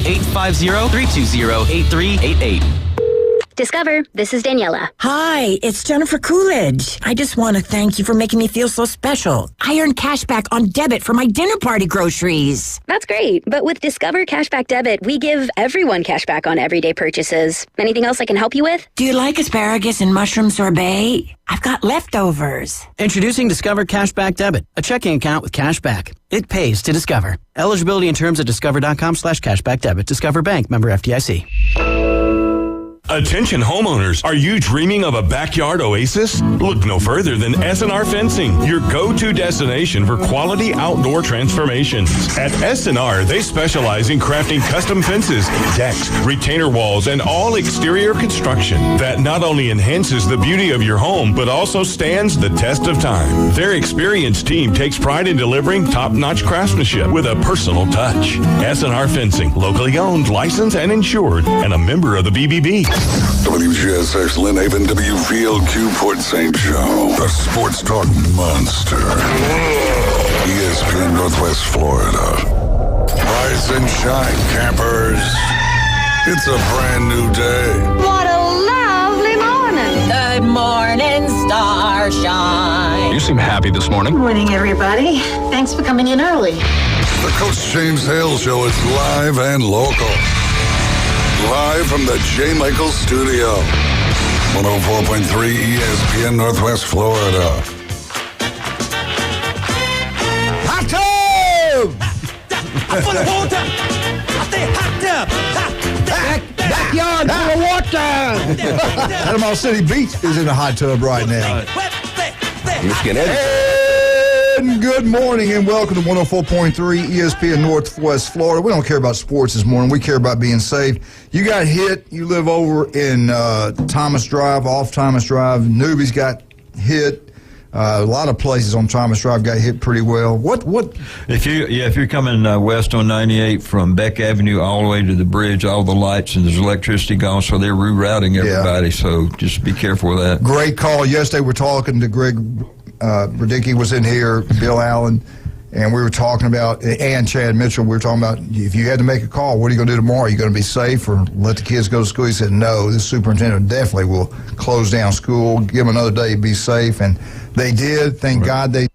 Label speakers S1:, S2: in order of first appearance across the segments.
S1: 850-320-8388.
S2: Discover, this is Daniela.
S3: Hi, it's Jennifer Coolidge. I just want to thank you for making me feel so special. I earned cash back on debit for my dinner party groceries.
S2: That's great, but with Discover Cashback Debit, we give everyone cash back on everyday purchases. Anything else I can help you with?
S3: Do you like asparagus and mushroom sorbet? I've got leftovers.
S4: Introducing Discover Cashback Debit, a checking account with cash back. It pays to Discover. Eligibility and terms at discover.com/cashback debit. Discover Bank, member FDIC.
S5: Attention homeowners, are you dreaming of a backyard oasis? Look no further than S&R Fencing, your go-to destination for quality outdoor transformations. At S&R, they specialize in crafting custom fences, decks, retainer walls, and all exterior construction that not only enhances the beauty of your home, but also stands the test of time. Their experienced team takes pride in delivering top-notch craftsmanship with a personal touch. S&R Fencing, locally owned, licensed, and insured, and a member of the BBB.
S6: WGSX Lynn Haven, WVLQ Port St. Joe, the sports talk monster. ESPN Northwest Florida. Rise and shine, campers. It's a brand new day.
S7: What a lovely morning.
S3: Good morning, starshine.
S8: You seem happy this morning.
S7: Good morning, everybody. Thanks for coming in early.
S6: The Coach James Hale Show is live and local. Live from the J. Michael Studio. 104.3 ESPN Northwest Florida.
S9: Hot tub! Full of water! I say hot tub! Backyard full of water! Panama City Beach is in a hot tub right now. And good morning and welcome to 104.3 ESPN Northwest Florida. We don't care about sports this morning. We care about being safe. You got hit. You live over in Thomas Drive, off Thomas Drive. Newbies got hit. A lot of places on Thomas Drive got hit pretty well. What?
S10: If you're coming west on 98 from Beck Avenue all the way to the bridge, all the lights and there's electricity gone, so they're rerouting everybody. Yeah. So just be careful with that.
S9: Great call. Yesterday we're talking to Greg Bradicki was in here, Bill Allen, and we were talking about, and Chad Mitchell, we were talking about if you had to make a call, what are you going to do tomorrow? Are you going to be safe or let the kids go to school? He said, no, this superintendent definitely will close down school, give them another day to be safe, and they did. Thank God they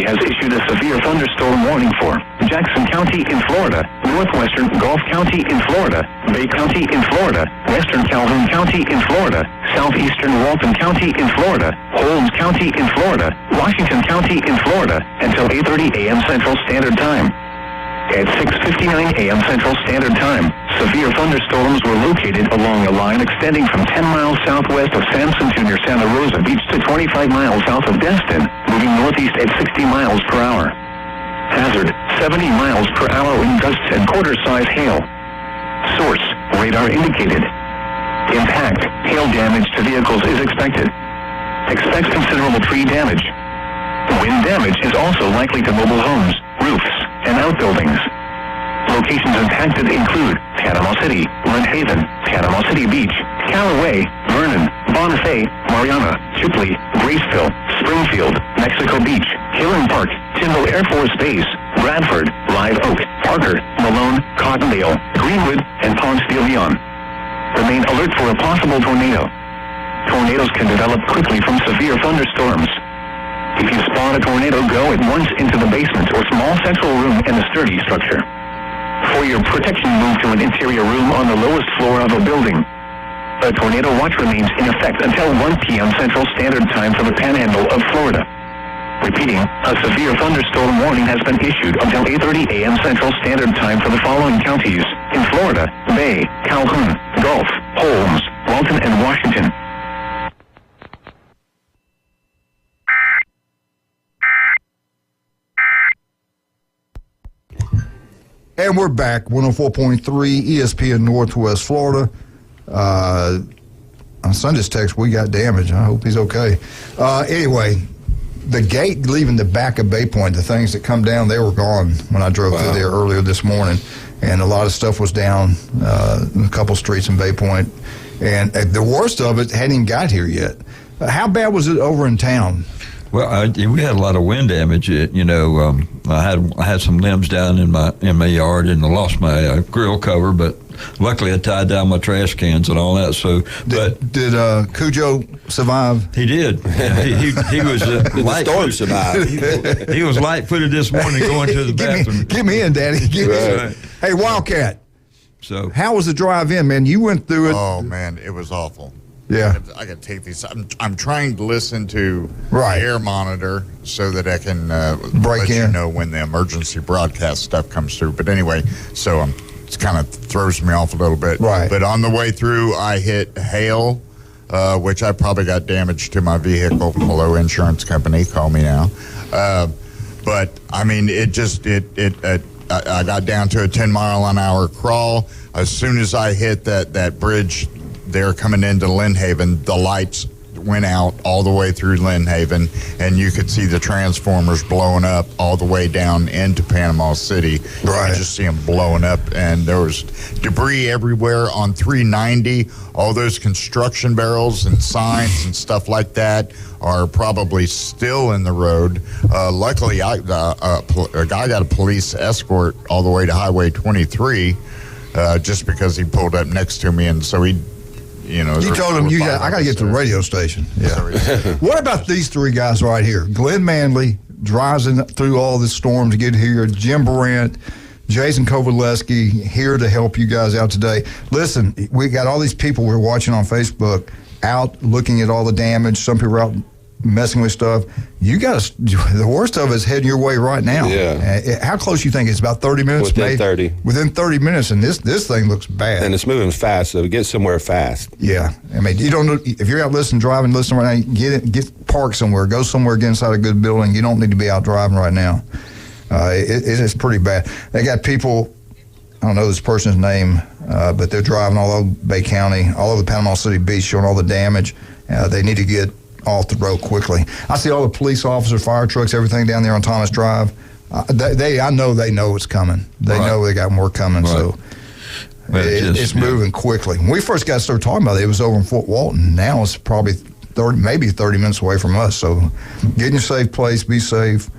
S11: has issued a severe thunderstorm warning for Jackson County in Florida, northwestern Gulf County in Florida, Bay County in Florida, western Calhoun County in Florida, southeastern Walton County in Florida, Holmes County in Florida, Washington County in Florida, until 8:30 a.m. Central Standard Time. At 6:59 a.m. Central Standard Time, severe thunderstorms were located along a line extending from 10 miles southwest of Sampson to near Santa Rosa Beach to 25 miles south of Destin, moving northeast at 60 miles per hour. Hazard, 70 miles per hour wind gusts and quarter-size hail. Source, radar indicated. Impact, hail damage to vehicles is expected. Expect considerable tree damage. Wind damage is also likely to mobile homes, roofs, and outbuildings. Locations impacted include Panama City, Lynn Haven, Panama City Beach, Callaway, Vernon, Bonifay, Mariana, Chipley, Graceville, Springfield, Mexico Beach, Hill Park, Tyndall Air Force Base, Bradford, Live Oak, Parker, Malone, Cottondale, Greenwood, and Ponce de Leon. Remain alert for a possible tornado. Tornadoes can develop quickly from severe thunderstorms. If you spot a tornado, go at once into the basement or small central room in a sturdy structure. For your protection, move to an interior room on the lowest floor of a building. A tornado watch remains in effect until 1 p.m. Central Standard Time for the Panhandle of Florida. Repeating, a severe thunderstorm warning has been issued until 8:30 a.m. Central Standard Time for the following counties in Florida: Bay, Calhoun, Gulf, Holmes, Walton, and Washington.
S9: And we're back, 104.3 ESPN Northwest Florida. On Sunday's text, we got damage. I hope he's okay. Anyway, the gate leaving the back of Bay Point, the things that come down, they were gone when I drove through there earlier this morning. And a lot of stuff was down in a couple streets in Bay Point. And the worst of it hadn't even got here yet. How bad was it over in town?
S10: Well, we had a lot of wind damage. I had some limbs down in my yard, and I lost my grill cover, but luckily I tied down my trash cans and all that. So,
S9: did Cujo survive?
S10: He did. He was
S8: light. The storm survived.
S10: He was light-footed this morning going to the bathroom.
S9: Get me in, Daddy. Get me in. Hey, Wildcat.
S10: So,
S9: how was the drive in, man? You went through it.
S12: Oh man, it was awful.
S9: Yeah,
S12: I got to take these. I'm trying to listen to the air monitor so that I can let you know when the emergency broadcast stuff comes through. But anyway, so it kind of throws me off a little bit.
S9: Right.
S12: But on the way through, I hit Hale, which I probably got damage to my vehicle. Hello, insurance company, call me now. But I mean, I got down to a 10-mile-an-hour crawl. As soon as I hit that bridge. They're coming into Lynn Haven. The lights went out all the way through Lynn Haven, and you could see the transformers blowing up all the way down into Panama City. Right. You could just see them blowing up, and there was debris everywhere on 390. All those construction barrels and signs and stuff like that are probably still in the road. Luckily, a guy got a police escort all the way to Highway 23 just because he pulled up next to me, and so he... You
S9: told him I got to get to the radio station. Yeah. What about these three guys right here? Glenn Manley drives through all this storm to get here. Jim Brandt, Jason Kovaleski here to help you guys out today. Listen, we got all these people we're watching on Facebook out looking at all the damage. Some people are out messing with stuff. You got the worst of it is heading your way right now.
S8: Yeah.
S9: How close you think it's about 30 minutes?
S8: Within 30.
S9: Within 30 minutes, and this thing looks bad.
S8: And it's moving fast, so get somewhere fast.
S9: Yeah. I mean, you don't know if you're out driving right now. Get parked somewhere. Go somewhere, get inside a good building. You don't need to be out driving right now. It is pretty bad. They got people. I don't know this person's name, but they're driving all over Bay County, all over the Panama City Beach, showing all the damage. They need to get off the road quickly. I see all the police officers, fire trucks, everything down there on Thomas Drive. I know they know it's coming. They know they got more coming. Right. So it's moving quickly. When we first got started talking about it, it was over in Fort Walton. Now it's probably 30 minutes away from us. So get in your safe place, be safe.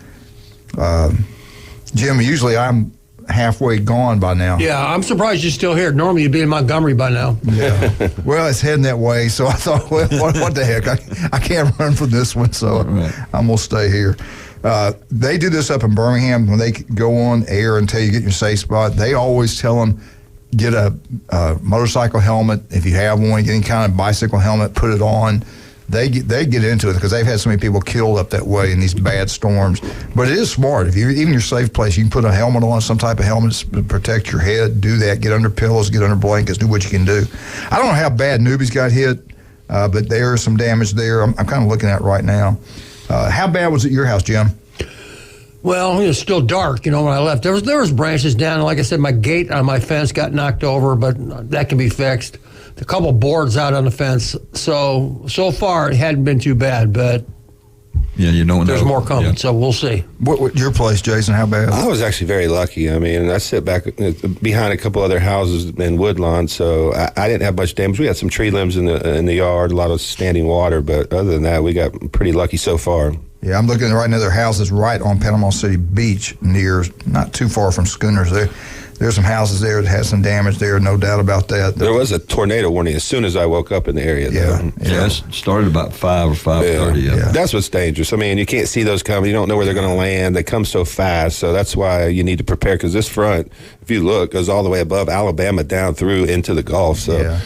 S9: Jim, usually I'm halfway gone by now.
S13: Yeah, I'm surprised you're still here. Normally you'd be in Montgomery by now.
S9: Yeah. Well, it's heading that way, so I thought, well, what the heck? I can't run from this one, so I'm going to stay here. They do this up in Birmingham when they go on air until you get your safe spot. They always tell them, get a motorcycle helmet. If you have one, get any kind of bicycle helmet, put it on. They get into it because they've had so many people killed up that way in these bad storms. But it is smart. If you're even your safe place, you can put a helmet on, some type of helmet to protect your head. Do that. Get under pillows, get under blankets, do what you can do. I don't know how bad Newbies got hit, but there is some damage there. I'm kind of looking at it right now. How bad was it at your house, Jim?
S13: Well, it was still dark, when I left. There was branches down. Like I said, my gate on my fence got knocked over, but that can be fixed. A couple boards out on the fence. So far, it hadn't been too bad, but
S10: you don't know.
S13: There's more coming, so we'll see.
S9: What your place, Jason? How bad?
S8: I was actually very lucky. I mean, I sit back behind a couple other houses in Woodlawn, so I didn't have much damage. We had some tree limbs in the yard, a lot of standing water, but other than that, we got pretty lucky so far.
S9: Yeah, I'm looking right now. Their houses right on Panama City Beach, not too far from Schooners. There's some houses there that had some damage there, no doubt about that.
S8: There was a tornado warning as soon as I woke up in the area.
S10: Yeah, it started about 5 or 5:30.
S8: Yeah. That's what's dangerous. I mean, you can't see those coming. You don't know where they're going to land. They come so fast, so that's why you need to prepare, because this front, if you look, goes all the way above Alabama down through into the Gulf. So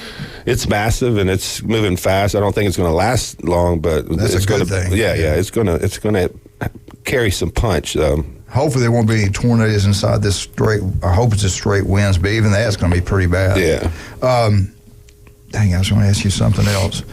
S8: it's massive and it's moving fast. I don't think it's going to last long, but
S9: that's a good thing.
S8: Yeah, it's going to carry some punch.
S9: Hopefully there won't be any tornadoes inside this straight. I hope it's just straight winds, but even that's going to be pretty bad.
S8: Yeah.
S9: Dang, I was going to ask you something else.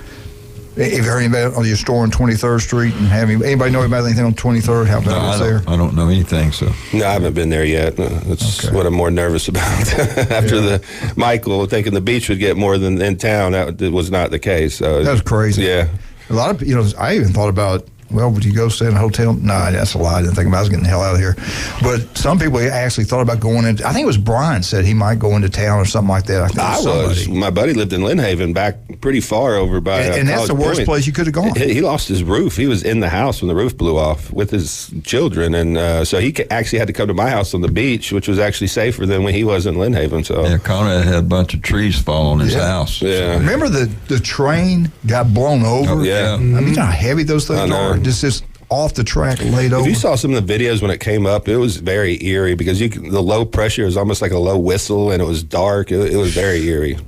S9: Have you heard anybody on your store on 23rd Street? And anybody know about anything on 23rd? How bad it's there?
S10: I don't know anything, so.
S8: No, I haven't been there yet. That's what I'm more nervous about. After the Michael thinking the beach would get more than in town, that was not the case.
S9: That was crazy.
S8: Yeah.
S9: A lot of, I even thought about well, would you go stay in a hotel? No, that's a lie. I didn't think about it. I was getting the hell out of here. But some people actually thought about going into, I think it was Brian said he might go into town or something like that. I
S8: was. My buddy lived in Lynn Haven back pretty far over by
S9: and that's the worst place you could have gone.
S8: He lost his roof. He was in the house when the roof blew off with his children. And so he actually had to come to my house on the beach, which was actually safer than when he was in Lynn Haven. So.
S10: Yeah, Conrad had a bunch of trees fall on his house.
S8: Yeah.
S9: Remember the train got blown over?
S8: Oh, yeah.
S9: I mean, you know how heavy those things are? Just off the track, laid over.
S8: If you saw some of the videos when it came up, it was very eerie because the low pressure is almost like a low whistle, and it was dark. It was very eerie.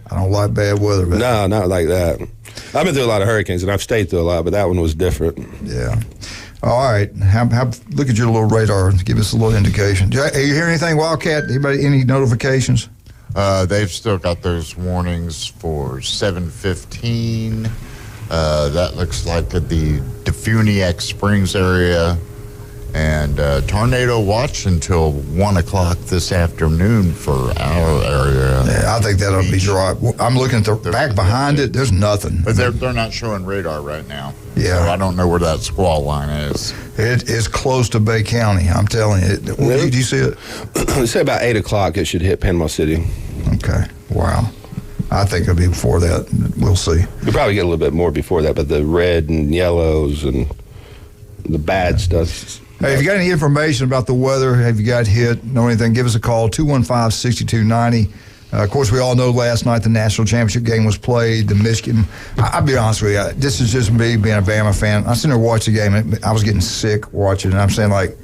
S9: I don't like bad weather. But
S8: no, not like that. I've been through a lot of hurricanes, and I've stayed through a lot, but that one was different.
S9: Yeah. All right. Look at your little radar. Give us a little indication. Are you hearing anything, Wildcat? Anybody, any notifications?
S12: They've still got those warnings for 7:15. That looks like the Defuniak Springs area, and tornado watch until 1 o'clock this afternoon for our area.
S9: Yeah, I think that'll be dry. I'm looking at the back behind it. There's nothing.
S12: But they're not showing radar right now.
S9: Yeah.
S12: So I don't know where that squall line is.
S9: It is close to Bay County. I'm telling you. Did you see it?
S8: They say about 8 o'clock it should hit Panama City.
S9: Okay. Wow. I think it'll be before that. We'll see.
S8: You'll probably get a little bit more before that, but the red and yellows and the bad stuff.
S9: Hey, if you got any information about the weather, have you got hit, know anything, give us a call, 215-6290. Of course, we all know last night the national championship game was played. The Michigan, I'll be honest with you, this is just me being a Bama fan. I was sitting there watching the game, and I was getting sick watching it, and I'm saying, like,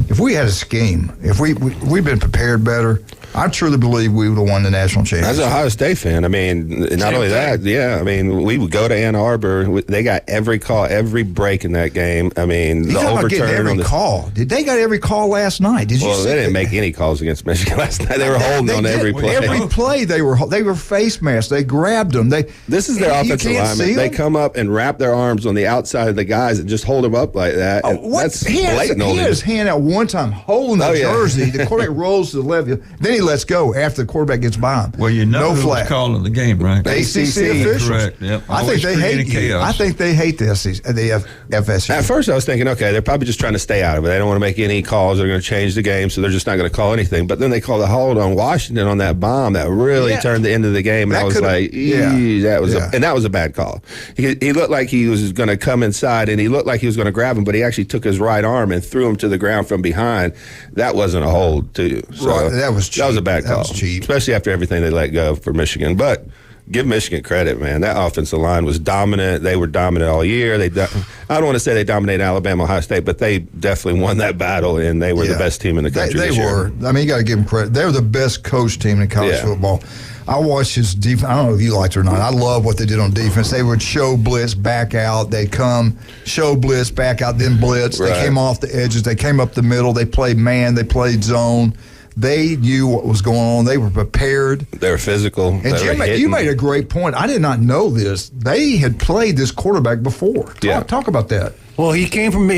S9: if we had a scheme, if we'd been prepared better, I truly believe we would have won the national championship.
S8: As an Ohio State fan, I mean, not only that, I mean, we would go to Ann Arbor. They got every call, every break in that game. I mean, the overturn
S9: every
S8: on the
S9: call. They got every call last night? Did you?
S8: Well, they didn't make any calls against Michigan last night. They were holding on every play.
S9: Every play they were face masked. They grabbed them.
S8: This is their offensive lineman. They come up and wrap their arms on the outside of the guys and just hold them up like that. That's blatant.
S9: He had his hand out one time holding the jersey. The quarterback rolls to the left. Then he lets go after the quarterback gets by him.
S10: Well, you know who was calling the game, right?
S9: ACC officials.
S10: Correct. Yep.
S9: I think they hate you. I think they hate the FSU.
S8: At first, I was thinking, okay, they're probably just trying to stay out of it. They don't want to make any calls. They're going to change the game, so they're just not going to call anything. But then they called a hold on Washington on that bomb that really turned the end of the game, and I was like, that was a bad call. He looked like he was going to come inside, and he looked like he was going to grab him, but he actually took his right arm and threw him to the ground from behind. That wasn't a hold, too. So
S9: right, that was cheap.
S8: That was a bad call.
S9: That was cheap.
S8: Especially after everything they let go for Michigan. But give Michigan credit, man. That offensive line was dominant. They were dominant all year. I don't want to say they dominated Alabama, Ohio State, but they definitely won that battle, and they were the best team in the country
S9: They
S8: this
S9: were.
S8: year.
S9: I mean, you got to give them credit. They're the best coach team in college football. I watched his defense. I don't know if you liked it or not. I love what they did on defense. They would show blitz, back out. They'd come, show blitz, back out, then blitz. Right. They came off the edges. They came up the middle. They played man. They played zone. They knew what was going on. They were prepared.
S8: They were physical.
S9: And Jim, you made a great point. I did not know this. They had played this quarterback before. Talk about that.
S13: Well, he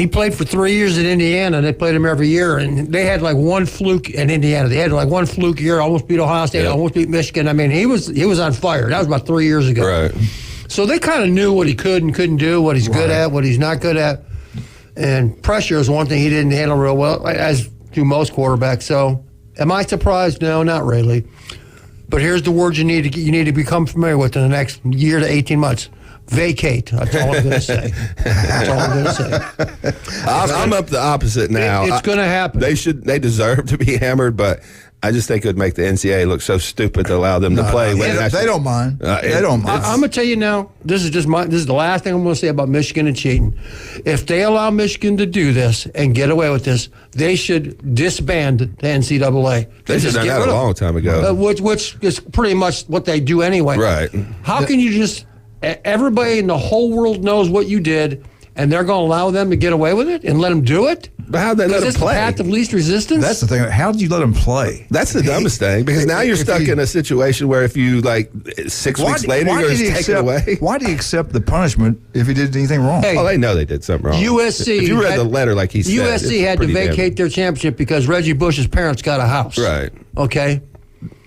S13: played for 3 years at Indiana. They played him every year, and they had like one fluke in Indiana. They had like one fluke year, almost beat Ohio State, almost beat Michigan. I mean, he was on fire. That was about 3 years ago.
S8: Right.
S13: So they kind of knew what he could and couldn't do, what he's good at, what he's not good at. And pressure is one thing he didn't handle real well, as do most quarterbacks. So am I surprised? No, not really. But here's the words you need to become familiar with in the next year to 18 months. Vacate. That's all I'm going to say. That's all I'm going to say.
S8: I'm up the opposite now.
S13: It's going to happen.
S8: They deserve to be hammered, but I just think it would make the NCAA look so stupid to allow them to play.
S9: They don't mind. They don't mind.
S13: I'm going to tell you now. This is the last thing I'm going to say about Michigan and cheating. If they allow Michigan to do this and get away with this, they should disband the NCAA.
S8: They should have done that a long time ago.
S13: Which is pretty much what they do anyway.
S8: Right.
S13: How can you just? Everybody in the whole world knows what you did, and they're going to allow them to get away with it and let them do it?
S8: But how'd they let them play?
S13: The path of least resistance?
S9: That's the thing. How did you let them play?
S8: That's the dumbest thing, because now you're stuck in a situation where if you, 6 weeks later, you're going to take it away.
S9: Why did he accept the punishment if he did anything wrong?
S8: Hey, they know they did something wrong.
S13: USC.
S8: If you read the letter like he said.
S13: USC had to vacate their championship because Reggie Bush's parents got a house.
S8: Right.
S13: Okay?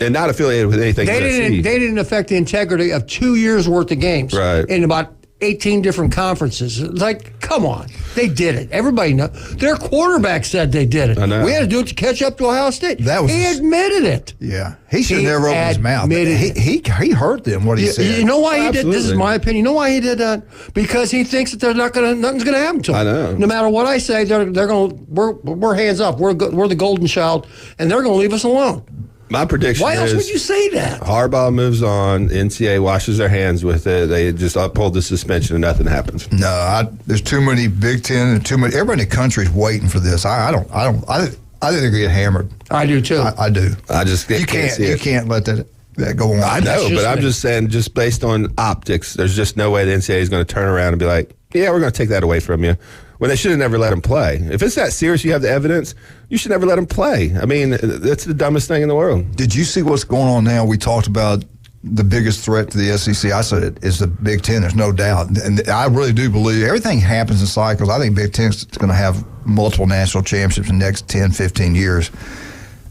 S8: And not affiliated with anything.
S13: They didn't affect the integrity of 2 years worth of games.
S8: Right.
S13: In about 18 different conferences. Like, come on. They did it. Everybody knows. Their quarterback said they did it.
S8: I know.
S13: We had to do it to catch up to Ohio State.
S9: He
S13: admitted it.
S9: Yeah. He should never open his mouth. He hurt them, what he said.
S13: You know why he did? This is
S8: Absolutely.
S13: my opinion. You know why he did that? Because he thinks that nothing's going to happen to him.
S8: I know.
S13: No matter what I say, they're going to, we're hands up. We're the golden child, and they're going to leave us alone.
S8: My prediction
S13: Why else
S8: is
S13: would you say that?
S8: Harbaugh moves on. NCAA washes their hands with it. They just uphold the suspension and nothing happens.
S9: No, there's too many Big Ten and too many. Everybody in the country is waiting for this. I think they're gonna get hammered.
S13: I do too.
S9: I do.
S8: I just can't see it.
S9: You can't let that go on.
S8: I know, but I'm just saying, just based on optics, there's just no way the NCAA is going to turn around and be like, yeah, we're going to take that away from you. When they should have never let him play. If it's that serious, you have the evidence, you should never let him play. I mean, that's the dumbest thing in the world.
S9: Did you see what's going on now? We talked about the biggest threat to the SEC. I said it is the Big Ten. There's no doubt. And I really do believe everything happens in cycles. I think Big Ten is going to have multiple national championships in the next 10, 15 years.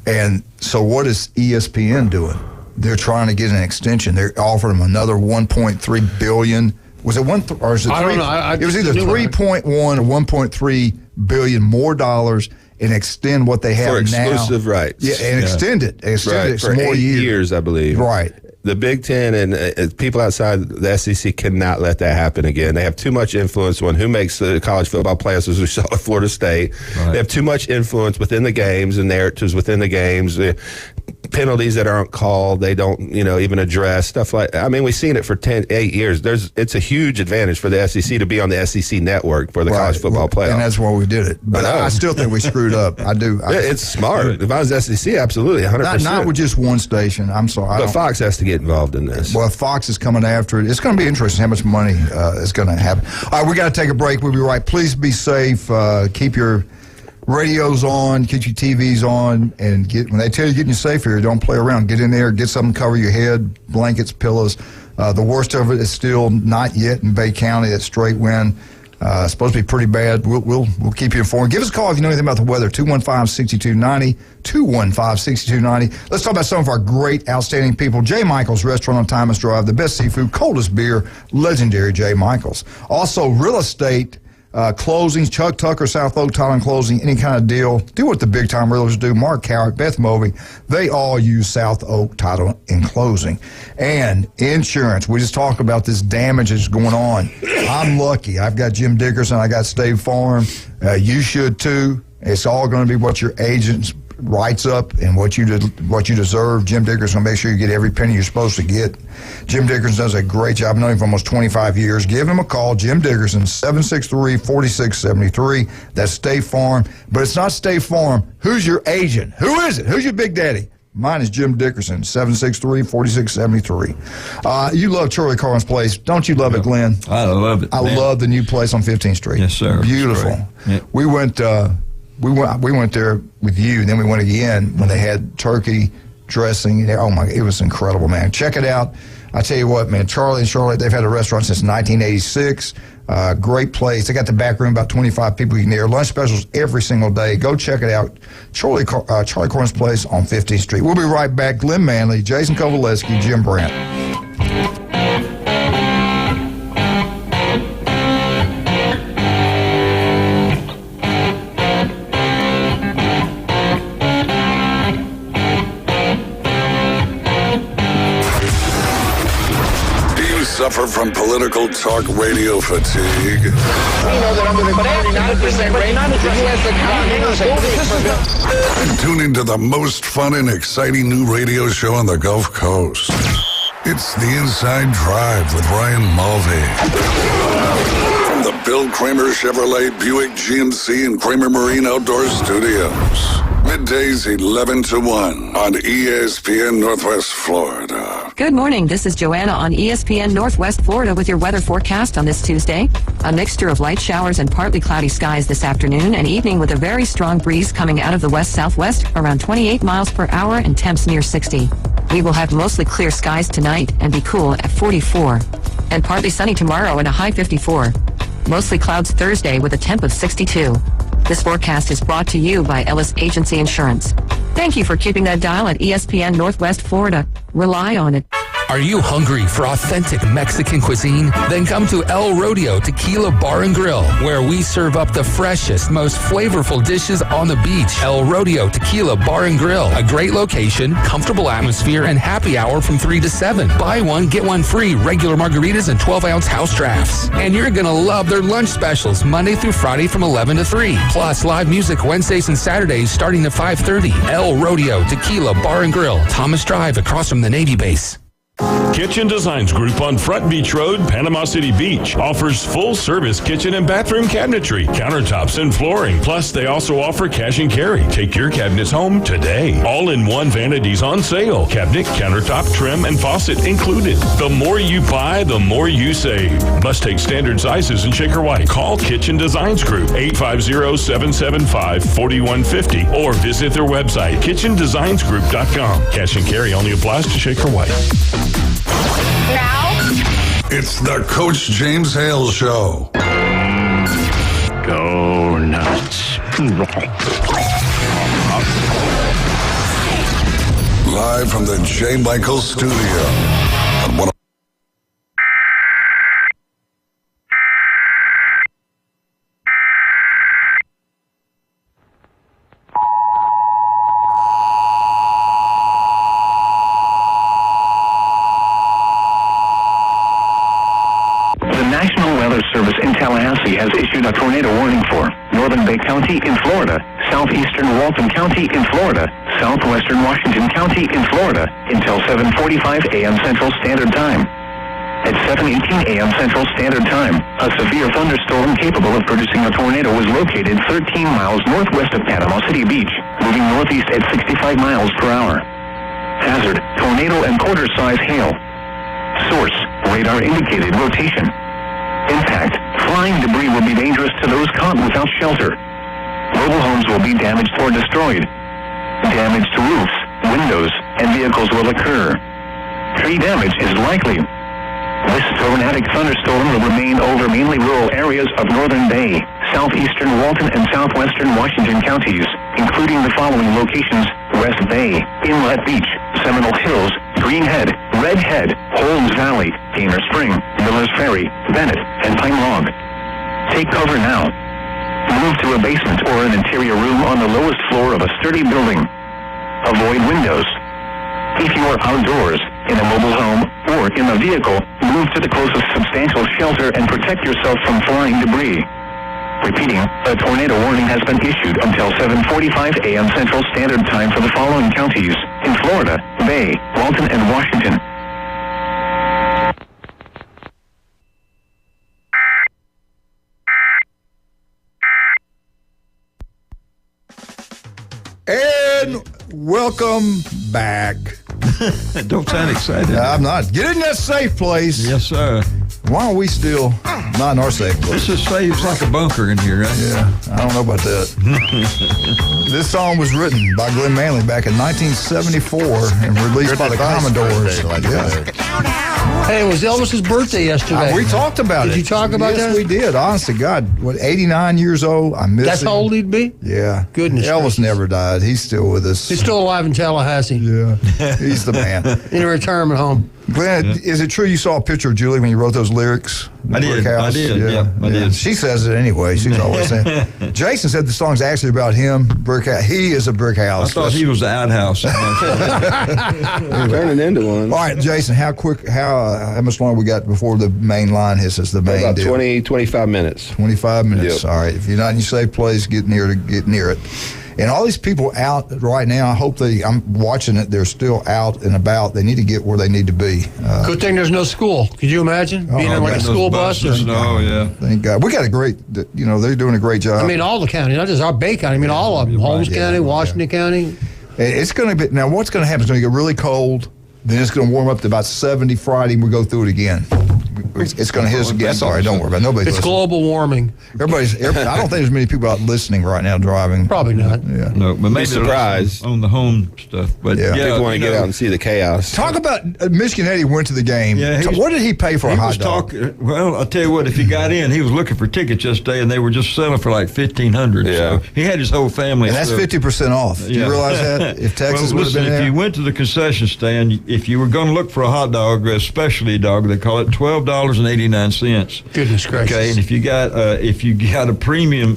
S9: And so what is ESPN doing? They're trying to get an extension. They're offering them another $1.3 billion. Was it one or is it?
S13: I don't know.
S9: It was either 3.1 or 1.3 billion more dollars and extend what they have
S8: for exclusive
S9: now.
S8: rights.
S9: Yeah, and extend it
S8: Right,
S9: some
S8: for
S9: more
S8: 8 years, I believe.
S9: Right.
S8: The Big Ten and people outside the SEC cannot let that happen again. They have too much influence on who makes the college football playoffs, as we saw at Florida State.
S10: Right.
S8: They have too much influence within the games and narratives within the games. Penalties that aren't called, they don't, even address stuff like. I mean, we've seen it for 8 years. It's a huge advantage for the SEC to be on the SEC network for the college football playoffs,
S9: and that's why we did it. But I still think we screwed up. I do.
S8: It's smart. If I was SEC, absolutely, 100%.
S9: Not with just one station. I'm sorry.
S8: But Fox has to get involved in this.
S9: Well, Fox is coming after it. It's going to be interesting how much money is going to happen. All right, we got to take a break. We'll be right. Please be safe. Keep your radios on, get your TVs on, and when they tell you getting you safe here, don't play around. Get in there, get something to cover your head, blankets, pillows. The worst of it is still not yet in Bay County. That straight wind. It's supposed to be pretty bad. We'll keep you informed. Give us a call if you know anything about the weather. 215-6290, 215-6290. Let's talk about some of our great, outstanding people. J. Michael's Restaurant on Thomas Drive, the best seafood, coldest beer, legendary J. Michael's. Also, real estate closings, Chuck Tucker, South Oak Title Closing, any kind of deal. Do what the big time realtors do. Mark Cowick, Beth Moving, they all use South Oak Title and Closing. And insurance. We just talked about this damage that's going on. I'm lucky. I've got Jim Dickerson. I got State Farm. You should too. It's all going to be what your agents writes up and what you deserve. Jim Dickerson will make sure you get every penny you're supposed to get. Jim Dickerson does a great job. I've known him for almost 25 years. Give him a call. Jim Dickerson, 763-4673. That's State Farm. But it's not State Farm. Who's your agent? Who is it? Who's your big daddy? Mine is Jim Dickerson, 763-4673. You love Charlie Carlin's place. Don't you love it, Glenn?
S10: I love it.
S9: I love the new place on 15th Street.
S10: Yes, sir.
S9: Beautiful.
S10: Yeah.
S9: We went there with you, and then we went again when they had turkey dressing. Oh my! It was incredible, man. Check it out. I tell you what, man. Charlie and Charlotte, they've had a restaurant since 1986. Great place. They got the back room, about 25 people you can hear. Lunch specials every single day. Go check it out. Charlie Corn's place on 15th Street. We'll be right back. Glenn Manley, Jason Kovaleski, Jim Brandt.
S6: Suffer from political talk radio fatigue?
S14: We know that under the 49% rate, the U.S. economy is
S6: And tune into the most fun and exciting new radio show on the Gulf Coast. It's The Inside Drive with Ryan Mulvey. From the Bill Kramer Chevrolet Buick GMC and Kramer Marine Outdoor Studios. Middays 11 to 1 on ESPN Northwest Florida.
S15: Good morning. This is Joanna on ESPN Northwest Florida with your weather forecast on this Tuesday. A mixture of light showers and partly cloudy skies this afternoon and evening with a very strong breeze coming out of the west-southwest around 28 miles per hour and temps near 60. We will have mostly clear skies tonight and be cool at 44. And partly sunny tomorrow and a high 54. Mostly clouds Thursday with a temp of 62. This forecast is brought to you by Ellis Agency Insurance. Thank you for keeping that dial at ESPN Northwest Florida. Rely on it.
S16: Are you hungry for authentic Mexican cuisine? Then come to El Rodeo Tequila Bar and Grill, where we serve up the freshest, most flavorful dishes on the beach. El Rodeo Tequila Bar and Grill, a great location, comfortable atmosphere, and happy hour from 3 to 7. Buy one, get one free, regular margaritas and 12-ounce house drafts. And you're going to love their lunch specials Monday through Friday from 11 to 3. Plus live music Wednesdays and Saturdays starting at 5:30. El Rodeo Tequila Bar and Grill, Thomas Drive across from the Navy base.
S5: Kitchen Designs Group on Front Beach Road, Panama City Beach, offers full-service kitchen and bathroom cabinetry, countertops, and flooring. Plus, they also offer cash and carry. Take your cabinets home today. All-in-one vanities on sale. Cabinet, countertop, trim, and faucet included. The more you buy, the more you save. Must take standard sizes in Shaker White. Call Kitchen Designs Group, 850-775-4150, or visit their website, kitchendesignsgroup.com. Cash and carry only applies to Shaker White.
S6: Now, it's the Coach James Hale Show.
S11: Go nuts.
S6: Live from the J. Michael Studio on 1.
S11: Has issued a tornado warning for Northern Bay County in Florida, southeastern Walton County in Florida, southwestern Washington County in Florida until 7:45 a.m. Central Standard Time. At 7:18 a.m. Central Standard Time, a severe thunderstorm capable of producing a tornado was located 13 miles northwest of Panama City Beach, moving northeast at 65 miles per hour. Hazard, tornado and quarter-size hail. Source, radar indicated rotation. Impact, flying debris will be dangerous to those caught without shelter. Mobile homes will be damaged or destroyed. Damage to roofs, windows, and vehicles will occur. Tree damage is likely. This tornadic thunderstorm will remain over mainly rural areas of Northern Bay, southeastern Walton, and southwestern Washington counties, including the following locations: West Bay, Inlet Beach, Seminole Hills, Greenhead, Red Head, Holmes Valley, Gamer Spring, Miller's Ferry, Bennett, and Pine Log. Take cover now. Move to a basement or an interior room on the lowest floor of a sturdy building. Avoid windows. If you are outdoors, in a mobile home, or in a vehicle, move to the closest substantial shelter and protect yourself from flying debris. Repeating, a tornado warning has been issued until 7:45 a.m. Central Standard Time for the following counties in Florida, Bay, Walton, and Washington.
S9: And welcome back.
S10: Don't sound excited.
S9: I'm not. Get in that safe place.
S10: Yes, sir.
S9: Why are we still not in our safe place?
S10: This is safe. It's like a bunker in here, right?
S9: Yeah, I don't know about that. This song was written by Glenn Manley back in 1974 and released by the Commodores.
S13: Hey, it was Elvis's birthday yesterday.
S9: We talked about it.
S13: Did you talk about that?
S9: Yes, we did. Honest to God, 89 years old. I miss him.
S13: That's how old he'd be?
S9: Yeah.
S13: Goodness
S9: Elvis
S13: gracious.
S9: never died. He's still with us.
S13: He's still alive in Tallahassee.
S9: Yeah. He's the man.
S13: In a retirement home.
S9: Glenn, is it true you saw a picture of Julie when you wrote those lyrics?
S10: I did. I did.
S9: She says it anyway. She's always saying. Jason said the song's actually about him. Brick house. He is a brick house.
S10: I thought he was the outhouse.
S8: Turning into one.
S9: All right, Jason, how much longer we got before the main line hits us? The main
S8: About
S9: deal?
S8: 25 minutes.
S9: 25 minutes.
S8: Yep.
S9: All right. If you're not in your safe place, get near it. And all these people out right now, I'm watching it, they're still out and about. They need to get where they need to be.
S13: Good thing there's no school. Could you imagine being in like a school bus?
S10: Oh, yeah.
S9: Thank God. We got a great, they're doing a great job.
S13: I mean, all the counties, not just our Bay County. I mean, all of them. Holmes County, Washington County.
S9: It's going to be, now what's going to happen is going to get really cold. Then it's going to warm up to about 70 Friday and we'll go through it again. It's going to hit us again. Sorry, don't worry about it. Nobody's
S13: It's
S9: listening.
S13: global warming.
S9: I don't think there's many people out listening right now driving.
S13: Probably not.
S9: Yeah.
S10: No, but maybe
S8: surprised
S10: on the home stuff. But
S9: Yeah.
S8: People want to get out and see the chaos.
S9: Talk about Michigan Eddie went to the game.
S10: Yeah,
S9: What did he pay for a hot dog?
S10: Well, I'll tell you what. If he got in, he was looking for tickets yesterday, and they were just selling for like $1,500.
S8: Yeah.
S10: So he had his whole family.
S9: And that's 50% off. Do you realize that? If Texas
S10: well,
S9: would have been
S10: if
S9: there?
S10: you went to the concession stand, if you were going to look for a hot dog, a specialty dog, they call it $12.89.
S13: Goodness gracious.
S10: Okay, and if you got a premium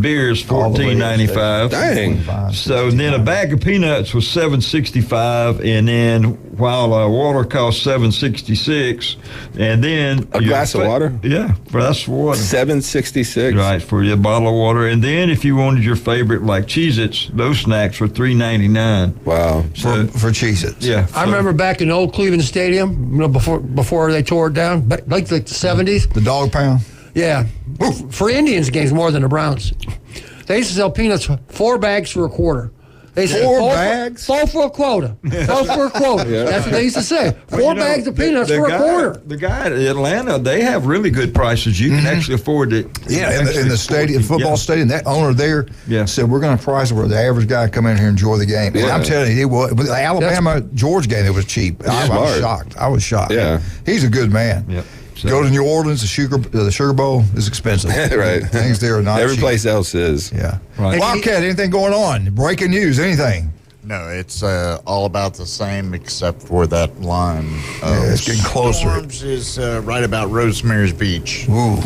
S10: beer is $14.95.
S8: Dang.
S10: So then a bag of peanuts was $7.65, and then while water cost $7.66, and then
S8: A glass of water?
S10: Yeah, that's water.
S8: $7.66.
S10: Right, for your bottle of water. And then if you wanted your favorite, like Cheez-Its, those snacks were $3.99.
S8: Wow.
S10: So,
S9: for Cheez-Its.
S10: Yeah.
S13: I remember back in old Cleveland Stadium, before they tore it down, like the 70s.
S9: The dog pound?
S13: Yeah. For Indians games more than the Browns. They used to sell peanuts 4 bags for a quarter. They said,
S9: Four bags?
S13: 4 for a quota. 4 for a quota.
S10: Yeah.
S13: That's what they used to say. 4 bags of peanuts for a quarter.
S10: The guy at Atlanta, they have really good prices. You can actually afford it.
S9: Yeah, in the stadium, football stadium, that owner there said, we're going to price it where the average guy come in here and enjoy the game. And I'm telling you, with the Alabama-Georgia game, it was cheap. I was shocked.
S8: Yeah.
S9: He's a good man.
S10: Yep.
S9: Go to New Orleans, the Sugar Bowl is expensive.
S8: Right.
S9: Things there are not
S8: Every
S9: cheap.
S8: place else is.
S9: Yeah.
S10: Right.
S9: Wildcat, anything going on? Breaking news, anything?
S12: No, it's all about the same except for that line.
S9: It's getting closer.
S12: Storms is right about Rosemary's Beach.
S9: Ooh.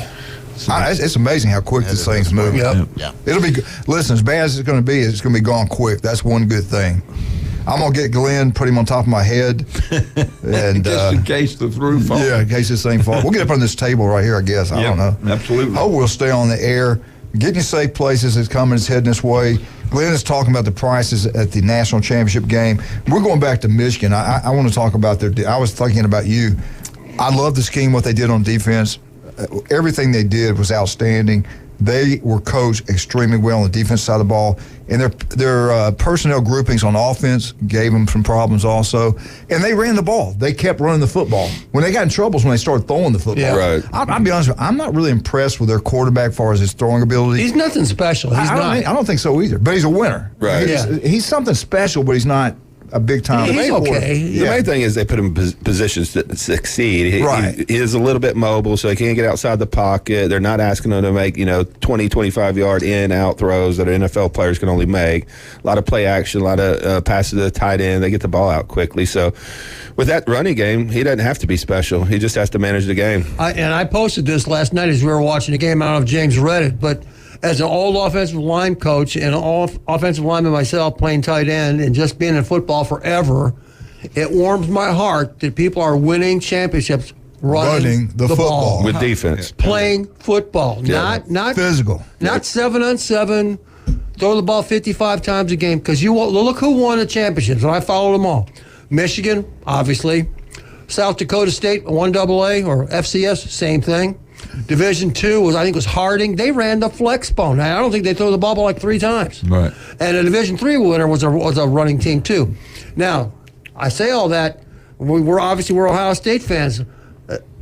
S9: It's amazing how quick this thing's moving.
S13: Yep.
S12: Yeah.
S9: It'll be, listen, as bad as it's going to be, it's going to be gone quick. That's one good thing. I'm going to get Glenn, put him on top of my head. And
S10: just in case the roof falls.
S9: Yeah, in case this thing falls. We'll get up on this table right here, I guess. I don't know.
S10: Absolutely.
S9: Oh, we'll stay on the air. Getting you safe places is coming. It's heading this way. Glenn is talking about the prices at the national championship game. We're going back to Michigan. I want to talk about I was thinking about you. I love the scheme, what they did on defense. Everything they did was outstanding. They were coached extremely well on the defense side of the ball, and their personnel groupings on offense gave them some problems also. And they ran the ball. They kept running the football. When they got in troubles, when they started throwing the football.
S13: Yeah.
S8: Right.
S9: I'll be honest with you, I'm not really impressed with their quarterback as far as his throwing ability.
S13: He's nothing special.
S9: I don't think so either. But he's a winner.
S8: Right.
S9: He's something special, but he's not a big time.
S13: He's okay.
S8: The main thing is they put him in positions to succeed.
S9: Right.
S8: He is a little bit mobile, so he can't get outside the pocket. They're not asking him to make 20, 25-yard in-out throws that NFL players can only make. A lot of play action, a lot of passes to the tight end. They get the ball out quickly. So with that running game, he doesn't have to be special. He just has to manage the game.
S13: I posted this last night as we were watching the game. I don't know if James read it, but as an old offensive line coach and an offensive lineman myself playing tight end and just being in football forever, it warms my heart that people are winning championships running the football.
S8: With defense.
S13: Playing football.
S8: Yeah.
S13: Not
S9: physical.
S13: Not 7-on-7, throw the ball 55 times a game. Because look who won the championships, and I followed them all. Michigan, obviously. South Dakota State, 1AA or FCS, same thing. Division II was Harding. They ran the flex bone. I don't think they threw the ball like 3 times.
S10: Right.
S13: And a Division III winner was a running team too. Now, I say all that. We're Ohio State fans.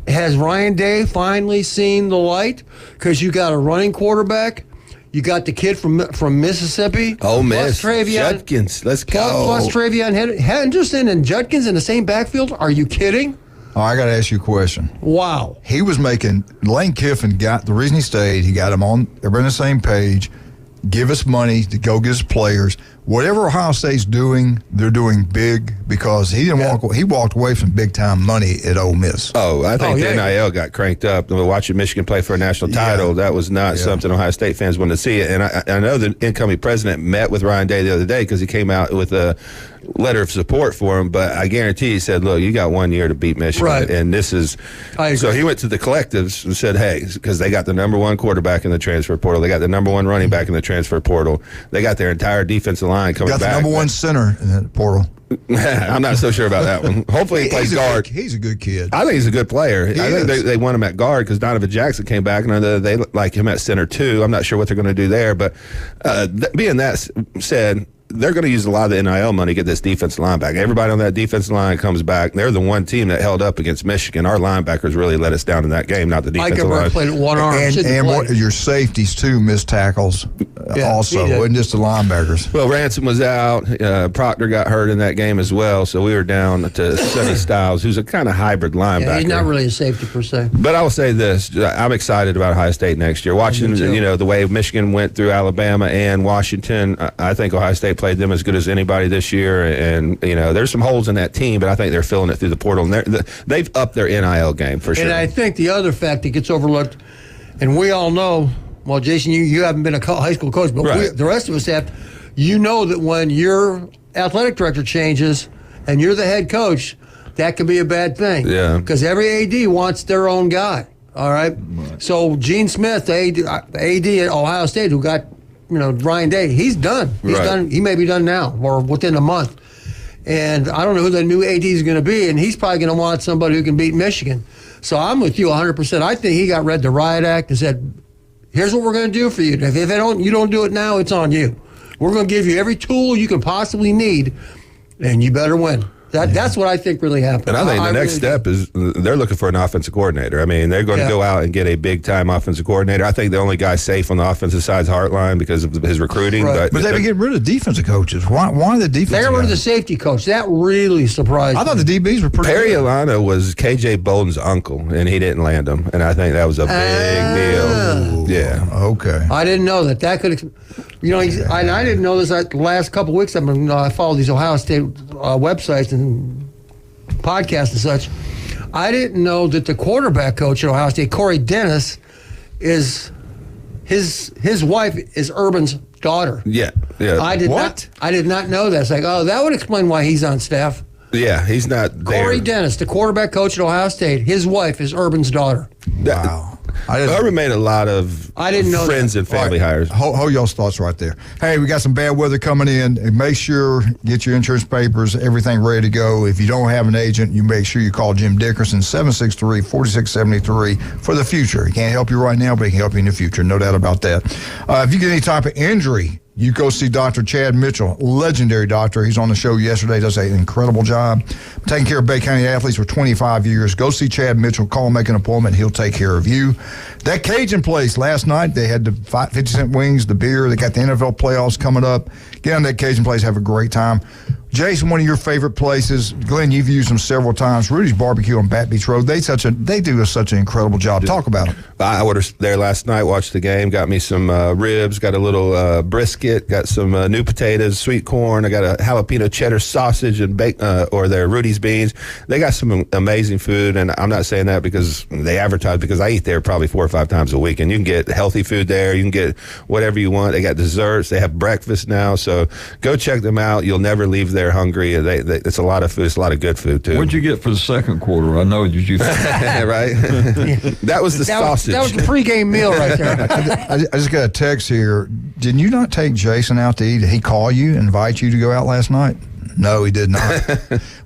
S13: Has Ryan Day finally seen the light? Because you got a running quarterback. You got the kid from Mississippi.
S8: Oh, Miss
S13: Travion
S8: Judkins. Let's go.
S13: Plus Travion Henderson and Judkins in the same backfield. Are you kidding?
S9: Oh, I got to ask you a question.
S13: Wow.
S9: He was making, Lane Kiffin got, the reason he stayed, he got him on, everybody on the same page, give us money to go get us players. Whatever Ohio State's doing, they're doing big because he walked away from big time money at Ole Miss.
S8: Oh, I think the NIL got cranked up. Watching Michigan play for a national title, that was not something Ohio State fans wanted to see. And I know the incoming president met with Ryan Day the other day because he came out with a letter of support for him, but I guarantee he said, look, you got 1 year to beat Michigan.
S13: Right.
S8: And this is so he went to the collectives and said, hey, because they got the number 1 quarterback in the transfer portal, they got the number 1 running back in the transfer portal, they got their entire defensive line coming back.
S9: Got the number 1 center in the portal.
S8: I'm not so sure about that one. Hopefully he plays guard.
S9: He's a good kid.
S8: I think he's a good player. I think they want him at guard because Donovan Jackson came back, and they like him at center too. I'm not sure what they're going to do there, but being that said, they're going to use a lot of the NIL money to get this defensive line back. Everybody on that defensive line comes back. They're the one team that held up against Michigan. Our linebackers really let us down in that game, not the defensive line.
S13: Played at one arm.
S9: And your safeties, too, missed tackles also. It wasn't just the linebackers.
S8: Well, Ransom was out. Proctor got hurt in that game as well, so we were down to Sonny Styles, who's a kind of hybrid linebacker.
S13: Yeah, he's not really a safety per se.
S8: But I will say this. I'm excited about Ohio State next year. Watching, the way Michigan went through Alabama and Washington, I think Ohio State played them as good as anybody this year. And, there's some holes in that team, but I think they're filling it through the portal. And they've upped their NIL game for sure.
S13: And I think the other fact that gets overlooked, and we all know, well, Jason, you haven't been a high school coach, but the rest of us have, that when your athletic director changes and you're the head coach, that could be a bad thing.
S8: Yeah.
S13: Because every AD wants their own guy. All right. So Gene Smith, the AD at Ohio State, who got, Ryan Day, he's done. He's done. He may be done now or within a month. And I don't know who the new AD is going to be, and he's probably going to want somebody who can beat Michigan. So I'm with you 100%. I think he read the riot act and said, here's what we're going to do for you. If you don't do it now, it's on you. We're going to give you every tool you can possibly need, and you better win. That's what I think really happened.
S8: And I think the next step is they're looking for an offensive coordinator. I mean, they're going to go out and get a big-time offensive coordinator. I think the only guy safe on the offensive side is Hartline because of his recruiting.
S9: Right. But they get rid of defensive coaches. Why the defensive
S13: They got rid of the safety coach. That really surprised me.
S9: I thought the DBs were pretty
S8: Perry
S9: good.
S8: Alana was K.J. Bolden's uncle, and he didn't land him. And I think that was a big deal. Yeah.
S9: Okay.
S13: I didn't know that. That could, I didn't know this the last couple of weeks. I follow these Ohio State websites and podcasts and such. I didn't know that the quarterback coach at Ohio State, Corey Dennis, is his wife is Urban's daughter.
S8: Yeah.
S13: I did not know that. It's like, that would explain why he's on staff.
S8: Yeah, he's not there.
S13: Corey Dennis, the quarterback coach at Ohio State, his wife is Urban's daughter.
S9: Wow.
S8: Urban made a lot of friends and family hires.
S9: Hold y'all's thoughts right there. Hey, we got some bad weather coming in. Make sure, get your insurance papers, everything ready to go. If you don't have an agent, you make sure you call Jim Dickerson, 763-4673 for the future. He can't help you right now, but he can help you in the future. No doubt about that. If you get any type of injury, you go see Dr. Chad Mitchell, legendary doctor. He's on the show yesterday, does an incredible job taking care of Bay County athletes for 25 years. Go see Chad Mitchell, call him, make an appointment. He'll take care of you. That Cajun place last night, they had the 50-cent wings, the beer. They got the NFL playoffs coming up. Get on that Cajun place, have a great time. Jason, one of your favorite places. Glenn, you've used them several times. Rudy's Barbecue on Bat Beach Road. They do such an incredible job. Talk about them.
S8: I was there last night, watched the game, got me some ribs, got a little brisket, got some new potatoes, sweet corn. I got a jalapeno cheddar sausage and or their Rudy's beans. They got some amazing food, and I'm not saying that because they advertise, because I eat there probably 4 or 5 times a week, and you can get healthy food there. You can get whatever you want. They got desserts. They have breakfast now, so go check them out. You'll never leave there hungry. It's a lot of food. It's a lot of good food, too.
S10: What'd you get for the second quarter? I know, did you?
S8: Right? That was the sausage.
S13: That was the pregame meal right there.
S9: I just got a text here. Did you not take Jason out to eat? Did he call you, invite you to go out last night? No, he did not.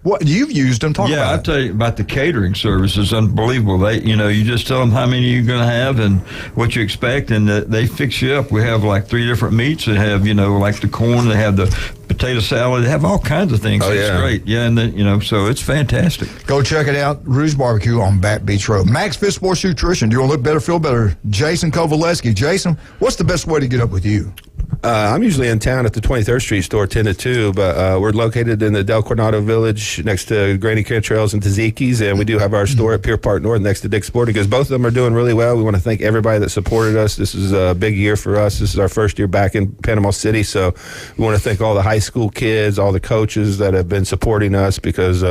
S9: What you've used them? Talk about.
S10: Yeah, I'll tell you about the catering service. It's unbelievable. They, you just tell them how many you're going to have and what you expect, and they fix you up. We have like 3 different meats. They have, like the corn. They have the potato salad. They have all kinds of things. It's great. Yeah, and so it's fantastic.
S9: Go check it out. Rudy's Barbecue on Bat Beach Road. Max Fit Sports Nutrition. Do you want to look better, feel better? Jason Kovaleski. Jason, what's the best way to get up with you?
S8: I'm usually in town at the 23rd Street store, 10 to 2, but we're located in the Del Coronado Village next to Granny Cantrell's and Taziki's, and we do have our store at Pier Park North next to Dick's Sporting Goods. Both of them are doing really well. We want to thank everybody that supported us. This is a big year for us. This is our first year back in Panama City, so we want to thank all the high school kids, all the coaches that have been supporting us, because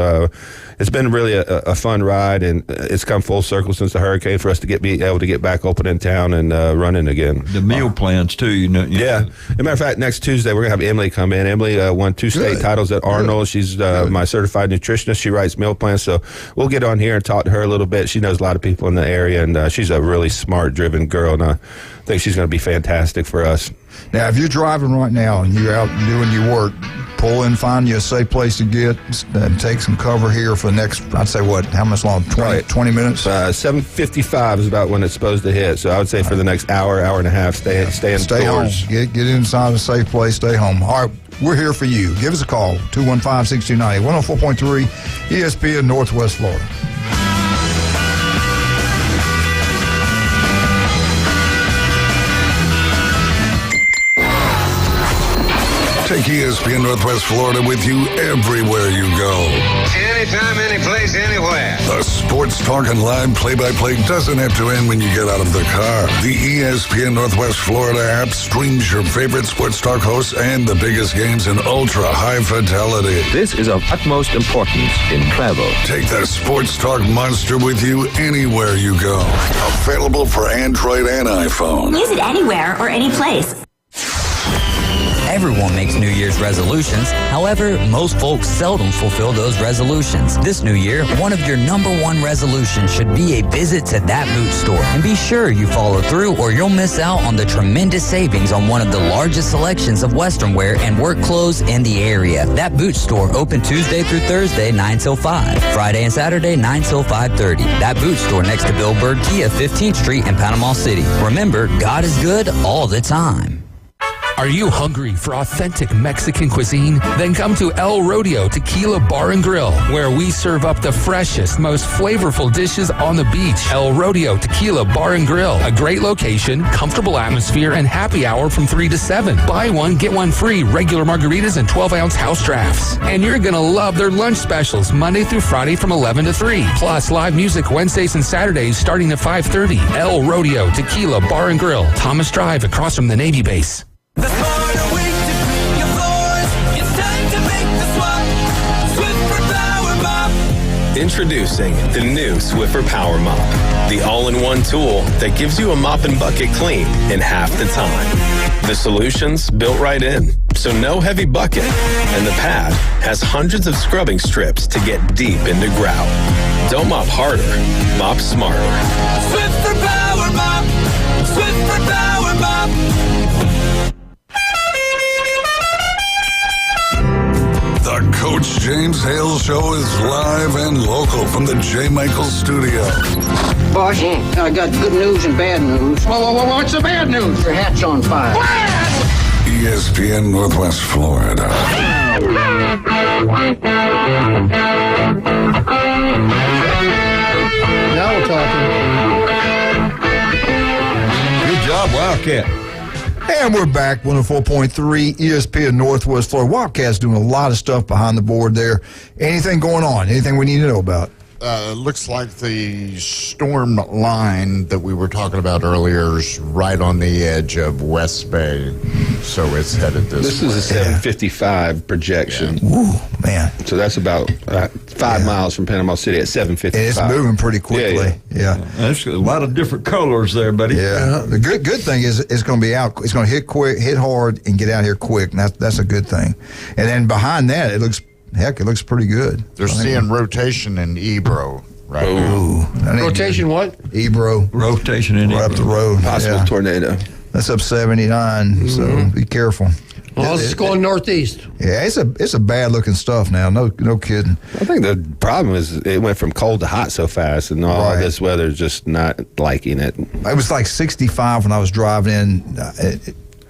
S8: it's been really a fun ride, and it's come full circle since the hurricane for us to be able to get back open in town and running again.
S10: The meal plans, too.
S8: Yeah. As a matter of fact, next Tuesday, we're going to have Emily come in. Emily won 2 state titles at Arnold. She's my certified nutritionist. She writes meal plans, so we'll get on here and talk to her a little bit. She knows a lot of people in the area, and she's a really smart, driven girl, and I think she's going to be fantastic for us.
S9: Now, if you're driving right now and you're out doing your work, pull in, find you a safe place to get, and take some cover here for the next, I'd say, how much long? 20 minutes?
S8: 7:55 is about when it's supposed to hit, so I would say for the next hour and a half, stay indoors.
S9: Home. Get inside a safe place, stay home. All right, we're here for you. Give us a call, 215-6290, 104.3 ESPN Northwest Florida.
S6: Take ESPN Northwest Florida with you everywhere you go.
S17: Anytime, anyplace, anywhere.
S6: The sports talk and live play-by-play doesn't have to end when you get out of the car. The ESPN Northwest Florida app streams your favorite sports talk hosts and the biggest games in ultra-high fidelity.
S1: This is of utmost importance in travel.
S6: Take the sports talk monster with you anywhere you go. Available for Android and iPhone.
S18: Use it anywhere or any place. Everyone makes New Year's resolutions. However, most folks seldom fulfill those resolutions. This new year, one of your number one resolutions should be a visit to that boot store. And be sure you follow through or you'll miss out on the tremendous savings on one of the largest selections of Western wear and work clothes in the area. That boot store open Tuesday through Thursday, 9 till 5. Friday and Saturday, 9 till 5:30. That boot store next to Bill Bird Kia, 15th Street in Panama City. Remember, God is good all the time.
S16: Are you hungry for authentic Mexican cuisine? Then come to El Rodeo Tequila Bar and Grill, where we serve up the freshest, most flavorful dishes on the beach. El Rodeo Tequila Bar and Grill, a great location, comfortable atmosphere, and happy hour from 3 to 7. Buy one, get one free, regular margaritas and 12-ounce house drafts. And you're going to love their lunch specials Monday through Friday from 11 to 3. Plus, live music Wednesdays and Saturdays starting at 5:30. El Rodeo Tequila Bar and Grill, Thomas Drive, across from the Navy base.
S19: The smarter way to clean your floors. It's time to make the swap. Swiffer Power Mop.
S20: Introducing the new Swiffer Power Mop, the all-in-one tool that gives you a mop and bucket clean in half the time. The solution's built right in, so no heavy bucket, and the pad has hundreds of scrubbing strips to get deep into grout. Don't mop harder, mop smarter.
S19: Swiffer Power Mop. Swiffer Power Mop.
S6: The Coach James Hale Show is live and local from the J. Michaels studio.
S14: Boss, I got good news and bad news. What's the bad news? Your hat's on fire.
S6: ESPN Northwest Florida.
S13: Now we're talking.
S10: Good job, Wildcat.
S9: And we're back, 104.3 ESPN Northwest Florida. Wildcats doing a lot of stuff behind the board there. Anything going on? Anything we need to know about?
S12: Looks like the storm line that we were talking about earlier is right on the edge of West Bay, so it's headed this way.
S8: Is a 755 projection.
S9: Yeah. Ooh, man.
S8: So that's about 5 miles from Panama City at 755.
S9: And it's moving pretty quickly. Yeah.
S10: There's a lot of different colors there, buddy.
S9: Yeah. The good thing is it's going to be out. It's going to hit quick, hit hard, and get out here quick. And that's a good thing. And then behind that, it looks pretty good.
S12: They're seeing rotation in Ebro right now.
S13: Rotation what?
S9: Ebro.
S10: Rotation in
S9: right
S10: Ebro.
S9: up the road.
S8: Possible tornado.
S9: That's up 79, so be careful.
S13: Well, it's going northeast.
S9: Yeah, it's a bad looking stuff now. No kidding.
S8: I think the problem is it went from cold to hot so fast, and all this weather's just not liking it.
S9: It was like 65 when I was driving in.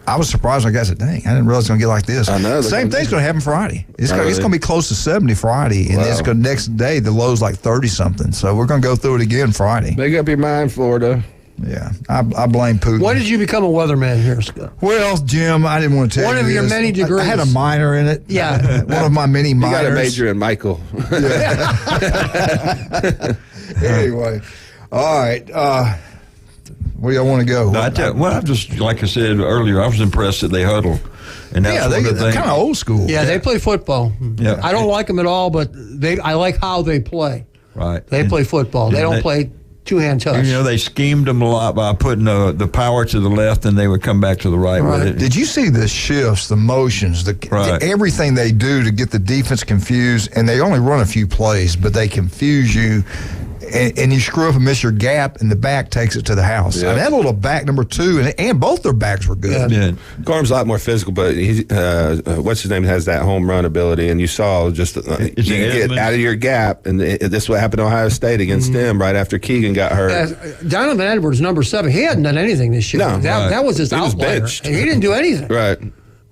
S9: I was surprised when I said, dang, I didn't realize it's going to get like this.
S8: I know.
S9: Same thing's going to happen Friday. It's going to be close to 70 Friday, and it's going next day the low's like 30-something. So we're going to go through it again Friday.
S8: Make up your mind, Florida.
S9: Yeah, I blame Putin.
S13: When did you become a weatherman here, Scott?
S9: Well, Jim, I didn't want to tell you
S13: One of your
S9: this.
S13: many degrees.
S9: I had a minor in it.
S13: Yeah.
S9: One of my many minors.
S8: You got a major in Michael.
S9: Anyway, all right. Where do y'all want to go?
S10: I'm just, like I said earlier, I was impressed that they huddle. And that's
S9: they're kind of old school.
S13: Yeah, they play football.
S10: Yeah.
S13: I don't like them at all, but I like how they play.
S10: Right.
S13: They play football. They don't play two-hand touch.
S10: You know, they schemed them a lot by putting the power to the left, and they would come back to the right with it.
S9: Did you see the shifts, the motions, everything they do to get the defense confused? And they only run a few plays, but they confuse you. And you screw up and miss your gap, and the back takes it to the house.
S8: Yeah.
S9: And that little back number two, and both their backs were good.
S10: Yeah.
S8: Gorham's a lot more physical, but what's his name has that home run ability, and you saw just you get out of your gap, and this is what happened to Ohio State against them right after Keegan got hurt.
S13: Donovan Edwards, number 7, he hadn't done anything this year.
S8: No,
S13: that was his outlier.
S8: Benched.
S13: He didn't do anything.
S8: Right.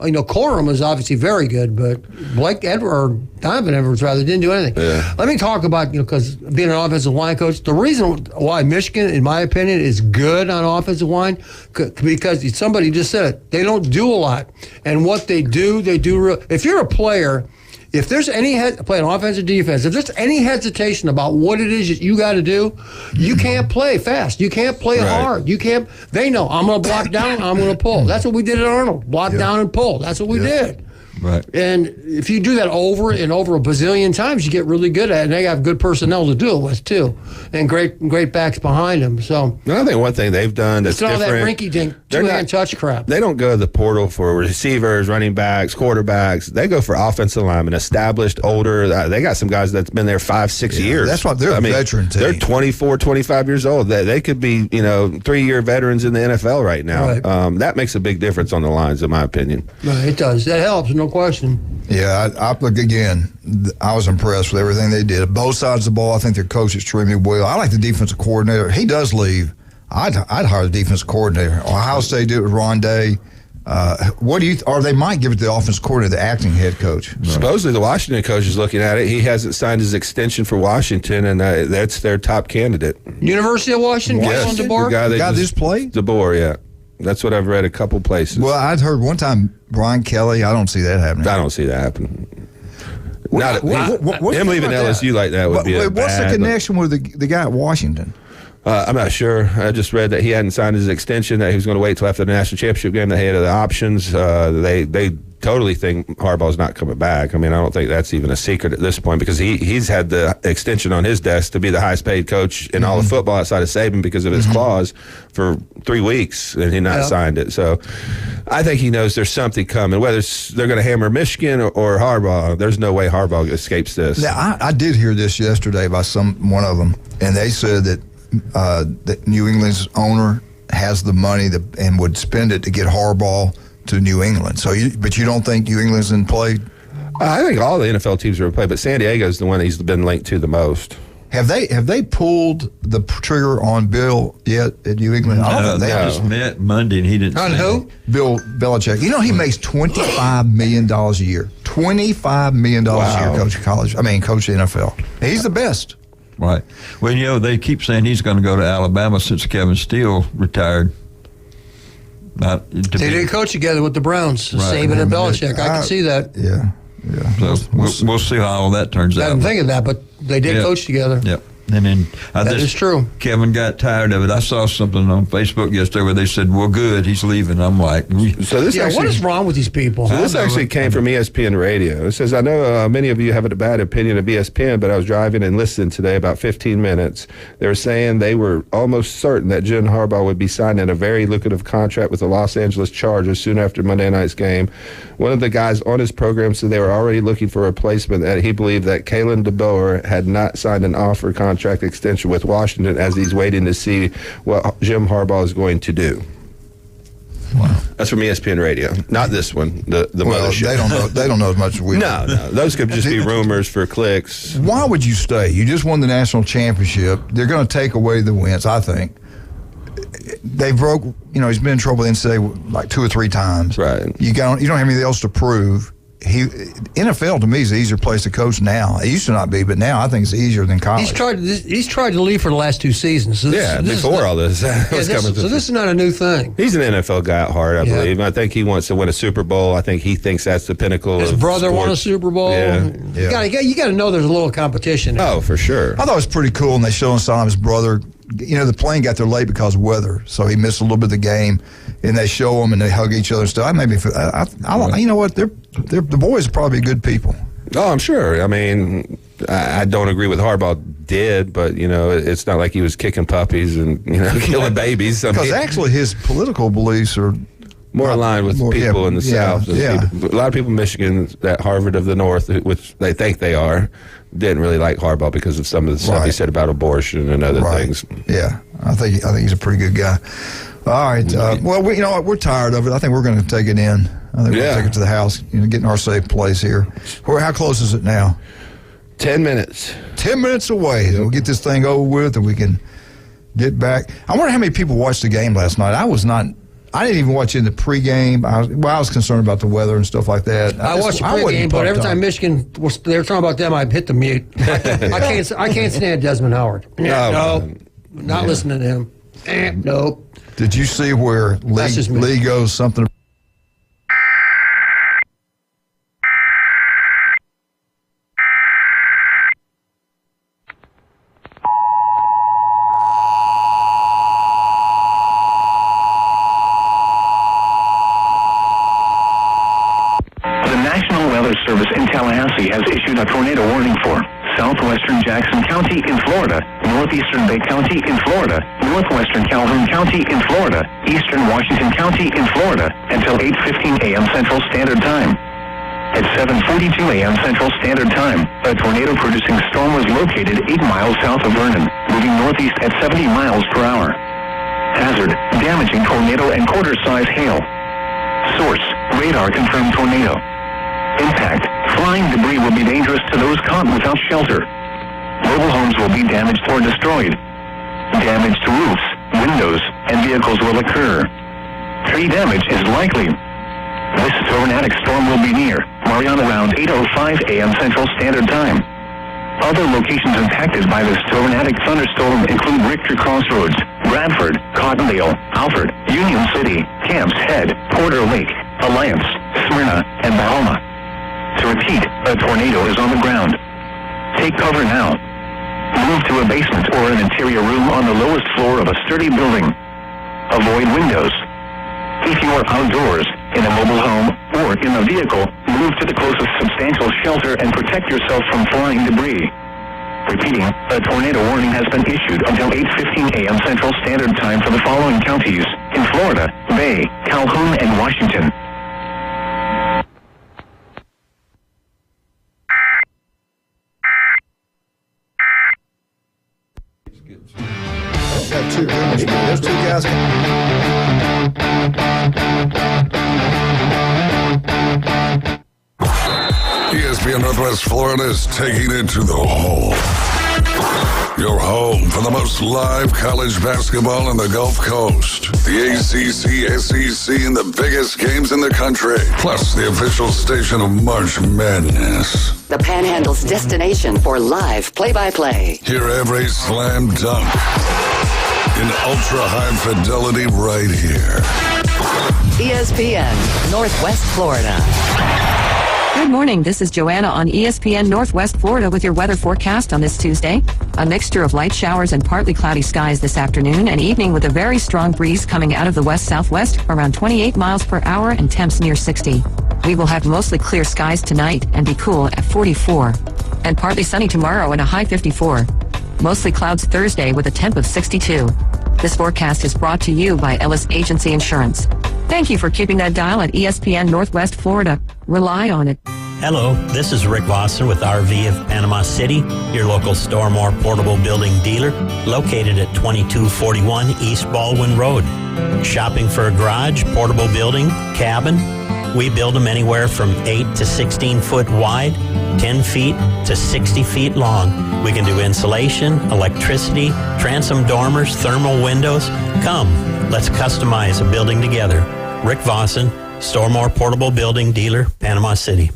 S13: Corum is obviously very good, but Donovan Edwards rather didn't do anything.
S8: Yeah.
S13: Let me talk about, because being an offensive line coach, the reason why Michigan, in my opinion, is good on offensive line, because somebody just said it, they don't do a lot. And what they do real. If you're a player, if there's any playing offense or defense, if there's any hesitation about what it is that you got to do, you can't play fast. You can't play hard. You can't. They know I'm going to block down. I'm going to pull. That's what we did at Arnold. Block down and pull. That's what we did.
S10: Right.
S13: And if you do that over and over a bazillion times, you get really good at it. And they have good personnel to do it with, too. And great backs behind them. So
S8: I think one thing they've done that's
S13: it's all
S8: different.
S13: that rinky-dink two-hand touch crap.
S8: They don't go to the portal for receivers, running backs, quarterbacks. They go for offensive linemen, established, older. They got some guys that's been there 5-6 years.
S9: That's why they're a veteran team.
S8: They're 24, 25 years old. They could be, 3-year veterans in the NFL right now.
S13: Right.
S8: That makes a big difference on the lines, in my opinion.
S13: Right, it does. That helps, no question.
S9: Yeah, I look again. I was impressed with everything they did. Both sides of the ball, I think their coach extremely well. I like the defensive coordinator. He does leave. I'd hire the defensive coordinator. Ohio State did it with Ron Day. Or they might give it to the offensive coordinator, the acting head coach.
S8: Supposedly the Washington coach is looking at it. He hasn't signed his extension for Washington, and that's their top candidate.
S13: University of Washington?
S8: Yes,
S13: on DeBoer?
S8: the guy
S9: just played?
S8: DeBoer, yeah. That's what I've read a couple places.
S9: Well, I'd heard one time Brian Kelly. I don't see that happening.
S8: I don't see that happening.
S9: What's
S8: him leaving LSU like that would be a
S9: what's the connection with the guy at Washington?
S8: I'm not sure. I just read that he hadn't signed his extension, that he was going to wait till after the national championship game. They had the options. They totally think Harbaugh's not coming back. I mean, I don't think that's even a secret at this point, because he's had the extension on his desk to be the highest paid coach in all of football outside of Saban because of his clause for 3 weeks, and he not signed it. So I think he knows there's something coming. Whether they're going to hammer Michigan or Harbaugh, there's no way Harbaugh escapes this.
S9: Now, I did hear this yesterday by one of them, and they said that New England's owner has the money and would spend it to get Harbaugh to New England. But you don't think New England's in play?
S8: I think all the NFL teams are in play, but San Diego's the one he's been linked to the most.
S9: Have they pulled the trigger on Bill yet at New England?
S10: No, they just met Monday and he didn't.
S13: On who?
S9: Bill Belichick. He makes $25 million a year. $25 million a year, coach the NFL. He's the best.
S10: Right. Well, they keep saying he's going to go to Alabama since Kevin Steele retired.
S13: They did coach together with the Browns, Saban and Belichick. I can see that.
S9: Yeah.
S10: So we'll see how all that turns out.
S13: I didn't think of that, but they did coach together.
S10: Yep. And then
S13: that is true.
S10: Kevin got tired of it. I saw something on Facebook yesterday where they said, "Well, good, he's leaving." I'm like,
S13: what is wrong with these people?
S8: So this actually came from ESPN Radio. It says, I know many of you have a bad opinion of ESPN, but I was driving and listened today about 15 minutes. They were saying they were almost certain that Jim Harbaugh would be signing a very lucrative contract with the Los Angeles Chargers soon after Monday night's game. One of the guys on his program said they were already looking for a replacement, that he believed that Kalen DeBoer had not signed an offer contract extension with Washington as he's waiting to see what Jim Harbaugh is going to do.
S9: Wow.
S8: That's from ESPN Radio, not this one. The mothership.
S9: They don't know as much as we do.
S8: No, those could just be rumors for clicks.
S9: Why would you stay? You just won the national championship. They're going to take away the wins, I think. They broke. He's been in trouble with NCAA like 2 or 3 times.
S8: Right.
S9: You don't have anything else to prove. NFL to me is an easier place to coach now. It used to not be, but now I think it's easier than college.
S13: He's tried to leave for the last 2 seasons. So
S8: before all this.
S13: So this is not a new thing.
S8: He's an NFL guy at heart, I believe. I think he wants to win a Super Bowl. I think he thinks that's the pinnacle.
S13: His brother
S8: sports.
S13: won a Super Bowl.
S8: Yeah.
S13: You got to know there's a little competition.
S8: Oh, for sure.
S9: I thought it was pretty cool, and they showed on his brother. The plane got there late because of weather, so he missed a little bit of the game. And they show them and they hug each other and stuff. I made me feel. You know what? The boys are probably good people.
S8: Oh, I'm sure. I mean, I don't agree with Harbaugh did, but it's not like he was kicking puppies and killing babies.
S9: Because actually, his political beliefs are
S8: more aligned with people in the South.
S9: Yeah.
S8: A lot of people in Michigan, that Harvard of the North, which they think they are, didn't really like Harbaugh because of some of the stuff he said about abortion and other things.
S9: Yeah, I think he's a pretty good guy. All right. Well, you know what? We're tired of it. I think we're going to take it in. I think we're going to take it to the house, get in our safe place here. How close is it now?
S8: 10 minutes.
S9: 10 minutes away. We'll get this thing over with and we can get back. I wonder how many people watched the game last night. I was not I didn't even watch in the pregame. I was concerned about the weather and stuff like that.
S13: I watched the pregame, but every time Michigan they were talking about them, I'd hit the mute. I can't stand Desmond Howard. No, not listening to him. Nope.
S9: Did you see where Lee goes something?
S11: Service in Tallahassee has issued a tornado warning for southwestern Jackson County in Florida, northeastern Bay County in Florida, northwestern Calhoun County in Florida, eastern Washington County in Florida until 8:15 a.m. Central Standard Time. At 7:42 a.m. Central Standard Time, a tornado-producing storm was located 8 miles south of Vernon, moving northeast at 70 miles per hour. Hazard, damaging tornado and quarter-size hail. Source, radar-confirmed tornado. Impact, flying debris will be dangerous to those caught without shelter. Mobile homes will be damaged or destroyed. Damage to roofs, windows, and vehicles will occur. Tree damage is likely. This tornadic storm will be near Mariana around 8:05 a.m. Central Standard Time. Other locations impacted by this tornadic thunderstorm include Richter Crossroads, Bradford, Cottondale, Alfred, Union City, Camps Head, Porter Lake, Alliance, Smyrna, and Bahama. To repeat, a tornado is on the ground. Take cover now. Move to a basement or an interior room on the lowest floor of a sturdy building. Avoid windows. If you are outdoors, in a mobile home, or in a vehicle, move to the closest substantial shelter and protect yourself from flying debris. Repeating, a tornado warning has been issued until 8:15 a.m. Central Standard Time for the following counties in Florida, Bay, Calhoun, and Washington.
S9: Got two good ones. Those two guys.
S6: ESPN Northwest Florida is taking it to the hole. Your home for the most live college basketball on the Gulf Coast. The ACC, SEC, and the biggest games in the country. Plus the official station of March Madness.
S21: The Panhandle's destination for live play-by-play.
S6: Hear every slam dunk in ultra-high fidelity right here.
S21: ESPN Northwest Florida.
S15: Good morning. This is Joanna on ESPN Northwest Florida with your weather forecast on this Tuesday. A mixture of light showers and partly cloudy skies this afternoon and evening with a very strong breeze coming out of the west-southwest around 28 miles per hour and temps near 60. We will have mostly clear skies tonight and be cool at 44. And partly sunny tomorrow and a high 54. Mostly clouds Thursday with a temp of 62. This forecast is brought to you by Ellis Agency Insurance. Thank you for keeping that dial at ESPN Northwest Florida. Rely on it.
S22: Hello, this is Rick Wasser with RV of Panama City, your local Stormore portable building dealer, located at 2241 East Baldwin Road. Shopping for a garage, portable building, cabin? We build them anywhere from 8 to 16 foot wide, 10 feet to 60 feet long. We can do insulation, electricity, transom dormers, thermal windows. Come, let's customize a building together. Rick Vossen, Stormore Portable Building Dealer, Panama City.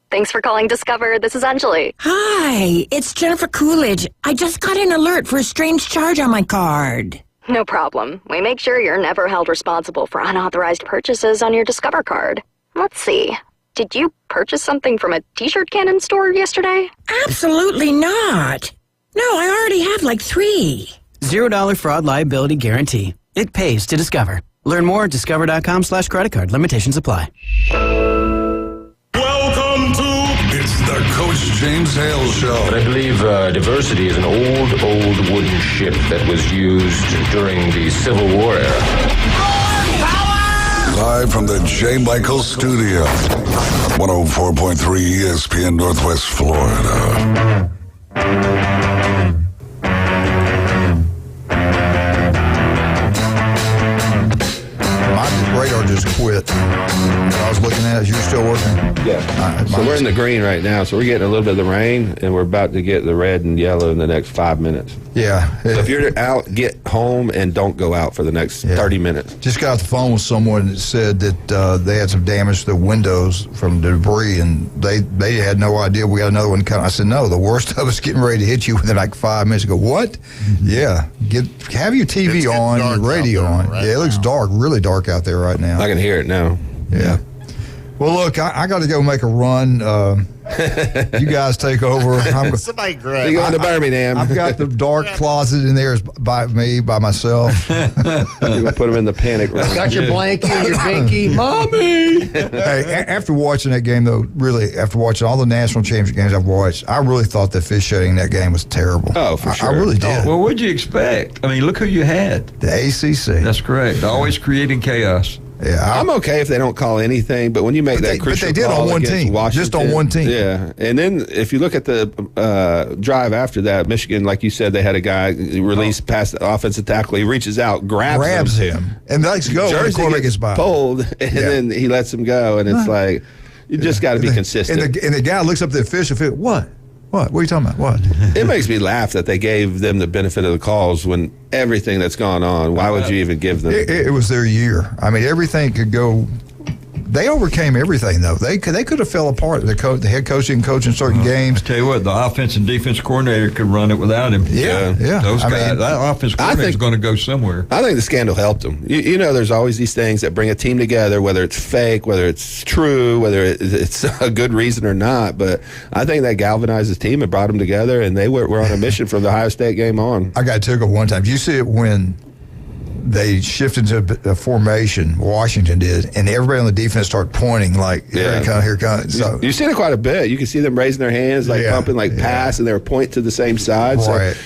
S2: Thanks for calling Discover. This is Anjali.
S3: Hi, it's Jennifer Coolidge. I just got an alert for a strange charge on my card.
S2: No problem. We make sure you're never held responsible for unauthorized purchases on your Discover card. Let's see. Did you purchase something from a t-shirt cannon store yesterday?
S3: Absolutely not. No, I already have like 3.
S4: $0 fraud liability guarantee. It pays to Discover. Learn more at discover.com/credit card. Limitations apply.
S6: Welcome to It's the Coach James Hale Show.
S1: But I believe diversity is an old wooden ship that was used during the Civil War era.
S6: Live from the J. Michael Studio. 104.3 ESPN Northwest Florida.
S9: My radar just quit. I was looking at it. You're still working?
S8: Yeah. So we're in the green right now. So we're getting a little bit of the rain, and we're about to get the red and yellow in the next 5 minutes.
S9: Yeah.
S8: So if you're out, get home and don't go out for the next 30 minutes.
S9: Just got off the phone with someone that said that they had some damage to the windows from the debris, and they had no idea we got another one coming. I said, no, the worst of it's getting ready to hit you within like 5 minutes. I go, what? Yeah. Have your TV on, your radio on. Right, it looks dark, really dark out there right now.
S8: I can hear it now.
S9: Yeah. Well, look, I got to go make a run. You guys take over.
S12: Somebody grab.
S8: You going to Birmingham?
S9: I've got the dark closet in there by myself.
S8: You're gonna put them in the panic room.
S13: Got your blanket, your binky, mommy.
S9: Hey, after watching that game, though, really, after watching all the national championship games I've watched, I really thought the officiating in that game was terrible.
S8: Oh, for sure.
S9: I really did.
S10: Well, what'd you expect? I mean, look who you had.
S9: The ACC.
S10: That's correct. Always creating chaos.
S9: Yeah,
S8: I'm okay if they don't call anything, but when you make that crucial
S9: but they did
S8: call
S9: on one
S8: against
S9: team,
S8: Washington,
S9: just on one team.
S8: Yeah, and then if you look at the drive after that, Michigan, like you said, they had a guy release past the offensive tackle. He reaches out, grabs him,
S9: and lets go.
S8: Jersey
S9: the quarterback
S8: gets
S9: by.
S8: pulled, and then he lets him go, and it's like you just got to be consistent.
S9: And the guy looks up at the official. What? What are you talking about? What?
S8: It makes me laugh that they gave them the benefit of the calls when everything that's gone on. Why would you even give them?
S9: It was their year. I mean, everything could go. They overcame everything, though. They could have fell apart. The head coach didn't coach in certain games.
S10: I tell you what, the offense and defense coordinator could run it without him.
S9: Yeah.
S10: Those guys, that offense coordinator is going to go somewhere.
S8: I think the scandal helped them. You know, there's always these things that bring a team together, whether it's fake, whether it's true, whether it's a good reason or not. But I think that galvanized the team and brought them together, and they were on a mission from the Ohio State game on.
S9: I got tickled one time. You see it when they shifted to a formation, Washington did, and everybody on the defense started pointing like, here it comes. So,
S8: you see it quite a bit. You can see them raising their hands, like pumping, like pass, and they were pointing to the same side.
S9: Right.
S8: So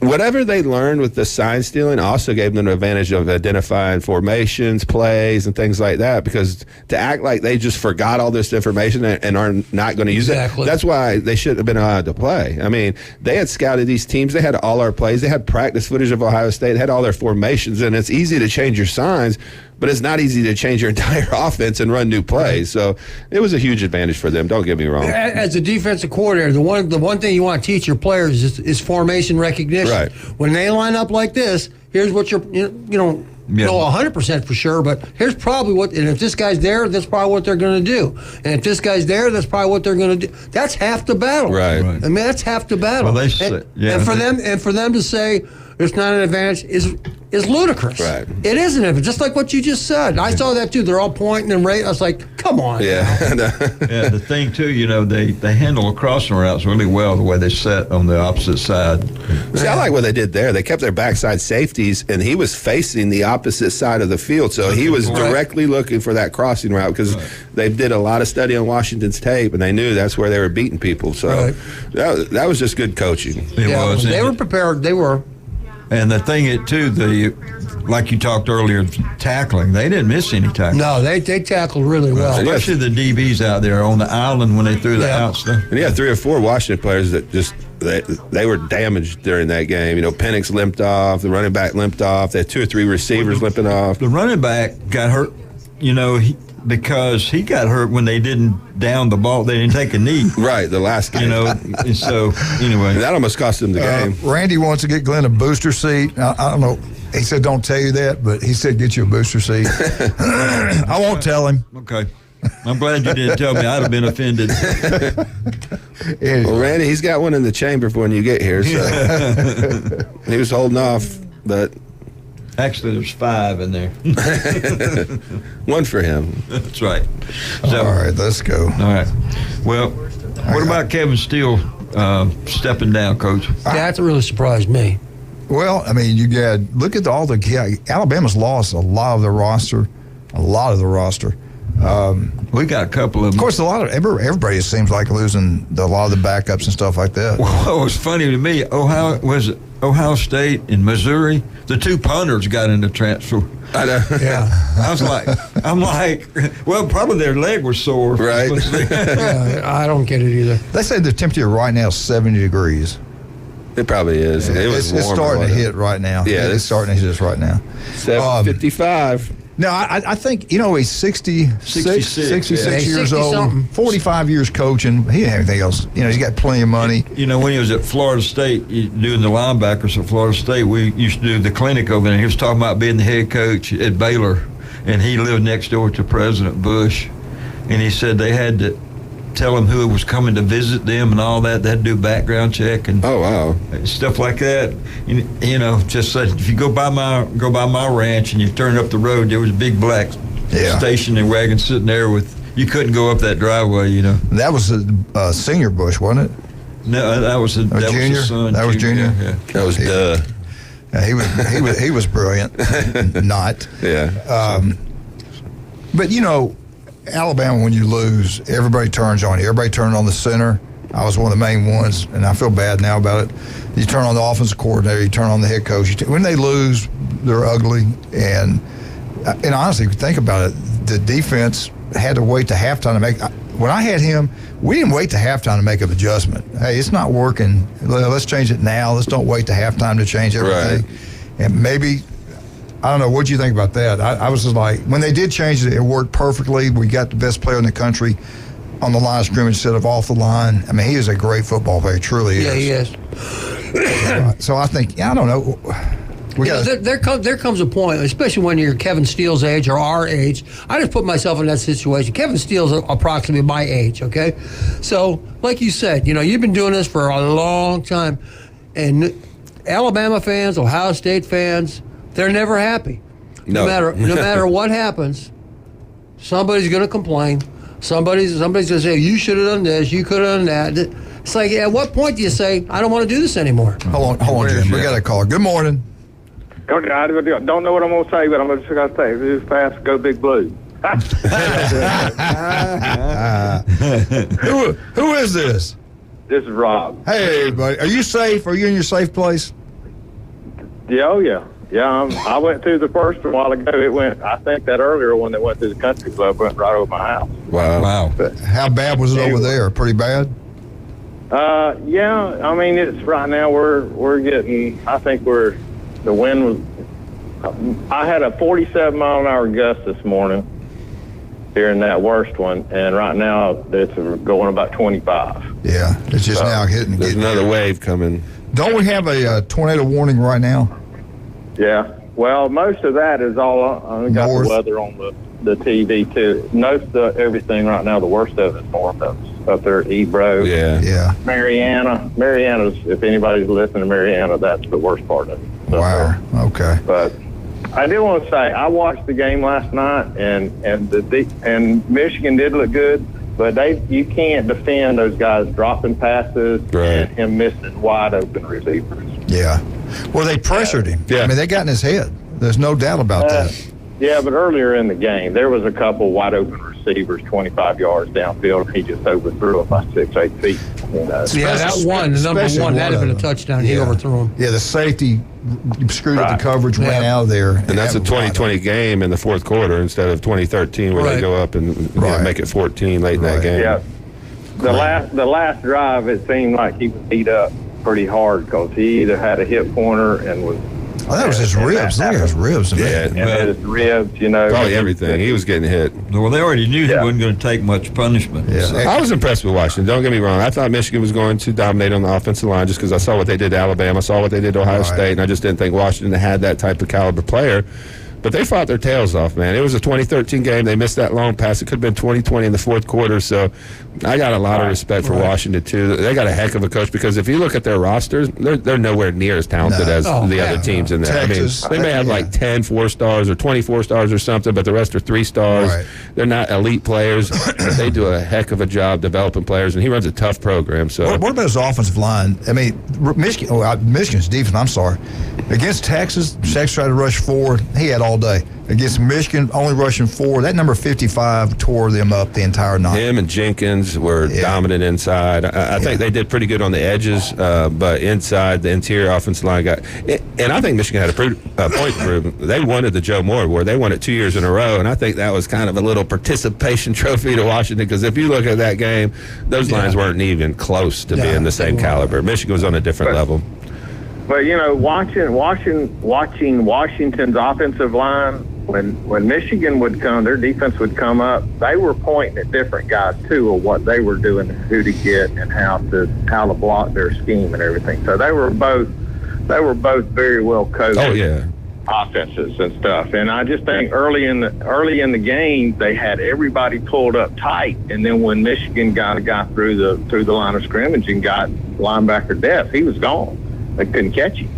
S8: whatever they learned with the sign stealing also gave them an advantage of identifying formations, plays, and things like that, because to act like they just forgot all this information and are not going to use it, that's why they shouldn't have been allowed to play. I mean, they had scouted these teams. They had all our plays. They had practice footage of Ohio State. They had all their formations, and it's easy to change your signs, but it's not easy to change your entire offense and run new plays. So it was a huge advantage for them. Don't get me wrong.
S13: As a defensive coordinator, the one thing you want to teach your players is formation recognition.
S8: Right.
S13: When they line up like this, here's what you're, you don't know 100% for sure, but here's probably what, and if this guy's there, that's probably what they're going to do. And if this guy's there, that's probably what they're going to do. That's half the battle.
S8: Right.
S13: I mean, that's half the battle.
S10: Well,
S13: and for them to say it's not an advantage is ludicrous.
S8: Right.
S13: It is an advantage, just like what you just said. I saw that too. They're all pointing and I was like, come on.
S8: Yeah.
S10: Yeah, the thing too, they handle a crossing routes really well the way they set on the opposite side.
S8: See, I like what they did there. They kept their backside safeties, and he was facing the opposite side of the field, so he was directly looking for that crossing route, because they did a lot of study on Washington's tape, and they knew that's where they were beating people. So that was just good coaching.
S10: It was.
S13: They were prepared. They were.
S10: And the thing, like you talked earlier, tackling, they didn't miss any tackling.
S13: No, they tackled really well.
S10: Especially the DBs out there on the island when they threw the out stuff.
S8: And you had 3 or 4 Washington players that just they were damaged during that game. You know, Penix limped off, the running back limped off, they had 2 or 3 receivers limping off.
S10: The running back got hurt, because he got hurt when they didn't down the ball. They didn't take a knee.
S8: Right, the last game.
S10: And so, anyway.
S8: That almost cost him the game.
S9: Randy wants to get Glenn a booster seat. I don't know. He said, don't tell you that, but he said, get you a booster seat. I won't tell him.
S10: Okay. I'm glad you didn't tell me. I'd have been offended.
S8: Well, Randy, he's got one in the chamber for when you get here. So he was holding off, but...
S10: Actually, there's 5 in there.
S8: One for him.
S10: That's right.
S9: So, all right, let's go.
S10: All right. Well, what about Kevin Steele stepping down, Coach?
S13: That really surprised me.
S9: Well, I mean, look at all the Alabama's lost a lot of the roster.
S10: We got a couple of them.
S9: Of course, everybody seems like losing a lot of the backups and stuff like that.
S10: Well, what was funny to me, Ohio State and Missouri, the 2 punters got in the transfer.
S8: I know.
S9: Yeah.
S10: I'm like, well, probably their leg was sore.
S8: Right.
S13: I don't get it either.
S9: They say the temperature right now is 70 degrees.
S8: It probably is.
S9: Yeah. It's starting to hit right now.
S8: Yeah,
S9: it's starting to hit us right now.
S8: 7:55.
S9: No, I think, he's 66 years old,
S13: something.
S9: 45 years coaching. He didn't have anything else. He's got plenty of money.
S10: When he was at Florida State, doing the linebackers at Florida State, we used to do the clinic over there. He was talking about being the head coach at Baylor, and he lived next door to President Bush. And he said they had to tell him who was coming to visit them and all that. They had to do a background check and stuff like that. Just like if you go by my ranch and you turn up the road, there was a big black stationing wagon sitting there you couldn't go up that driveway.
S9: That was a senior Bush, wasn't it?
S10: No, that was
S9: junior.
S10: Was his son.
S9: That was junior.
S10: Yeah.
S8: That was
S9: Yeah, he was brilliant. Not.
S8: Yeah.
S9: But Alabama, when you lose, everybody turns on you. Everybody turned on the center. I was one of the main ones, and I feel bad now about it. You turn on the offensive coordinator. You turn on the head coach. When they lose, they're ugly. And honestly, if you think about it, the defense had to wait to halftime to make. When I had him, we didn't wait to halftime to make an adjustment. Hey, it's not working. Let's change it now. Let's don't wait to halftime to change everything. Right. And maybe. I don't know. What do you think about that? I was just like, when they did change it, it worked perfectly. We got the best player in the country on the line of scrimmage instead of off the line. I mean, he is a great football player. Truly is.
S13: Yeah, he is.
S9: So I think, I don't know.
S13: There comes a point, especially when you're Kevin Steele's age or our age. I just put myself in that situation. Kevin Steele's approximately my age, okay? So, like you said, you've been doing this for a long time. And Alabama fans, Ohio State fans, they're never happy. No matter what happens, somebody's going to complain. Somebody's going to say, you should have done this, you could have done that. It's like, at what point do you say, I don't want to do this anymore?
S9: Hold on, Jim. We got a caller. Good morning.
S5: I don't know what I'm going to say, but I'm just going to say, this is fast, go Big Blue.
S9: Who is this?
S5: This is Rob.
S9: Hey, buddy. Are you safe? Are you in your safe place?
S5: Yeah, oh yeah. Yeah, I went through the first one a while ago. I think that earlier one that went through the country club went right over my house.
S9: Wow. But how bad was it over there? Pretty bad?
S5: Yeah, I mean, it's right now we're getting, I think the wind was, I had a 47 mile an hour gust this morning here in that worst one, and right now it's going about 25.
S9: Yeah, it's just now hitting.
S8: There's another wave coming.
S9: Don't we have a tornado warning right now?
S5: Yeah, well, most of that is all. I got the weather on the TV too. Most of everything right now, the worst of it is north of us, up there at Ebro.
S9: Yeah.
S5: Mariana's. If anybody's listening to Mariana, that's the worst part of it.
S9: Wow. Okay.
S5: But I do want to say I watched the game last night, and Michigan did look good, but you can't defend those guys dropping passes and him missing wide open receivers.
S9: Yeah. Well, they pressured him. Yeah. I mean, they got in his head. There's no doubt about that.
S5: Yeah, but earlier in the game, there was a couple wide open receivers 25 yards downfield, and he just overthrew them by 6-8 feet.
S13: Yeah, that one, the number one, that had been a touchdown. He overthrew him.
S9: Yeah, the safety screwed up the coverage, went out of there.
S8: And that's a 2020 game in the fourth quarter instead of 2013 where they go up and make it 14 late in that game.
S5: Yeah. The last drive, it seemed like he was beat up pretty hard because he either had a hip pointer and was.
S9: Oh, that was his ribs. Look at his ribs.
S8: Yeah,
S5: and his ribs,
S8: probably everything. He was getting hit.
S10: Well, they already knew he wasn't going to take much punishment.
S8: Yeah. So. I was impressed with Washington. Don't get me wrong. I thought Michigan was going to dominate on the offensive line just because I saw what they did to Alabama, saw what they did to Ohio State, and I just didn't think Washington had that type of caliber player. But they fought their tails off, man. It was a 2013 game. They missed that long pass. It could have been 2020 in the fourth quarter. So I got a lot of respect for Washington, too. They got a heck of a coach because if you look at their rosters, they're nowhere near as talented as the other teams in there.
S9: Texas,
S8: they may have like 10 4-stars or 24 stars or something, but the rest are 3 stars.
S9: Right.
S8: They're not elite players. They do a heck of a job developing players, and he runs a tough program. So
S9: what about his offensive line? I mean, Michigan's defense, I'm sorry. Against Texas tried to rush forward. He had all day. Against Michigan, only rushing 4. That number 55 tore them up the entire night.
S8: Him and Jenkins were dominant inside. I think they did pretty good on the edges, but inside, the interior offensive line got – and I think Michigan had a point to prove. They wanted the Joe Moore Award. They won it 2 years in a row, and I think that was kind of a little participation trophy to Washington because if you look at that game, those lines weren't even close to being the same caliber. Michigan was on a different level.
S5: But, watching Washington's offensive line when Michigan would come, their defense would come up. They were pointing at different guys too of what they were doing, who to get, and how to block their scheme and everything. So they were both very well coached.
S8: Oh yeah.
S5: Offenses and stuff, and I just think early in the game they had everybody pulled up tight, and then when Michigan got a guy through the line of scrimmage and got linebacker depth, he was gone. They couldn't catch him.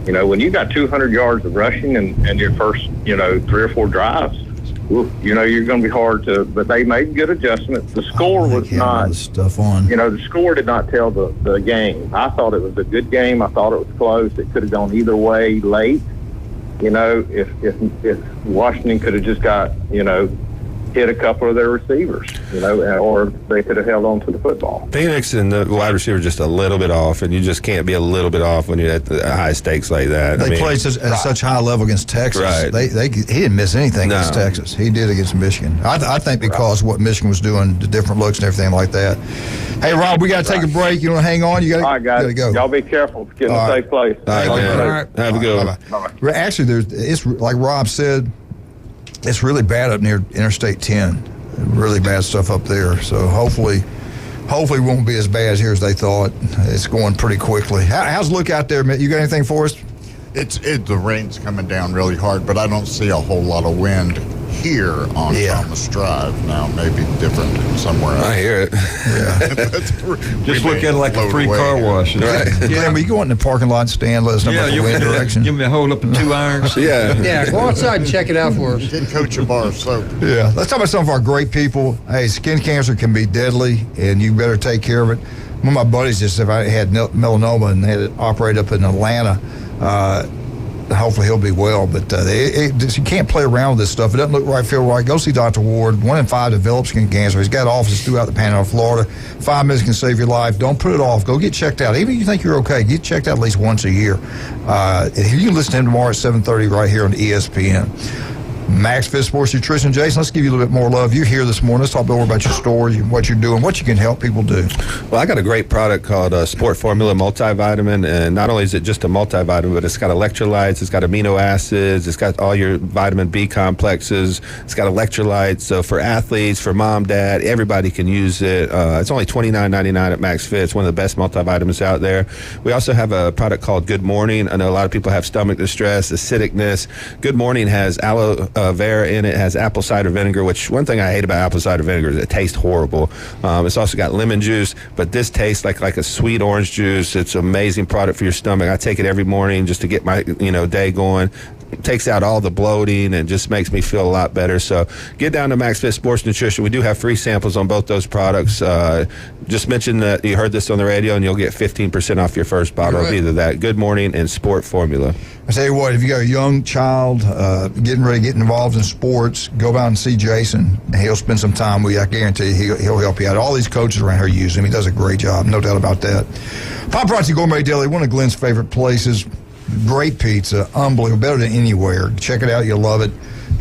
S5: You know, when you got 200 yards of rushing and your first 3 or 4 drives, you know you're going to be hard to. But they made good adjustments. The score was not
S9: stuff on.
S5: You know, the score did not tell the game. I thought it was a good game. I thought it was close. It could have gone either way late. You know, if Washington could have just got, hit a couple of their receivers, or they could have held on to the football.
S8: Phoenix and the wide receiver just a little bit off, and you just can't be a little bit off when you're at the high stakes like that.
S9: They played at such high level against Texas.
S8: Right.
S9: He didn't miss anything against Texas. He did against Michigan. I think because what Michigan was doing, the different looks and everything like that. Hey, Rob, we got to take a break. You want to hang on? You got to go.
S5: Y'all be careful. Get in a safe place.
S8: All right, man.
S9: All right.
S8: Have a good one.
S9: Bye-bye. Actually, it's like Rob said, it's really bad up near Interstate 10. Really bad stuff up there. So hopefully it won't be as bad here as they thought. It's going pretty quickly. How's the look out there, Mitt? You got anything for us?
S12: The rain's coming down really hard, but I don't see a whole lot of wind here on Thomas Drive. Now, maybe different somewhere else.
S8: I hear it.
S9: Yeah.
S10: Just look at it like a free car wash.
S8: Right.
S9: Yeah, but you go in the parking lot and stand, let us know about the wind direction.
S10: Give me a hold up in 2 irons.
S13: Yeah, go outside and check it out for us.
S12: Get Coach a bar of soap.
S9: Yeah, let's talk about some of our great people. Hey, skin cancer can be deadly, and you better take care of it. One of my buddies just said I had melanoma and had it operated up in Atlanta. Hopefully he'll be well, but you can't play around with this stuff. It doesn't look right, feel right. Go see Dr. Ward. 1 in 5 develop skin cancer. He's got offices throughout the Panhandle of Florida. 5 minutes can save your life. Don't put it off. Go get checked out. Even if you think you're okay, get checked out at least once a year. You can listen to him tomorrow at 7:30 right here on ESPN. Max Fit Sports Nutrition. Jason, let's give you a little bit more love. You're here this morning. Let's talk more about your store, what you're doing, what you can help people do.
S8: Well, I got a great product called Sport Formula Multivitamin, and not only is it just a multivitamin, but it's got electrolytes, it's got amino acids, it's got all your vitamin B complexes, it's got electrolytes. So for athletes, for mom, dad, everybody can use it. It's only $29.99 at Max Fit. It's one of the best multivitamins out there. We also have a product called Good Morning. I know a lot of people have stomach distress, acidicness. Good Morning has aloe vera in it, has apple cider vinegar, which one thing I hate about apple cider vinegar is it tastes horrible. It's also got lemon juice, but this tastes like a sweet orange juice. It's an amazing product for your stomach. I take it every morning just to get my day going. It takes out all the bloating and just makes me feel a lot better. So get down to Max Fit Sports Nutrition. We do have free samples on both those products. Just mention that you heard this on the radio and you'll get 15% off your first bottle of either that Good Morning and Sport Formula.
S9: I tell you what, if you got a young child getting ready to get involved in sports, go out and see Jason. He'll spend some time with you. I guarantee you he'll help you out. All these coaches around here use him. He does a great job, no doubt about that. Paparazzi Gourmet Deli, one of Glenn's favorite places. Great pizza, unbelievable, better than anywhere. Check it out, you'll love it.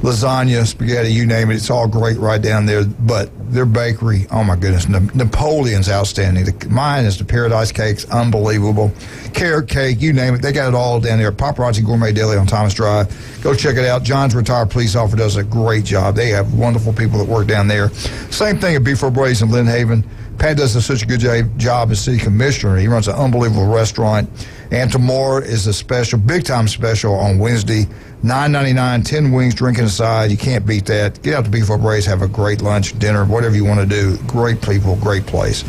S9: Lasagna, spaghetti, you name it, it's all great right down there. But their bakery, oh my goodness, Napoleon's outstanding. Mine is the Paradise Cakes, unbelievable. Carrot cake, you name it, they got it all down there. Paparazzi Gourmet Deli on Thomas Drive. Go check it out. John's retired police officer does a great job. They have wonderful people that work down there. Same thing at Beef Braised in Lynn Haven. Pat does such a good job as city commissioner. He runs an unbelievable restaurant. And tomorrow is a special, big-time special on Wednesday, $9.99, 10 wings, drinking aside. You can't beat that. Get out to Beef Braised, have a great lunch, dinner, whatever you want to do. Great people, great place.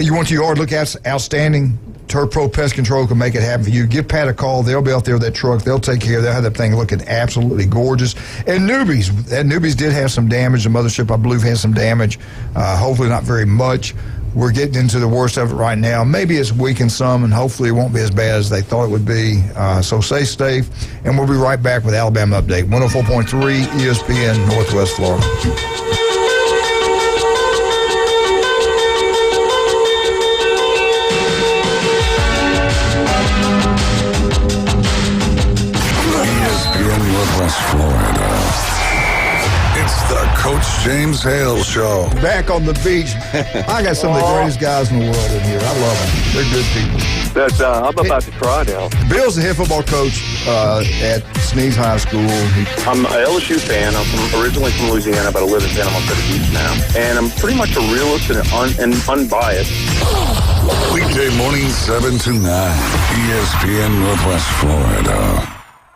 S9: You want your yard look outstanding? Turf Pro Pest Control can make it happen for you. Give Pat a call. They'll be out there with that truck. They'll take care of it. They'll have that thing looking absolutely gorgeous. And Newbies did have some damage. The mothership, I believe, had some damage. Hopefully not very much. We're getting into the worst of it right now. Maybe it's weakened some, and hopefully it won't be as bad as they thought it would be. So stay safe, and we'll be right back with Alabama Update. 104.3 ESPN, Northwest Florida.
S6: ESPN Northwest Florida. It's the Coach James Hale Show.
S9: Back on the beach. I got some of the greatest guys in the world in here. I love them. They're good people.
S7: That I'm about to try now.
S9: Bill's the head football coach at Sneeze High School.
S7: I'm an LSU fan. I'm originally from Louisiana, but I live in Panama City Beach now. And I'm pretty much a realist and unbiased.
S6: Weekday morning, 7 to 9. ESPN Northwest Florida.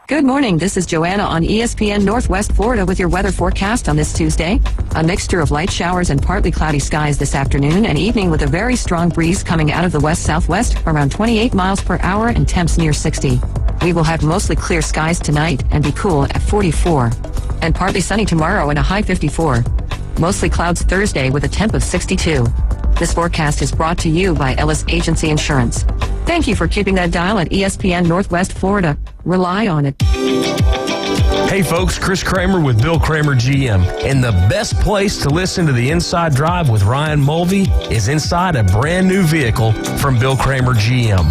S15: Good morning. This is Joanna on ESPN Northwest Florida with your weather forecast on this Tuesday. A mixture of light showers and partly cloudy skies this afternoon and evening with a very strong breeze coming out of the west-southwest around 28 miles per hour and temps near 60. We will have mostly clear skies tonight and be cool at 44. And partly sunny tomorrow and a high 54. Mostly clouds Thursday with a temp of 62. This forecast is brought to you by Ellis Agency Insurance. Thank you for keeping that dial at ESPN Northwest Florida. Rely on it.
S17: Hey folks, Chris Kramer with Bill Kramer GM. And the best place to listen to the Inside Drive with Ryan Mulvey is inside a brand new vehicle from Bill Kramer GM.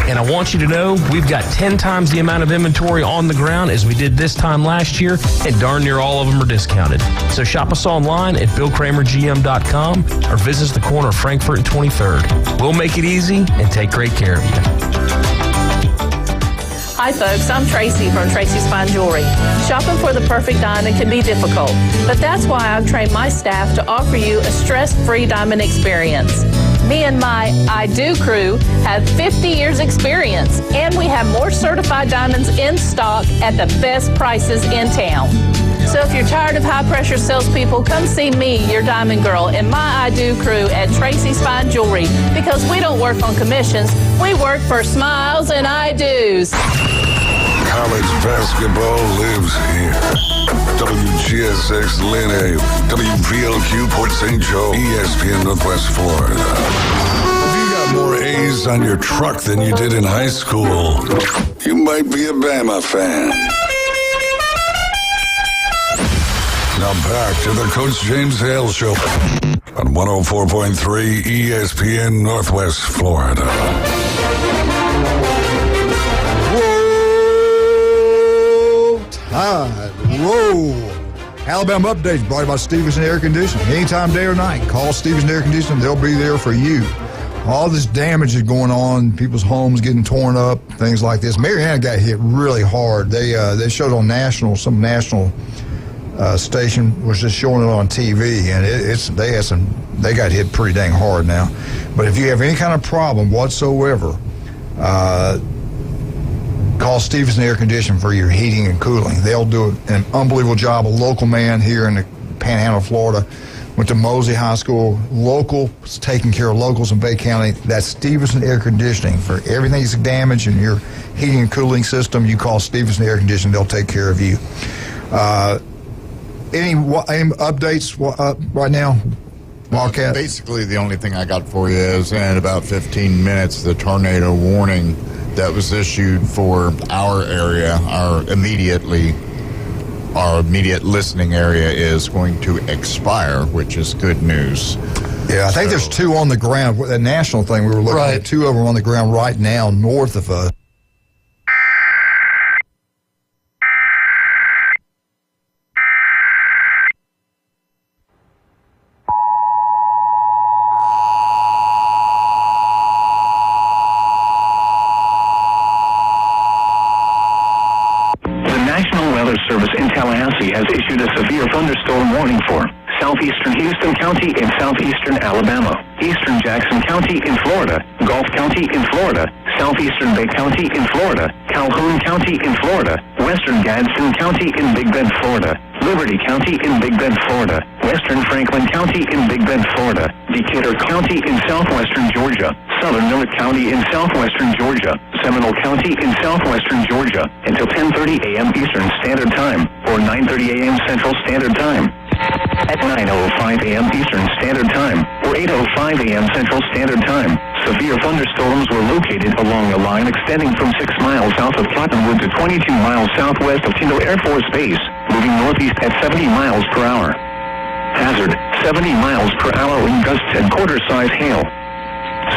S17: And I want you to know we've got 10 times the amount of inventory on the ground as we did this time last year, and darn near all of them are discounted. So shop us online at BillKramerGM.com or visit us the corner of Frankfurt and 23rd. We'll make it easy and take great care of you.
S23: Hi folks, I'm Tracy from Tracy's Fine Jewelry. Shopping for the perfect diamond can be difficult, but that's why I've trained my staff to offer you a stress-free diamond experience. Me and my I Do crew have 50 years experience, and we have more certified diamonds in stock at the best prices in town. So if you're tired of high-pressure salespeople, come see me, your diamond girl, and my I Do crew at Tracy's Fine Jewelry, because we don't work on commissions. We work for smiles and I Do's.
S6: College basketball lives here. WGSX Lynn, WPLQ Port St. Joe, ESPN Northwest Florida. If you got more A's on your truck than you did in high school, you might be a Bama fan. Now back to the Coach James Hale Show on 104.3 ESPN Northwest Florida.
S9: Roll. Alabama Updates brought to you by Stevenson Air Conditioning. Anytime, day or night, call Stevenson Air Conditioning. They'll be there for you. All this damage is going on, people's homes getting torn up, things like this. Marianna got hit really hard. They showed on some national station was just showing it on TV, and they got hit pretty dang hard now. But if you have any kind of problem whatsoever, call Stevenson Air Conditioning for your heating and cooling. They'll do an unbelievable job. A local man here in the Panhandle, Florida, went to Mosey High School. Local, taking care of locals in Bay County. That's Stevenson Air Conditioning. For everything that's damaged in your heating and cooling system, you call Stevenson Air Conditioning. They'll take care of you. Any updates right now, Wildcat?
S12: Basically, the only thing I got for you is in about 15 minutes, the tornado warning that was issued for our area, our immediate listening area is going to expire, which is good news.
S9: Yeah, I think there's two on the ground. That national thing we were looking at, two of them on the ground right now north of us.
S11: Has issued a severe thunderstorm warning for southeastern Houston County in southeastern Alabama, eastern Jackson County in Florida, Gulf County in Florida, southeastern Bay County in Florida, Calhoun County in Florida, western Gadsden County in Big Bend, Florida, Liberty County in Big Bend, Florida, western Franklin County in Big Bend, Florida, Decatur County in southwestern Georgia, southern Millett County in southwestern Georgia, Seminole County in southwestern Georgia, until 10:30 a.m. Eastern Standard Time, or 9:30 a.m. Central Standard Time. At 9:05 a.m. Eastern Standard Time, or 8:05 a.m. Central Standard Time, severe thunderstorms were located along a line extending from 6 miles south of Cottonwood to 22 miles southwest of Tyndall Air Force Base, moving northeast at 70 miles per hour. Hazard, 70 miles per hour wind gusts and quarter-size hail.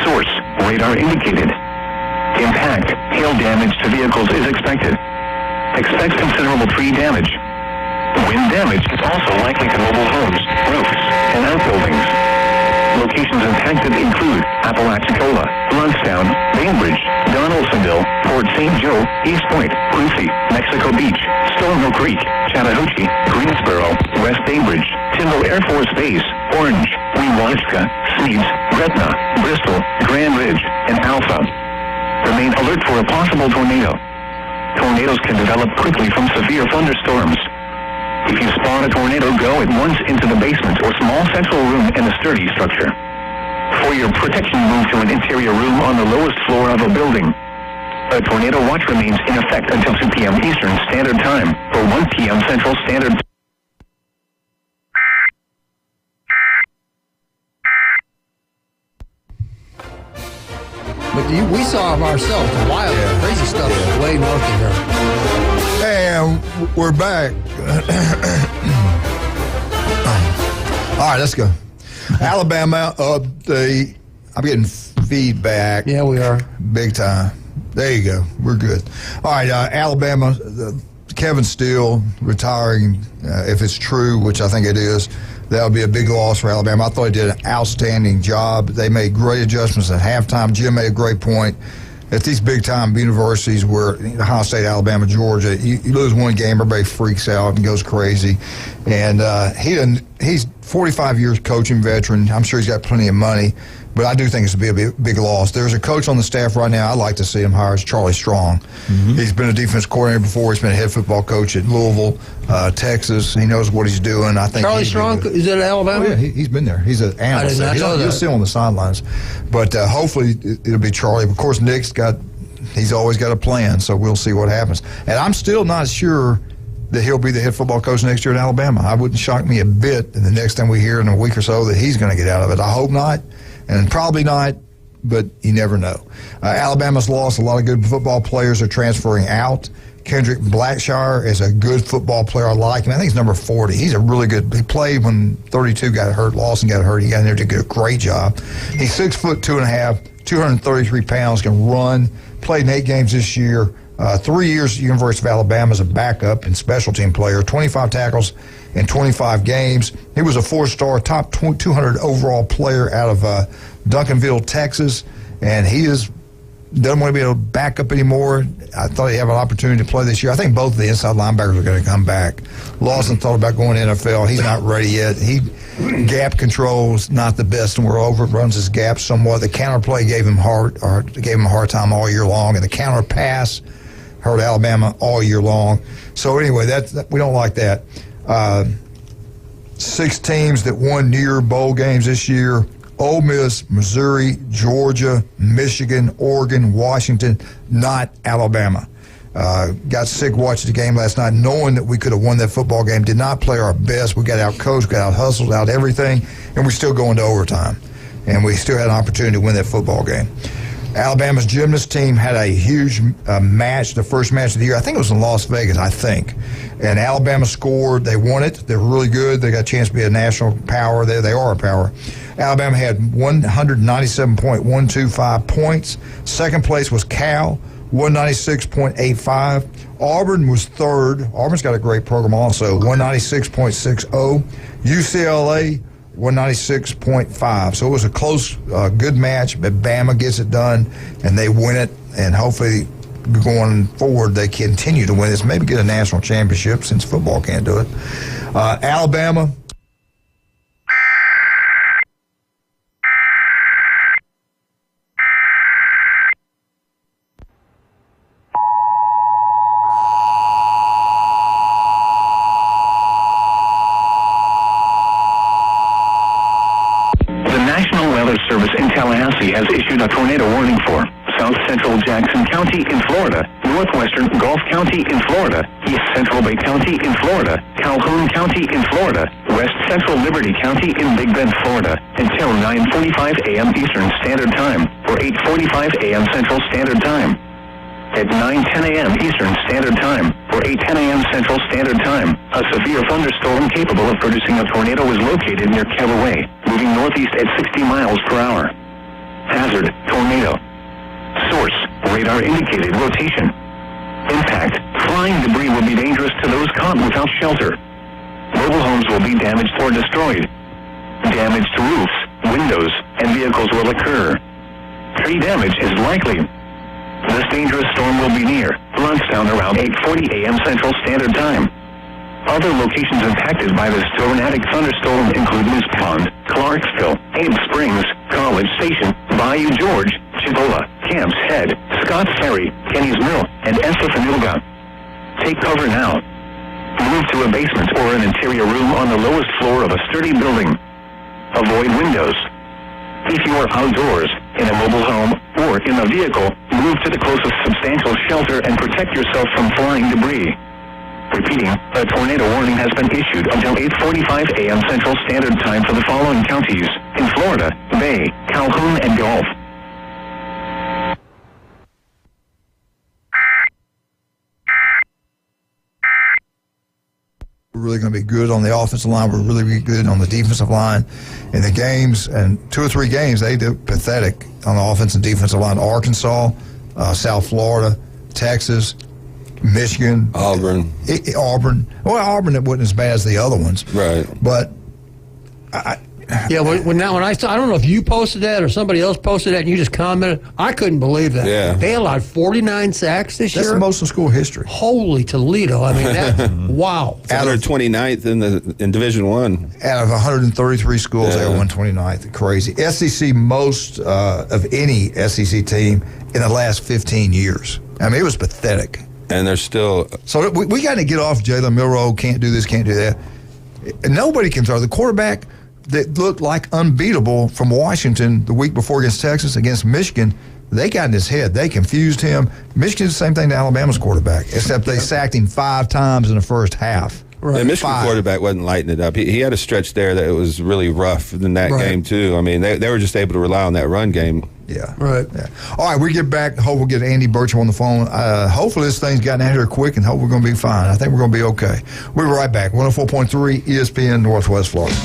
S11: Source, radar indicated. Impact, hail damage to vehicles is expected. Expect considerable tree damage. Wind damage is also likely to mobile homes, roofs, and outbuildings. Locations impacted include Apalachicola, Bluntstown, Bainbridge, Donaldsonville, Port St. Joe, East Point, Quincy, Mexico Beach, Stonehill Creek, Chattahoochee, Greensboro, West Bainbridge, Tyndall Air Force Base, Orange, Wewaska, Sneeds, Gretna, Bristol, Grand Ridge, and Alpha. Remain alert for a possible tornado. Tornadoes can develop quickly from severe thunderstorms. If you spot a tornado, go at once into the basement or small central room in a sturdy structure. For your protection, move to an interior room on the lowest floor of a building. A tornado watch remains in effect until 2 p.m. Eastern Standard Time or 1 p.m. Central Standard Time.
S13: But we saw them ourselves. The wild, crazy stuff way north of here.
S9: And we're back. All right, let's go. Alabama update. I'm getting feedback.
S13: Yeah, we are.
S9: Big time. There you go. We're good. All right, Alabama, Kevin Steele retiring, if it's true, which I think it is, that would be a big loss for Alabama. I thought he did an outstanding job. They made great adjustments at halftime. Jim made a great point. At these big-time universities where Ohio State, Alabama, Georgia, you lose one game, everybody freaks out and goes crazy. And he's 45 years coaching veteran. I'm sure he's got plenty of money. But I do think it's going to be a big loss. There's a coach on the staff right now I'd like to see him hire is Charlie Strong. Mm-hmm. He's been a defense coordinator before. He's been a head football coach at Louisville, Texas. He knows what he's doing. I think
S13: Charlie Strong is at Alabama?
S9: Oh, yeah, he's been there. He's an analyst.
S13: I did not know that.
S9: He'll sit on the sidelines. But hopefully it'll be Charlie. Of course, Nick's he's always got a plan, so we'll see what happens. And I'm still not sure that he'll be the head football coach next year at Alabama. I wouldn't shock me a bit the next time we hear in a week or so that he's going to get out of it. I hope not. And probably not, but you never know. Alabama's lost a lot of good football players are transferring out. Kendrick Blackshire is a good football player. I like him. I think he's number 40. He's a really good. He played when 32 got hurt. Lawson got hurt. He got in there to do a great job. He's 6'2.5", 233 pounds, can run. Played in 8 games this year. 3 years at the University of Alabama as a backup and special team player. 25 tackles in 25 games. He was a 4-star, top 200 overall player out of Duncanville, Texas, and he doesn't want to be able to back up anymore. I thought he'd have an opportunity to play this year. I think both of the inside linebackers are going to come back. Lawson thought about going to NFL. He's not ready yet. Gap control is not the best, and we're overruns his gap somewhat. The counter play gave him a hard time all year long, and the counter pass hurt Alabama all year long. So anyway, we don't like that. 6 teams that won near bowl games this year: Ole Miss, Missouri, Georgia, Michigan, Oregon, Washington, not Alabama. Got sick watching the game last night knowing that we could have won that football game. Did not play our best. We got out-coached, got out-hustled, out everything, and we still go into overtime. And we still had an opportunity to win that football game. Alabama's gymnast team had a huge match, the first match of the year. I think it was in Las Vegas, And Alabama scored. They won it. They were really good. They got a chance to be a national power. They are a power. Alabama had 197.125 points. Second place was Cal, 196.85. Auburn was third. Auburn's got a great program also, 196.60. UCLA, 196.5. So it was a close, good match, but Bama gets it done, and they win it, and hopefully going forward they continue to win this, maybe get a national championship since football can't do it. Alabama.
S11: Has issued a tornado warning for South Central Jackson County in Florida, Northwestern Gulf County in Florida, East Central Bay County in Florida, Calhoun County in Florida, West Central Liberty County in Big Bend, Florida, until 9:45 a.m. Eastern Standard Time or 8:45 a.m. Central Standard Time. At 9:10 a.m. Eastern Standard Time or 8:10 a.m. Central Standard Time, a severe thunderstorm capable of producing a tornado was located near Callaway, moving northeast at 60 miles per hour. Hazard, tornado. Source, radar indicated rotation. Impact, flying debris will be dangerous to those caught without shelter. Mobile homes will be damaged or destroyed. Damage to roofs, windows, and vehicles will occur. Tree damage is likely. This dangerous storm will be near Blountstown around 8:40 a.m. Central Standard Time. Other locations impacted by this tornadic thunderstorm include Moose Pond, Clarksville, Abe Springs, College Station, Bayou George, Chibola, Camps Head, Scotts Ferry, Kenny's Mill, and Estefanilga. Take cover now. Move to a basement or an interior room on the lowest floor of a sturdy building. Avoid windows. If you are outdoors, in a mobile home, or in a vehicle, move to the closest substantial shelter and protect yourself from flying debris. Repeating, a tornado warning has been issued until 8:45 a.m. Central Standard Time for the following counties in Florida: Bay, Calhoun, and Gulf.
S9: We're really going to be good on the offensive line. We're really be good on the defensive line. In the games, and 2 or 3 games, they did pathetic on the offensive and defensive line. Arkansas, South Florida, Texas, Michigan,
S8: Auburn.
S9: Auburn. Well, Auburn, it wasn't as bad as the other ones.
S8: Right.
S9: But
S13: when I saw, I don't know if you posted that or somebody else posted that and you just commented, I couldn't believe that.
S8: Yeah.
S13: They allowed 49 sacks this year.
S9: That's the most in school history.
S13: Holy Toledo. I mean, that's, wow.
S8: Out of 29th in Division One.
S9: Out of 133 schools, they were 129th. Crazy. SEC most of any SEC team in the last 15 years. I mean, it was pathetic.
S8: And they're still...
S9: So we got to get off Jalen Milroe, can't do this, can't do that. Nobody can throw. The quarterback that looked like unbeatable from Washington the week before against Texas, against Michigan, they got in his head. They confused him. Michigan's the same thing to Alabama's quarterback, except they sacked him 5 times in the first half.
S8: Right. The Michigan quarterback wasn't lighting it up. He had a stretch there that was really rough in that game, too. I mean, they were just able to rely on that run game.
S9: Yeah. Right. Yeah. All right, we get back. Hope we'll get Andy Burcham on the phone. Hopefully this thing's gotten out here quick, and hope we're going to be fine. I think we're going to be okay. We'll be right back. 104.3 ESPN Northwest Florida.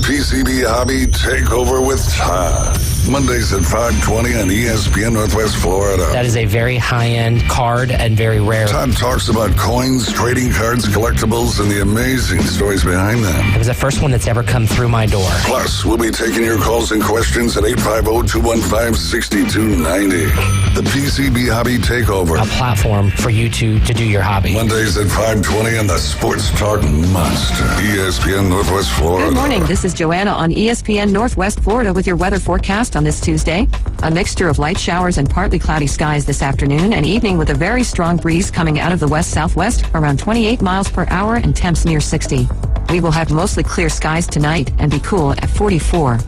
S6: PCB Hobby Takeover with Todd. Mondays at 5:20 on ESPN Northwest Florida.
S16: That is a very high-end card and very rare.
S6: Todd talks about coins, trading cards, collectibles, and the amazing stories behind them.
S16: It was the first one that's ever come through my door.
S6: Plus, we'll be taking your calls and questions at 850-215-6290. The PCB Hobby Takeover.
S16: A platform for you to do your hobby.
S6: Mondays at 5:20 on the Sports Talk Monster. ESPN Northwest Florida.
S15: Good morning. This is Joanna on ESPN Northwest Florida with your weather forecast on this Tuesday. A mixture of light showers and partly cloudy skies this afternoon and evening with a very strong breeze coming out of the west-southwest around 28 miles per hour and temps near 60. We will have mostly clear skies tonight and be cool at 44.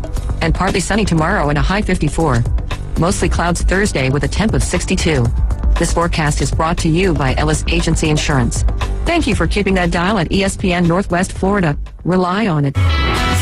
S15: And partly sunny tomorrow and a high 54. Mostly clouds Thursday with a temp of 62. This forecast is brought to you by Ellis Agency Insurance. Thank you for keeping that dial at ESPN Northwest Florida. Rely on it.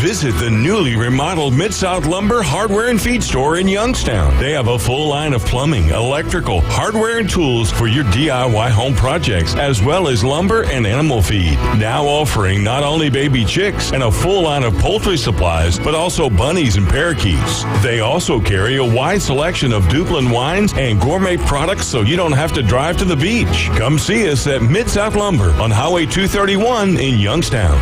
S18: Visit the newly remodeled Mid-South Lumber Hardware and Feed Store in Youngstown. They have a full line of plumbing, electrical, hardware, and tools for your DIY home projects, as well as lumber and animal feed. Now offering not only baby chicks and a full line of poultry supplies, but also bunnies and parakeets. They also carry a wide selection of Duplin wines and gourmet products so you don't have to drive to the beach. Come see us at Mid-South Lumber on Highway 231 in Youngstown.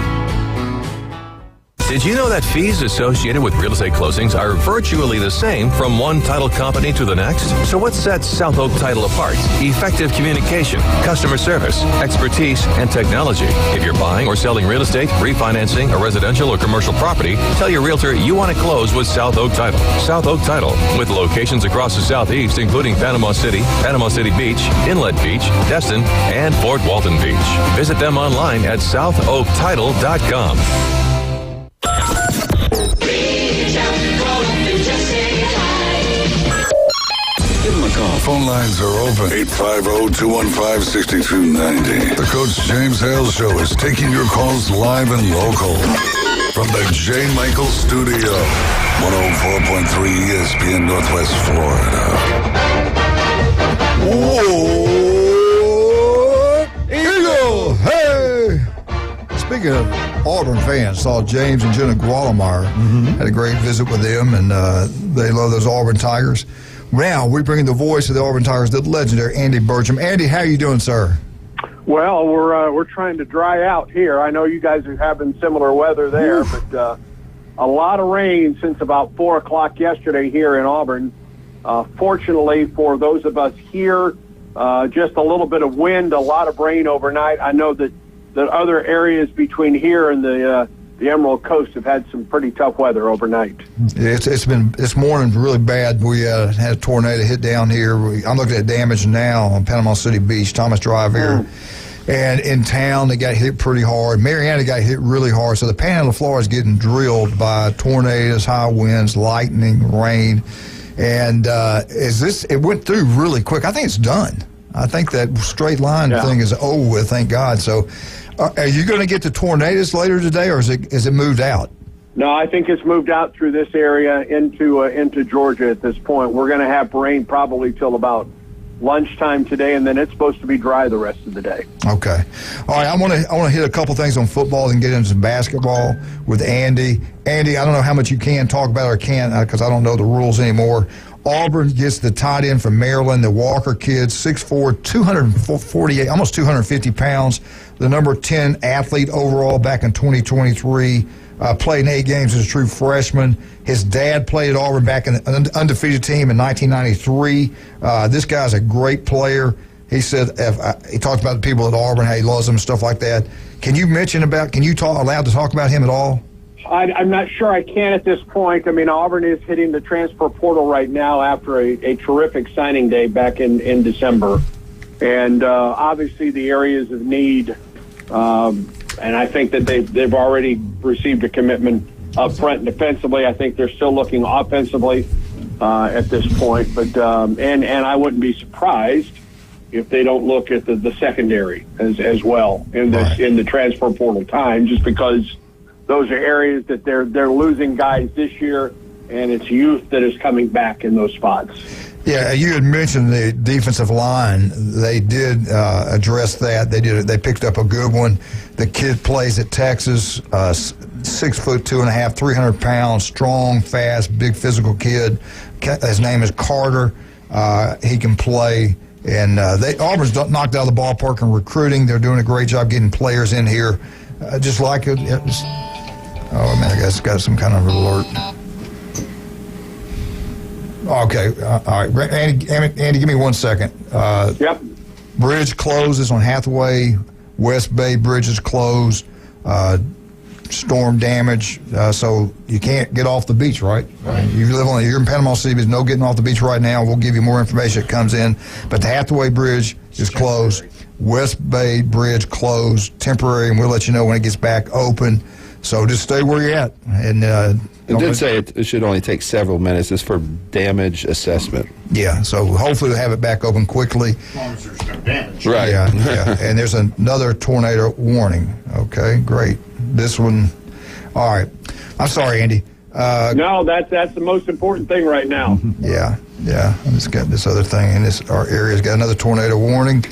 S20: Did you know that fees associated with real estate closings are virtually the same from one title company to the next? So what sets South Oak Title apart? Effective communication, customer service, expertise, and technology. If you're buying or selling real estate, refinancing a residential or commercial property, tell your realtor you want to close with South Oak Title. South Oak Title, with locations across the Southeast, including Panama City Beach, Inlet Beach, Destin, and Fort Walton Beach. Visit them online at southoaktitle.com.
S6: Give them a call. Phone lines are open. 850-215-6290. The Coach James Hale Show is taking your calls live and local. From the J. Michael Studio. 104.3 ESPN Northwest Florida.
S9: Whoa! Eagle! Hey! Speaking of Auburn fans. Saw James and Jenna Gualamar. Had a great visit with them, and they love those Auburn Tigers. Now we bring the voice of the Auburn Tigers, the legendary Andy Bertram. Andy, how are you doing, sir?
S14: Well, we're trying to dry out here. I know you guys are having similar weather there, but a lot of rain since about 4 o'clock yesterday here in Auburn. Fortunately for those of us here, just a little bit of wind, a lot of rain overnight. I know that other areas between here and the Emerald Coast have had some pretty tough weather overnight.
S9: It's been this morning really bad. We had a tornado hit down here. I'm looking at damage now on Panama City Beach, Thomas Drive here. And in town, they got hit pretty hard. Marietta got hit really hard. So the Panhandle of Florida is getting drilled by tornadoes, high winds, lightning, rain. And it went through really quick. I think it's done. I think that straight line thing is over with, thank God. So are you going to get the tornadoes later today, or is it moved out?
S14: No, I think it's moved out through this area into Georgia at this point. We're going to have rain probably till about lunchtime today, and then it's supposed to be dry the rest of the day.
S9: Okay. All right, I want to hit a couple things on football and get into some basketball with Andy. Andy, I don't know how much you can talk about or can't because I don't know the rules anymore. Auburn gets the tight end from Maryland, the Walker kid, 6'4", 248, almost 250 pounds, the number 10 athlete overall back in 2023. Played in 8 games as a true freshman. His dad played at Auburn back in an undefeated team in 1993. This guy's a great player. He said he talked about the people at Auburn, how he loves them and stuff like that. Can you allowed to talk about him at all?
S14: I'm not sure I can at this point. I mean, Auburn is hitting the transfer portal right now after a terrific signing day back in December. And obviously the areas of need, and I think that they've already received a commitment up front and defensively. I think they're still looking offensively at this point. But and I wouldn't be surprised if they don't look at the secondary as well in the transfer portal time, just because those are areas that they're losing guys this year, and it's youth that is coming back in those spots.
S9: Yeah, you had mentioned the defensive line. They did address that. They picked up a good one. The kid plays at Texas, 6'2.5", 300 pounds, strong, fast, big physical kid. His name is Carter. He can play. And Auburn's knocked out of the ballpark in recruiting. They're doing a great job getting players in here. Just like it. Oh, man, I guess got some kind of alert. Okay, all right. Andy, give me 1 second.
S14: Yep.
S9: Bridge closes on Hathaway. West Bay Bridge is closed. Storm damage, so you can't get off the beach, right? You're in Panama City. There's no getting off the beach right now. We'll give you more information that comes in. But the Hathaway Bridge is closed. West Bay Bridge closed, temporary, and we'll let you know when it gets back open. So just stay where you're at. And
S8: it did say it should only take several minutes. It's for damage assessment.
S9: Yeah, so hopefully we'll have it back open quickly.
S12: As long as there's no damage.
S8: Right.
S9: Yeah. And there's another tornado warning. Okay, great. This one, all right. I'm sorry, Andy.
S14: No, that's the most important thing right now.
S9: Yeah. It's got this other thing in our area's got another tornado warning.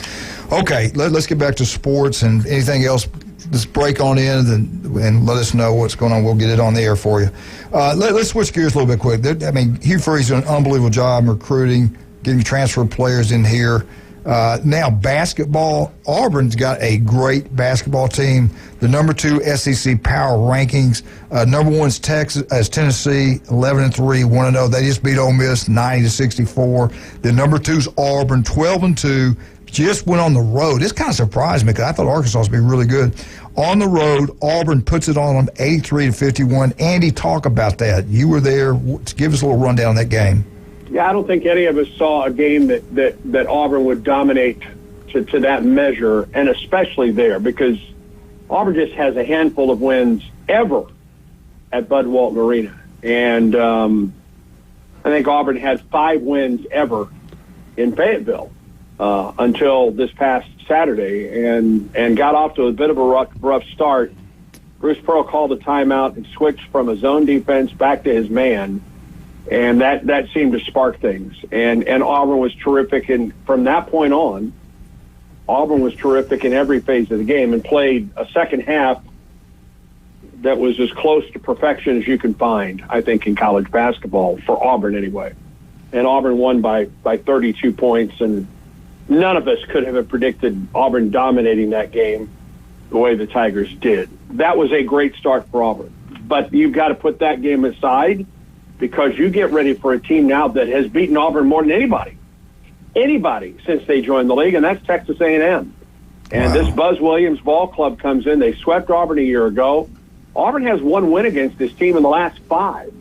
S9: Okay, let's get back to sports and anything else. Just break on in and let us know what's going on. We'll get it on the air for you. Let's switch gears a little bit quick. Hugh Freeze's doing an unbelievable job in recruiting, getting transfer players in here. Now, basketball, Auburn's got a great basketball team. The number 2 SEC power rankings. Number 1 is Tennessee, 11-3, 1-0. They just beat Ole Miss 90-64. The number 2 is Auburn, 12-2. Just went on the road. This kind of surprised me because I thought Arkansas would be really good. On the road, Auburn puts it on them 83-51. Andy, talk about that. You were there. Give us a little rundown on that game.
S14: Yeah, I don't think any of us saw a game that Auburn would dominate to that measure, and especially there, because Auburn just has a handful of wins ever at Bud Walton Arena. And I think Auburn had 5 wins ever in Fayetteville until this past Saturday, and got off to a bit of a rough start. Bruce Pearl called a timeout and switched from a zone defense back to his man. And that seemed to spark things. And Auburn was terrific. And from that point on, Auburn was terrific in every phase of the game and played a second half that was as close to perfection as you can find, I think, in college basketball, for Auburn anyway. And Auburn won by 32 points, and none of us could have predicted Auburn dominating that game the way the Tigers did. That was a great start for Auburn. But you've got to put that game aside, because you get ready for a team now that has beaten Auburn more than anybody since they joined the league, and that's Texas A&M. And this Buzz Williams ball club comes in. They swept Auburn a year ago. Auburn has one win against this team in the last 5.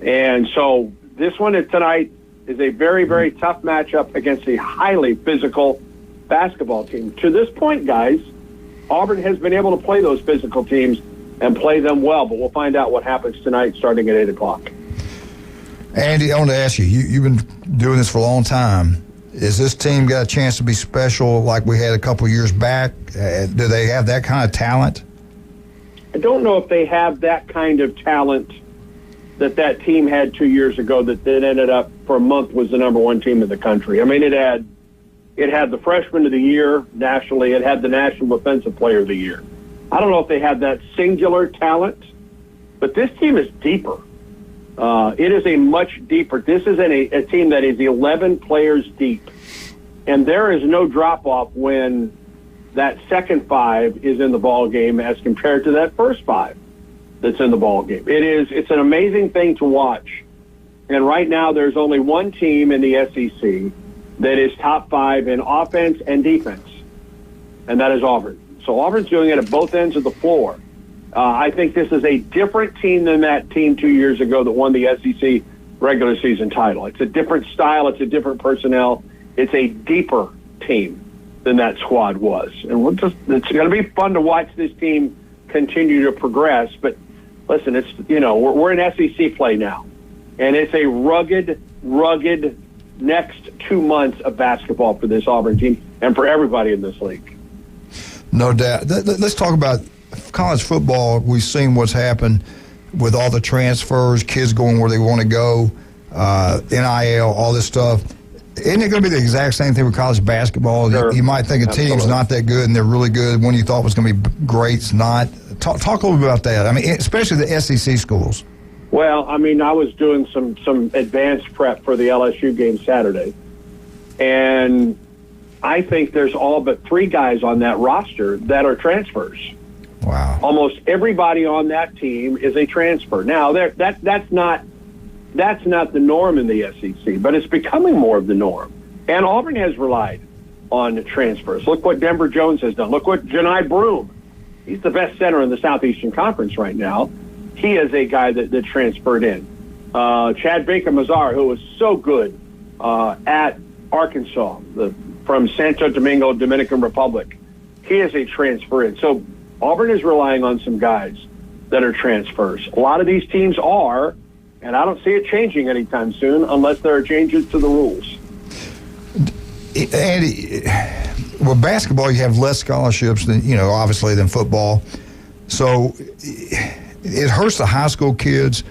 S14: And so this one tonight is a very, very tough matchup against a highly physical basketball team. To this point, guys, Auburn has been able to play those physical teams and play them well, but we'll find out what happens tonight starting at 8 o'clock.
S9: Andy, I want to ask you, you've been doing this for a long time. Is this team got a chance to be special like we had a couple years back? Do they have that kind of talent?
S14: I don't know if they have that kind of talent that team had 2 years ago that ended up for a month was the number 1 team in the country. I mean, it had the freshman of the year nationally. It had the National Defensive Player of the Year. I don't know if they have that singular talent, but this team is deeper. It is a much deeper. This is a team that is 11 players deep, and there is no drop-off when that second 5 is in the ball game as compared to that first 5 that's in the ball game. It's an amazing thing to watch. And right now there's only one team in the SEC that is top 5 in offense and defense, and that is Auburn. So Auburn's doing it at both ends of the floor. I think this is a different team than that team 2 years ago that won the SEC regular season title. It's a different style. It's a different personnel. It's a deeper team than that squad was. And it's going to be fun to watch this team continue to progress. But listen, we're in SEC play now, and it's a rugged next 2 months of basketball for this Auburn team and for everybody in this league.
S9: No doubt. Let's talk about college football. We've seen what's happened with all the transfers, kids going where they want to go, NIL, all this stuff. Isn't it going to be the exact same thing with college basketball?
S14: Sure.
S9: You might think a team's not that good and they're really good. One you thought was going to be great is not. Talk a little bit about that. I mean, especially the SEC schools.
S14: Well, I mean, I was doing some advanced prep for the LSU game Saturday, and I think there's all but 3 guys on that roster that are transfers.
S9: Wow.
S14: Almost everybody on that team is a transfer. Now, that's not the norm in the SEC, but it's becoming more of the norm. And Auburn has relied on transfers. Look what Denver Jones has done. Look what Janai Broome. He's the best center in the Southeastern Conference right now. He is a guy that transferred in. Chad Baker-Mazar, who was so good at Arkansas, from Santo Domingo, Dominican Republic. He is a transfer in. So Auburn is relying on some guys that are transfers. A lot of these teams are, and I don't see it changing anytime soon unless there are changes to the rules.
S9: Andy, with basketball, you have less scholarships than, obviously, than football. So it hurts the high school kids.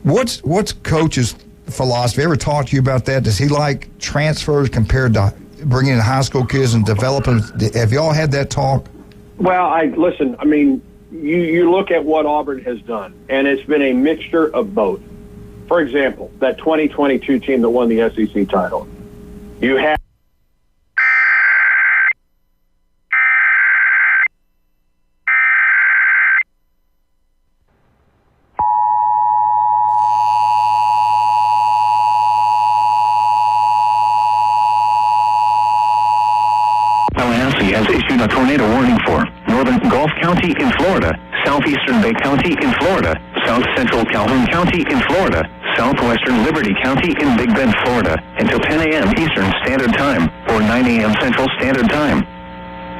S9: What's Coach's philosophy? Ever talk to you about that? Does he like transfers compared to bringing in high school kids and developing? Have y'all had that talk?
S14: Well, listen, I mean, you look at what Auburn has done, and it's been a mixture of both. For example, that 2022 team that won the SEC title. You have
S11: has issued a tornado warning for northern Gulf County in Florida, southeastern Bay County in Florida, south central Calhoun County in Florida, southwestern Liberty County in Big Bend, Florida, until 10 a.m. Eastern Standard Time or 9 a.m. Central Standard Time.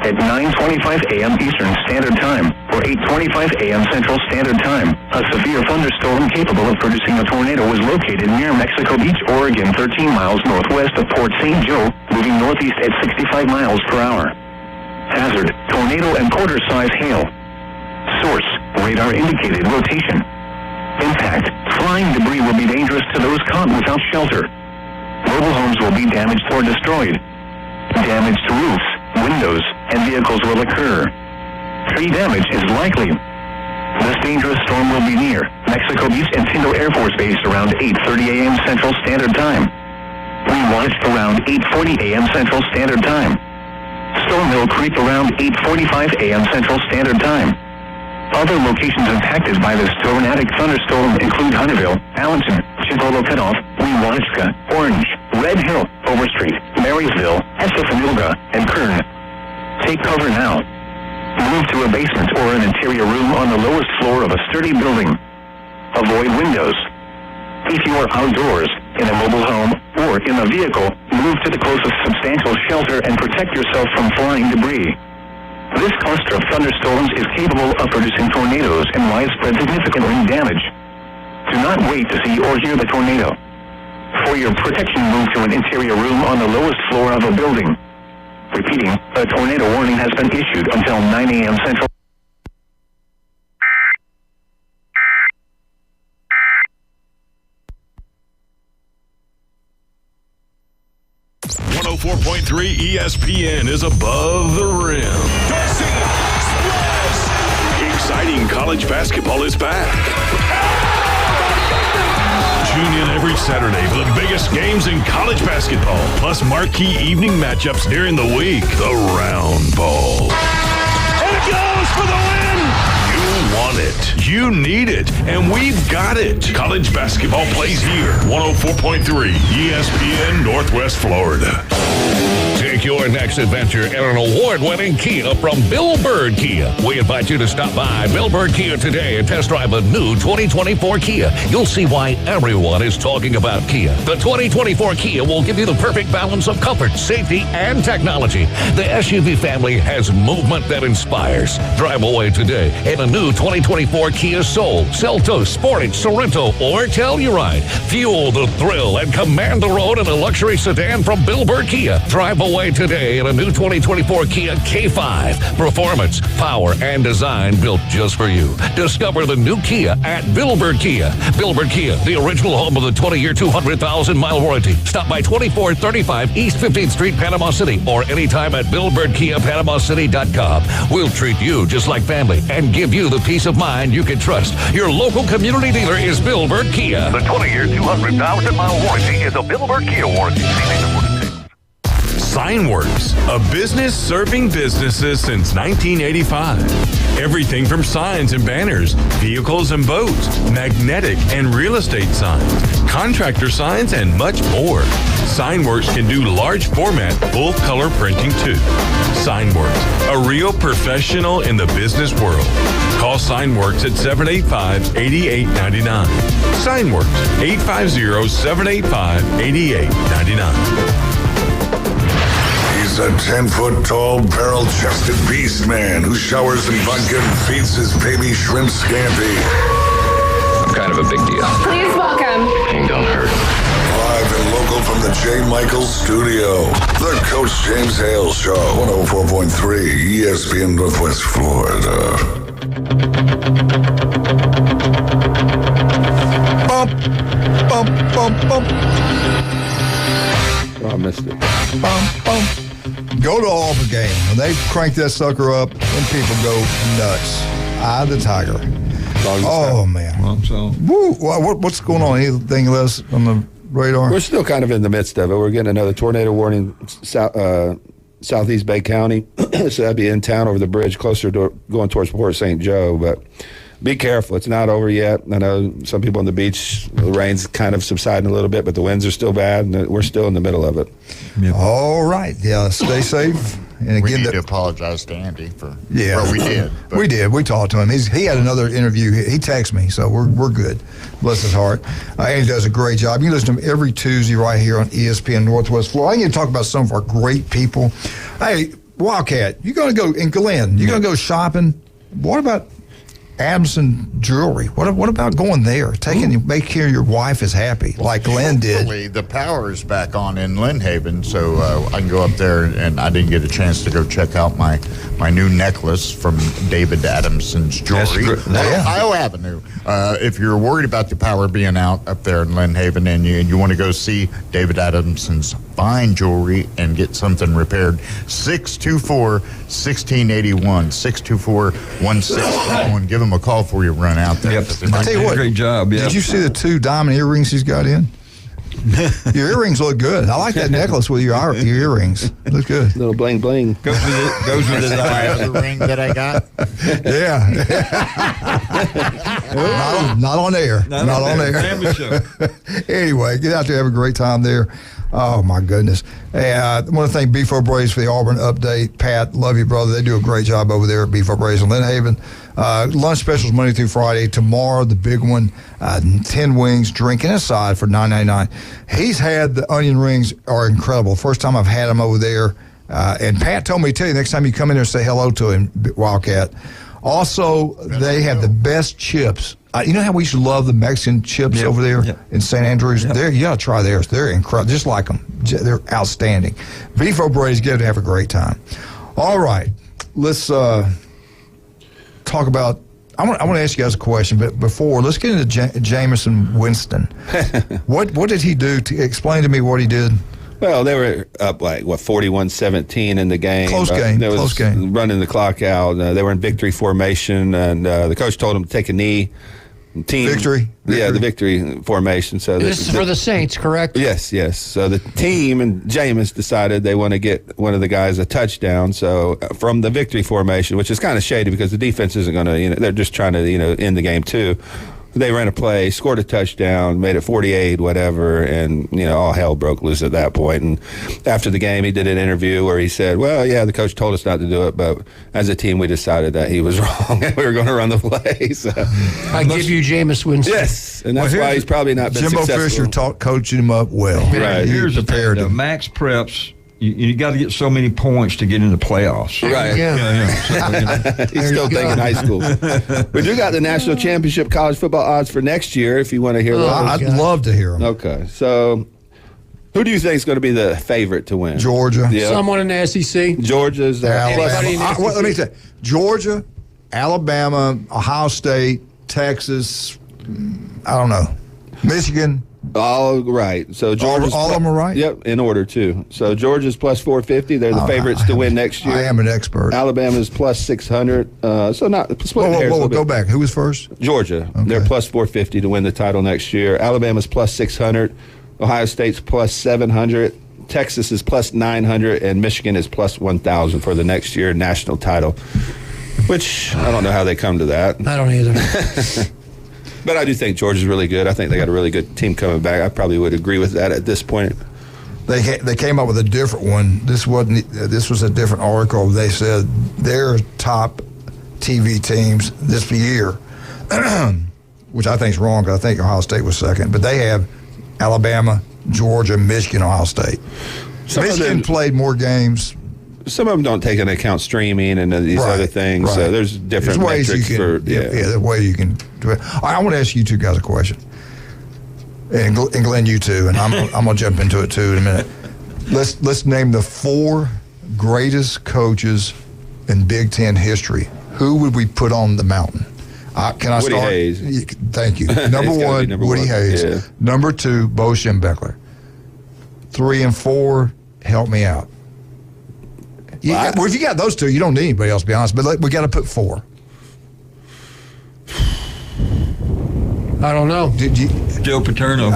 S11: At 9:25 a.m. Eastern Standard Time or 8:25 a.m. Central Standard Time, a severe thunderstorm capable of producing a tornado was located near Mexico Beach, Oregon, 13 miles northwest of Port St. Joe, moving northeast at 65 miles per hour. Hazard, tornado and quarter-size hail. Source, radar indicated rotation. Impact, flying debris will be dangerous to those caught without shelter. Mobile homes will be damaged or destroyed. Damage to roofs, windows, and vehicles will occur. Tree damage is likely. This dangerous storm will be near Mexico Beach and Tyndall Air Force Base around 8:30 a.m. Central Standard Time. Wind watch around 8:40 a.m. Central Standard Time. Stonehill Creek around 8:45 a.m. Central Standard Time. Other locations impacted by this tornadic thunderstorm include Hunterville, Allenton, Chicolo Cutoff, Wewanuska, Orange, Red Hill, Overstreet, Marysville, Estefanilga, and Kern. Take cover now. Move to a basement or an interior room on the lowest floor of a sturdy building. Avoid windows. If you are outdoors, in a mobile home, or in a vehicle, move to the closest substantial shelter and protect yourself from flying debris. This cluster of thunderstorms is capable of producing tornadoes and widespread significant wind damage. Do not wait to see or hear the tornado. For your protection, move to an interior room on the lowest floor of a building. Repeating, a tornado warning has been issued until 9 a.m. Central.
S18: .3 ESPN is above the rim. Exciting college basketball is back. Tune in every Saturday for the biggest games in college basketball, plus marquee evening matchups during the week. The Round Ball. And it goes for the win! You want it. You need it. And we've got it. College basketball plays here. 104.3 ESPN Northwest Florida.
S19: Take your next adventure in an award-winning Kia from Bill Bird Kia. We invite you to stop by Bill Bird Kia today and test drive a new 2024 Kia. You'll see why everyone is talking about Kia. The 2024 Kia will give you the perfect balance of comfort, safety, and technology. The SUV family has movement that inspires. Drive away today in a new 2024 Kia Soul, Seltos, Sportage, Sorento, or Telluride. Fuel the thrill and command the road in a luxury sedan from Bill Bird Kia. Drive away today in a new 2024 Kia K5. Performance, power, and design built just for you. Discover the new Kia at Bill Bird Kia. Bill Bird Kia, the original home of the 20-year, 200,000-mile warranty. Stop by 2435 East 15th Street, Panama City, or anytime at BillBirdKiaPanamaCity.com. We'll treat you just like family and give you the peace of mind you can trust. Your local community dealer is Bill Bird Kia.
S18: The 20-year, 200,000-mile warranty is a Bill Bird Kia warranty. Signworks, a business serving businesses since 1985. Everything from signs and banners, vehicles and boats, magnetic and real estate signs, contractor signs, and much more. Signworks can do large format, full color printing too. Signworks, a real professional in the business world. Call Signworks at 785-8899. Signworks, 850-785-8899.
S6: He's a 10-foot-tall, barrel-chested beast man who showers in vodka and feeds his baby shrimp scampi.
S1: I'm kind of a big deal.
S21: Please welcome.
S1: Pain don't hurt.
S6: Live and local from the J. Michaels studio, the Coach James Hale Show, 104.3 ESPN Northwest Florida.
S9: Bump, bump, bump, bump.
S8: Oh, I missed it.
S9: Bump, bump. Go to Auburn game. When they crank that sucker up, then people go nuts. Eye of the tiger. Oh, man. Woo. What's going on? Anything else on the radar?
S8: We're still kind of in the midst of it. We're getting another tornado warning southeast Bay County. So that'd be in town over the bridge, closer to going towards Port St. Joe. But be careful. It's not over yet. I know some people on the beach, the rain's kind of subsiding a little bit, but the winds are still bad, and we're still in the middle of it.
S9: Yep. All right. Yeah, stay safe. And again,
S12: we need to apologize to Andy for
S9: well,
S12: we did.
S9: We did. We talked to him. He had another interview. He texted me, so we're good. Bless his heart. Andy does a great job. You can listen to him every Tuesday right here on ESPN Northwest Florida. I need to talk about some of our great people. Hey, Wildcat, you're going to go in Glen. You're going to go shopping. What about Adamson Jewelry? What about going there? Make sure your wife is happy, like Glenn did.
S12: The power is back on in Lynn Haven, so I can go up there, and I didn't get a chance to go check out my new necklace from David Adamson's Jewelry. Ohio Avenue. If you're worried about the power being out up there in Lynn Haven and you want to go see David Adamson's fine jewelry and get something repaired. 624-1681. 624-1681. Give them a call before you run out there.
S10: Yep.
S9: I tell you what,
S10: great job. Yeah.
S9: Did you see the 2 diamond earrings he's got in? Your earrings look good. I like that necklace with your earrings. Look good.
S8: Little bling bling.
S10: Goes with his eyes.
S12: The ring that I got.
S9: Yeah. not on air. Not on air.
S10: Family show.
S9: Anyway, get out there, have a great time there. Oh, my goodness. Hey, I want to thank Beef O'Brady's for the Auburn update. Pat, love you, brother. They do a great job over there at Beef O'Brady's in Lynn Haven. Lunch specials Monday through Friday. Tomorrow, the big one, 10 wings, drink and a side for $9.99. He's had the onion rings are incredible. First time I've had them over there. And Pat told me to tell you, next time you come in there, say hello to him, Wildcat. Also, they have the best chips. You know how we used to love the Mexican chips over there in St. Andrews? You got to try theirs. They're incredible. Just like them. They're outstanding. Beef O'Brady's, get to have a great time. All right. Let's talk about, I want to ask you guys a question, but before, let's get into Jameson Winston. What did he do? Explain to me what he did.
S8: Well, they were up 41-17 in the game.
S9: Close game.
S8: Running the clock out. They were in victory formation, and the coach told them to take a knee.
S9: Victory?
S8: Yeah, the victory formation. So
S13: this is for the Saints, correct?
S8: Yes. So the team and Jameis decided they want to get one of the guys a touchdown. So from the victory formation, which is kind of shady because the defense isn't going to, they're just trying to, end the game too. They ran a play, scored a touchdown, made it 48, whatever, and, all hell broke loose at that point. And after the game, he did an interview where he said, well, yeah, the coach told us not to do it, but as a team, we decided that he was wrong and we were going to run the play. So
S13: I give you Jameis Winston.
S8: Yes, and that's why he's probably not been
S9: Jimbo
S8: successful.
S9: Fisher coaching him up well.
S8: Right.
S10: Here's the thing, the max preps. You got to get so many points to get into the playoffs.
S8: Right.
S10: So,
S8: he's still thinking high school. We do got the national championship college football odds for next year if you want to hear those.
S9: I'd love to hear them.
S8: Okay. So who do you think is going to be the favorite to win?
S9: Georgia.
S8: Yeah.
S13: Someone in the SEC.
S8: Georgia's
S9: Alabama. Let me say, Georgia, Alabama, Ohio State, Texas, I don't know, Michigan.
S8: All right. So Georgia's
S9: all of them are right?
S8: Yep, in order too. So Georgia's plus 450. They're the favorites to win next year.
S9: I am an expert.
S8: Alabama's plus 600. So not split hairs.
S9: Whoa, go back. Who was first?
S8: Georgia. Okay. They're plus 450 to win the title next year. Alabama's plus 600. Ohio State's plus 700. Texas is plus 900, and Michigan is plus 1,000 for the next year national title. Which I don't know how they come to that.
S13: I don't either.
S8: But I do think Georgia's really good. I think they got a really good team coming back. I probably would agree with that at this point.
S9: They came up with a different one. This was a different article. They said their top TV teams this year, which I think is wrong because I think Ohio State was second. But they have Alabama, Georgia, Michigan, Ohio State. Michigan played more games.
S8: Some of them don't take into account streaming and these other things.
S9: Right.
S8: So there's different metrics for.
S9: The way you can do it. I want to ask you two guys a question, and Glenn, you too, and I'm gonna jump into it too in a minute. Let's name the 4 greatest coaches in Big Ten history. Who would we put on the mountain? Can I
S8: Woody
S9: start?
S8: Hayes.
S9: Thank you. Number one, Woody Hayes.
S8: Yeah.
S9: Number 2, Bo Schembechler. 3 and 4, help me out. Well, if you got those 2, you don't need anybody else, to be honest. But we got to put 4.
S13: I don't know.
S9: Did you?
S10: Joe Paterno.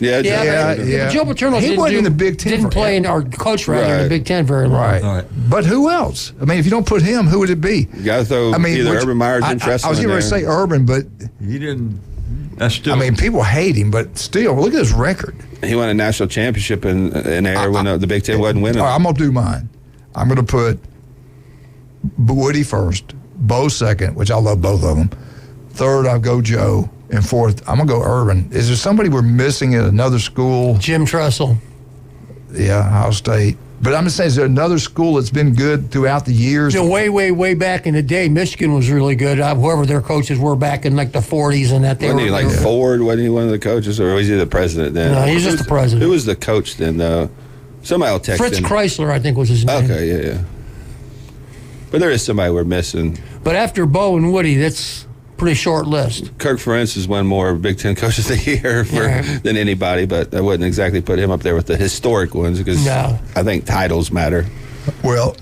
S9: Yeah.
S13: Joe Paterno
S9: He wasn't in the Big Ten.
S13: Didn't play in our coach in the Big Ten very long.
S9: Right. But who else? I mean, if you don't put him, who would it be?
S8: You got to throw either Urban Meyers and Tressel.
S9: I was going to say Urban, but
S10: he didn't. That's still.
S9: I mean, people hate him, but still, look at his record.
S8: He won a national championship in an era when the Big Ten wasn't winning.
S9: All right, I'm going to do mine. I'm going to put Woody first, Bo second, which I love both of them. Third, I'll go Joe. And fourth, I'm going to go Urban. Is there somebody we're missing at another school?
S13: Jim Tressel.
S9: Yeah, Ohio State. But I'm just saying, is there another school that's been good throughout the years?
S13: Way back in the day, Michigan was really good. Whoever their coaches were back in like the 40s and that.
S8: Wasn't he Ford? Wasn't he one of the coaches? Or was he the president then?
S13: No, he's just the president.
S8: Who was the coach then, though? Somebody will text
S13: Fritz
S8: him.
S13: Chrysler, I think, was his name.
S8: Okay, yeah. But there is somebody we're missing.
S13: But after Bo and Woody, that's pretty short list.
S8: Kirk Ferentz has won more Big Ten Coach of the Year than anybody, but I wouldn't exactly put him up there with the historic ones because I think titles matter.
S9: Well,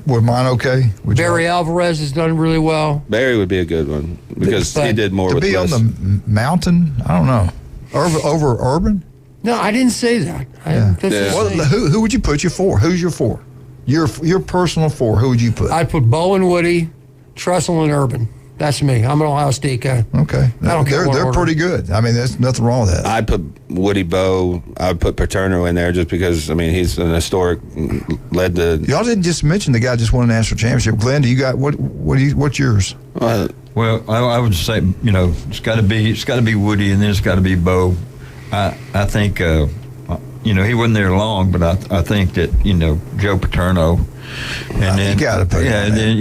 S9: were mine okay?
S13: Barry Alvarez has done really well.
S8: Barry would be a good one because he did more
S9: to
S8: with
S9: be
S8: less.
S9: on the mountain. I don't know. Over Urban?
S13: No, I didn't say that.
S9: Well, who would you put your 4? Who's your 4? Your personal 4. Who would you put?
S13: I'd put Bowen, Woody, Tressel, and Urban. That's me. I'm an Ohio State guy.
S9: Okay.
S13: I don't care.
S9: They're pretty good. I mean, there's nothing wrong with that.
S8: I'd put Woody Bowe. I'd put Paterno in there just because, I mean, he's an historic, led the...
S9: Y'all didn't just mention the guy just won a national championship. Glenn, do you got, what's yours?
S10: Well, I would say, it's got to be Woody, and then it's got to be Bowe. I think, he wasn't there long, but I think that, Joe Paterno, and then
S9: you gotta put
S10: and then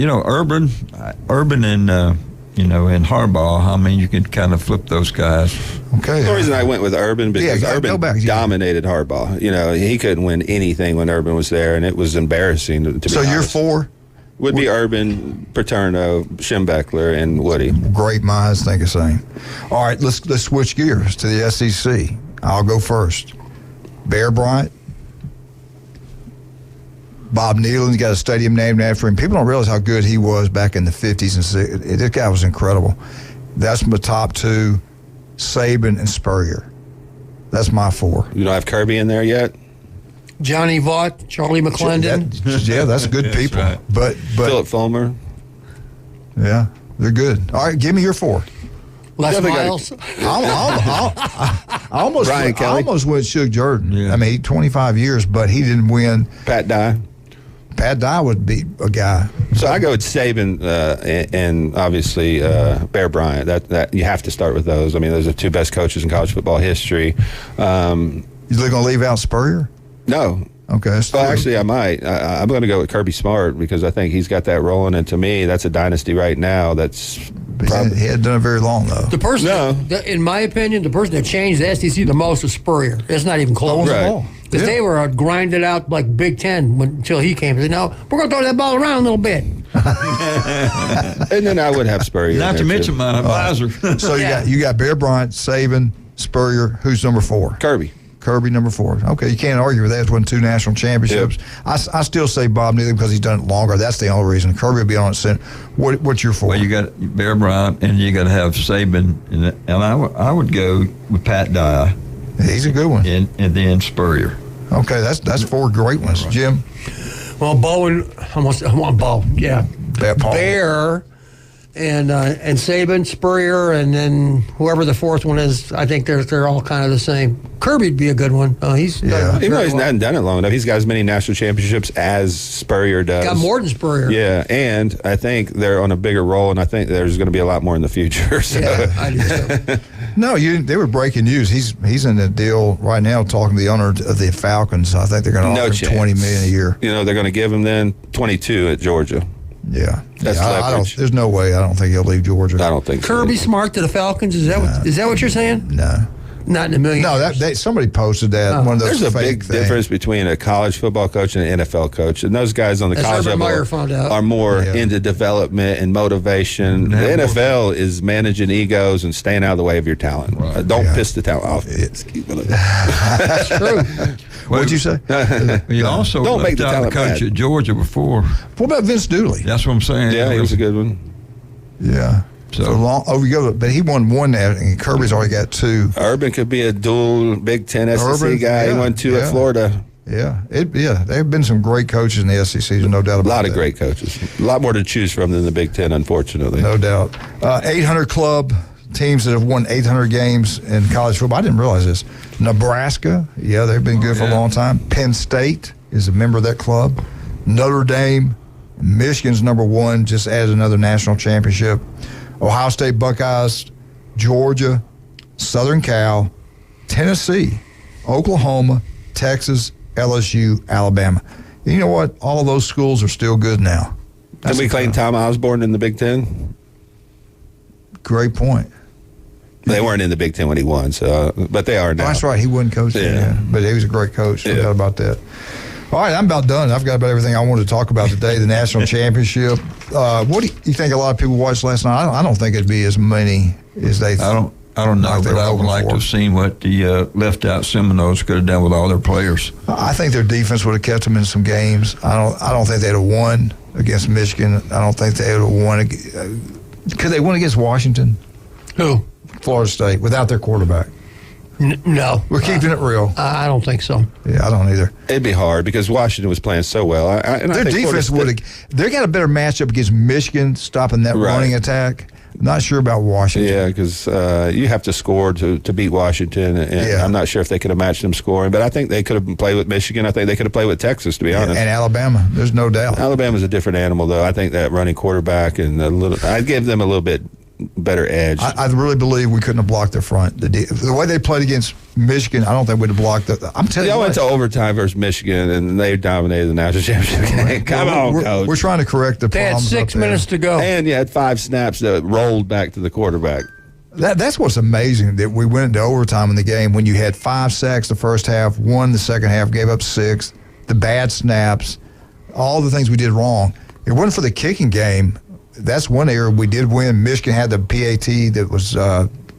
S10: Urban and and Harbaugh. I mean, you could kind of flip those guys.
S9: Okay.
S8: The reason I went with Urban because Urban dominated Harbaugh. He couldn't win anything when Urban was there, and it was embarrassing to be
S9: So
S8: honest.
S9: your 4
S8: would be Urban, Paterno, Schembechler, and Woody.
S9: Great minds think the same. All right, let's switch gears to the SEC. I'll go first. Bear Bryant. Bob Nealon's got a stadium named after him. People don't realize how good he was back in the 50s and 60s. This guy was incredible. That's my top 2, Saban and Spurrier. That's my 4.
S8: You don't have Kirby in there yet?
S13: Johnny Vaught, Charlie McClendon.
S9: That's good people.
S8: Right.
S9: But
S8: Philip Fulmer.
S9: Yeah, they're good. All right, give me your 4.
S13: Les Miles.
S9: I almost
S8: Brian Kelly.
S9: I almost went Suge Jordan. Yeah. I mean, 25 years, but he didn't win.
S8: Pat Dye.
S9: Pat Dye would be a guy.
S8: So I go with Saban and obviously Bear Bryant. That you have to start with those. I mean, those are 2 best coaches in college football history.
S9: You going to leave out Spurrier?
S8: No.
S9: Okay.
S8: Well, actually, I might. I'm going to go with Kirby Smart because I think he's got that rolling, and to me, that's a dynasty right now. That's
S9: he hadn't done it very long, though.
S13: The person, in my opinion, the person that changed the SEC the most was Spurrier. It's not even close.
S8: Right.
S13: Because they were grinded out like Big Ten until he came. They said, no, we're going to throw that ball around a little bit.
S8: And then I would have Spurrier.
S10: Not to mention my advisor.
S9: So you got Bear Bryant, Saban, Spurrier. Who's number 4? Kirby, number 4. Okay, you can't argue with that. It's won 2 national championships. Yep. I still say Bob Nealon because he's done it longer. That's the only reason. Kirby will be on it soon. What's your 4?
S10: Well, you got Bear Bryant, and you got to have Saban, and I would go with Pat Dye.
S9: He's a good one.
S10: And then Spurrier.
S9: Okay, that's 4 great ones.
S10: Right.
S9: Jim?
S13: Well, Bowen, I want Bo. Yeah. Bear. And Saban, Spurrier, and then whoever the 4th one is, I think they're all kind of the same. Kirby'd be a good one. He's done
S8: he hasn't done it long enough. He's got as many national championships as Spurrier does.
S13: Got more than Spurrier.
S8: Yeah, and I think they're on a bigger role, and I think there's going to be a lot more in the future. So.
S13: Yeah, I do so.
S9: No, they were breaking news. He's in a deal right now talking to the owner of the Falcons. I think they're going to offer him $20 million a year.
S8: They're going to give him then 22 at Georgia.
S9: Yeah,
S8: that's leverage.
S9: There's no way. I don't think he'll leave Georgia.
S8: I don't think
S13: Kirby Smart to the Falcons. Is that what you're saying?
S9: No.
S13: Not in a million.
S9: No, somebody posted that. One of those.
S8: There's a big difference between a college football coach and an NFL coach, and those guys on the college level are more into development and motivation. The NFL is managing egos and staying out of the way of your talent. Right. Don't piss the talent off.
S9: That's true. What'd you say?
S10: You also
S8: don't make the talent
S10: coach
S8: bad.
S10: at Georgia before.
S9: What about Vince Dooley?
S10: That's what I'm saying.
S8: Yeah, he was a good one.
S9: Yeah. So long, but he won 1 now, and Kirby's already got 2.
S8: Urban could be a dual Big Ten SEC guy. He won 2 at Florida.
S9: Yeah, there have been some great coaches in the SEC. There's no doubt about that.
S8: A lot of great coaches. A lot more to choose from than the Big Ten, unfortunately.
S9: No doubt. 800 club teams that have won 800 games in college football. I didn't realize this. Nebraska, they've been good for a long time. Penn State is a member of that club. Notre Dame, Michigan's number 1, just added another national championship. Ohio State Buckeyes, Georgia, Southern Cal, Tennessee, Oklahoma, Texas, LSU, Alabama. And you know what? All of those schools are still good now.
S8: Can we claim Tom Osborne in the Big Ten?
S9: Great point.
S8: They weren't in the Big Ten when he won, but they are now.
S9: That's right. He wasn't coaching. Yeah. But he was a great coach. No doubt about that. All right, I'm about done. I've got about everything I wanted to talk about today. The national championship, What do you think? A lot of people watched last night. I don't think it'd be as many as they.
S10: I don't know, but I would like to have seen what the left out Seminoles could have done with all their players.
S9: I think their defense would have kept them in some games. I don't think they'd have won against Michigan. I don't think they would have won. Could they win against Washington?
S13: Who?
S9: Florida State without their quarterback.
S13: No.
S9: We're keeping it real.
S13: I don't think so.
S9: Yeah, I don't either.
S8: It'd be hard because Washington was playing so well.
S9: Their defense would have. They got a better matchup against Michigan, stopping that running attack. Not sure about Washington.
S8: Yeah, because you have to score to beat Washington, and I'm not sure if they could have matched them scoring. But I think they could have played with Michigan. I think they could have played with Texas, to be honest.
S9: And Alabama, there's no doubt.
S8: Alabama's a different animal, though. I think that running quarterback and I'd give them a little bit better edge.
S9: I really believe we couldn't have blocked their front. The way they played against Michigan, I don't think we'd have blocked the. I'm telling you,
S8: went to overtime versus Michigan, and they dominated the national championship game. Come on, Coach.
S9: We're trying to correct the problems.
S13: They had 6 minutes to go,
S8: and you had 5 snaps that rolled back to the quarterback.
S9: That's what's amazing, that we went into overtime in the game when you had 5 sacks the first half, 1 the second half, gave up 6, the bad snaps, all the things we did wrong. It wasn't for the kicking game. That's one area we did win. Michigan had the PAT that was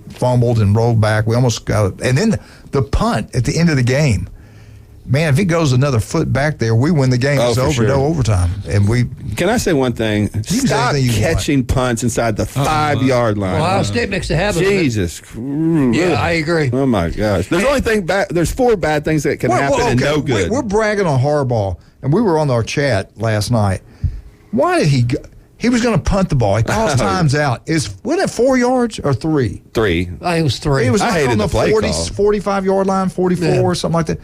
S9: fumbled and rolled back. We almost got it. And then the punt at the end of the game. Man, if he goes another foot back there, we win the game. It's over,
S8: sure.
S9: no overtime. And we.
S8: Can I say one thing? Stop catching punts inside the 5-yard line.
S13: Ohio State makes a habit.
S8: Jesus.
S13: Yeah, I agree.
S8: Oh my gosh. There's 4 bad things that can happen and no good.
S9: We're bragging on Harbaugh, and we were on our chat last night. Why did he go? He was going to punt the ball. He calls times out. Wasn't it 4 yards or 3?
S8: 3.
S13: I think it was 3.
S9: It was
S8: I
S9: like
S8: hated
S9: on the
S8: play
S9: 45-yard line, 44, something like that.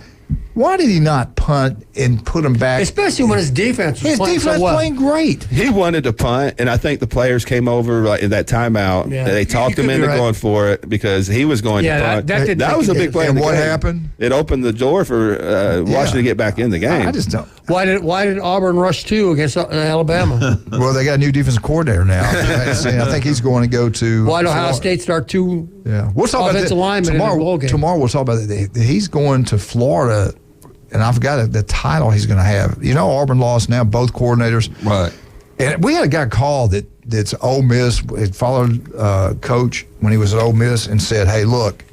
S9: Why did he not punt and put him back?
S13: Especially when his defense was
S9: playing great.
S8: He wanted to punt, and I think the players came over in that timeout.
S13: Yeah.
S8: They talked him into going for it because he was going to punt. That was a big play.
S9: And what happened?
S8: It opened the door for Washington to get back in the game.
S9: I just don't.
S13: Why did Auburn rush 2 against Alabama?
S9: Well, they got a new defensive coordinator now. I think he's going to go to.
S13: Why did Ohio State start 2
S9: we'll talk
S13: offensive linemen in the bowl game?
S9: Tomorrow we'll talk about it. He's going to Florida, and I forgot the title he's going to have. You know, Auburn lost now both coordinators.
S10: Right.
S9: And we had a guy call that's Ole Miss. It followed Coach when he was at Ole Miss and said, "Hey, look,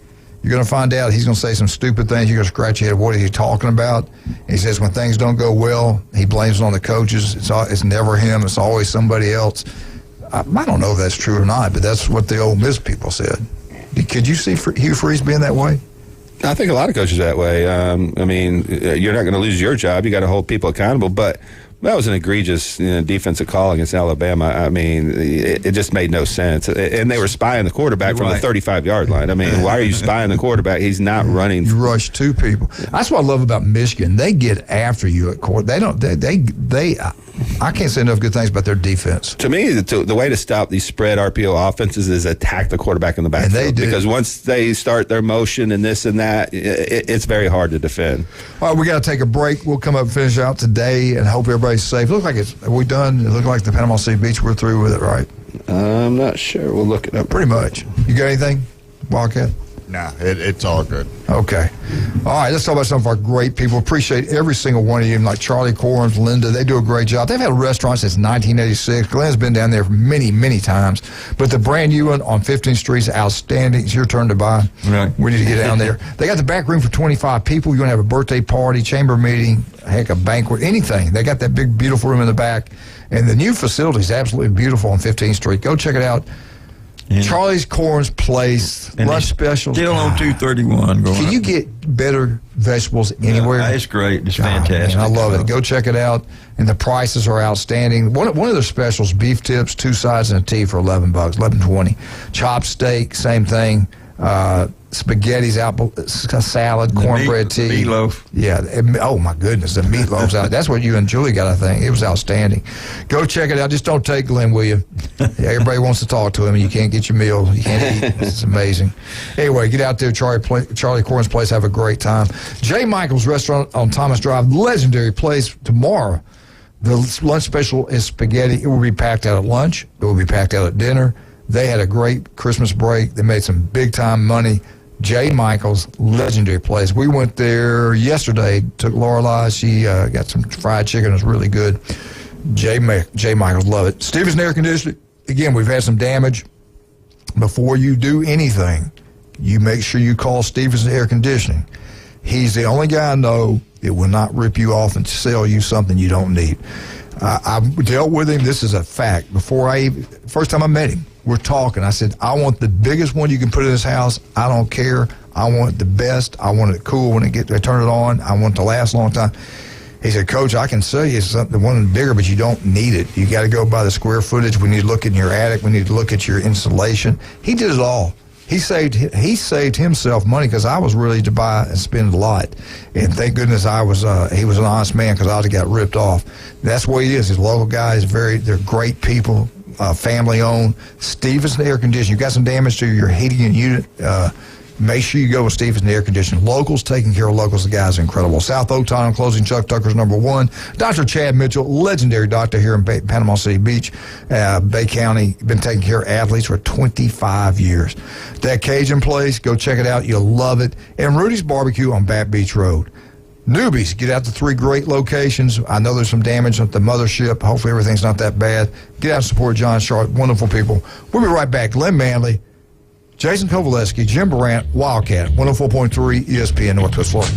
S9: you're going to find out he's going to say some stupid things. You're going to scratch your head. What is he talking about?" And he says when things don't go well, he blames it on the coaches. It's never him. It's always somebody else. I don't know if that's true or not, but that's what the Ole Miss people said. Could you see Hugh Freeze being that way?
S8: I think a lot of coaches are that way. I mean, you're not going to lose your job. You got to hold people accountable. But that was an egregious defensive call against Alabama. I mean, it just made no sense. And they were spying the quarterback from the 35-yard line. I mean, why are you spying the quarterback? He's not running.
S9: You rush 2 people. That's what I love about Michigan. They get after you at court. They don't. They. I can't say enough good things about their defense.
S8: To me, the way to stop these spread RPO offenses is attack the quarterback in the backfield.
S9: And they do.
S8: Because once they start their motion and this and that, it's very hard to defend.
S9: All right, we got to take a break. We'll come up and finish out today and hope everybody's safe. Look like are we done? It looked like the Panama City Beach, we're through with it, right?
S8: I'm not sure. We'll look it up.
S9: Pretty much. You got anything, Wildcat?
S12: Nah, it's all good.
S9: Okay. All right, let's talk about some of our great people. Appreciate every single one of you, like Charlie Corns, Linda. They do a great job. They've had a restaurant since 1986. Glenn's been down there many, many times. But the brand new one on 15th Street is outstanding. It's your turn to buy.
S10: Right.
S9: We need to get down there. They got the back room for 25 people. You're going to have a birthday party, chamber meeting, heck, a banquet, anything. They got that big, beautiful room in the back. And the new facility is absolutely beautiful on 15th Street. Go check it out. Yeah. Charlie's Corn's Place, and lunch specials.
S10: Still on 231.
S9: Can you get better vegetables anywhere?
S10: Yeah, it's great. It's fantastic.
S9: Man, I love it. Go check it out. And the prices are outstanding. One of their specials, beef tips, 2 sides and a tea for $11, $11.20. Chopped steak, same thing. Spaghetti's apple salad, cornbread tea.
S10: Meatloaf.
S9: Yeah. Oh, my goodness. The meatloaf's out. That's what you and Julie got, I think. It was outstanding. Go check it out. Just don't take Glenn, will you? Yeah, everybody wants to talk to him, and you can't get your meal. You can't eat. It's amazing. Anyway, get out there, Charlie Corn's Place. Have a great time. J. Michael's Restaurant on Thomas Drive. Legendary place tomorrow. The lunch special is spaghetti. It will be packed out at lunch. It will be packed out at dinner. They had a great Christmas break. They made some big-time money. J. Michael's, legendary place. We went there yesterday, took Lorelei. She got some fried chicken. It was really good. J. Michaels, love it. Stevenson Air Conditioning. Again, we've had some damage. Before you do anything, you make sure you call Stevenson Air Conditioning. He's the only guy I know that will not rip you off and sell you something you don't need. I've dealt with him. This is a fact. First time I met him, we're talking. I said, I want the biggest one you can put in this house. I don't care. I want the best. I want it cool when I turn it on. I want it to last a long time. He said, Coach, I can sell you something, one bigger, but you don't need it. You got to go by the square footage. We need to look in your attic. We need to look at your insulation. He did it all. He saved himself money because I was ready to buy and spend a lot, and thank goodness he was an honest man because I would have got ripped off. That's the way he is. His local guys, they're great people, family owned. Stevenson Air Conditioning. You got some damage to your heating unit. Make sure you go with Stevenson Air Conditioning. Locals, taking care of locals. The guys are incredible. South Oak Tunnel Closing, Chuck Tucker's #1. Dr. Chad Mitchell, legendary doctor here in Panama City Beach, Bay County. Been taking care of athletes for 25 years. That Cajun place, go check it out. You'll love it. And Rudy's Barbecue on Bat Beach Road. Newbies, get out to 3 great locations. I know there's some damage at the mothership. Hopefully everything's not that bad. Get out and support John Sharp. Wonderful people. We'll be right back. Glenn Manley, Jason Kovaleski, Jim Brandt, Wildcat, 104.3 ESPN Northwest Florida.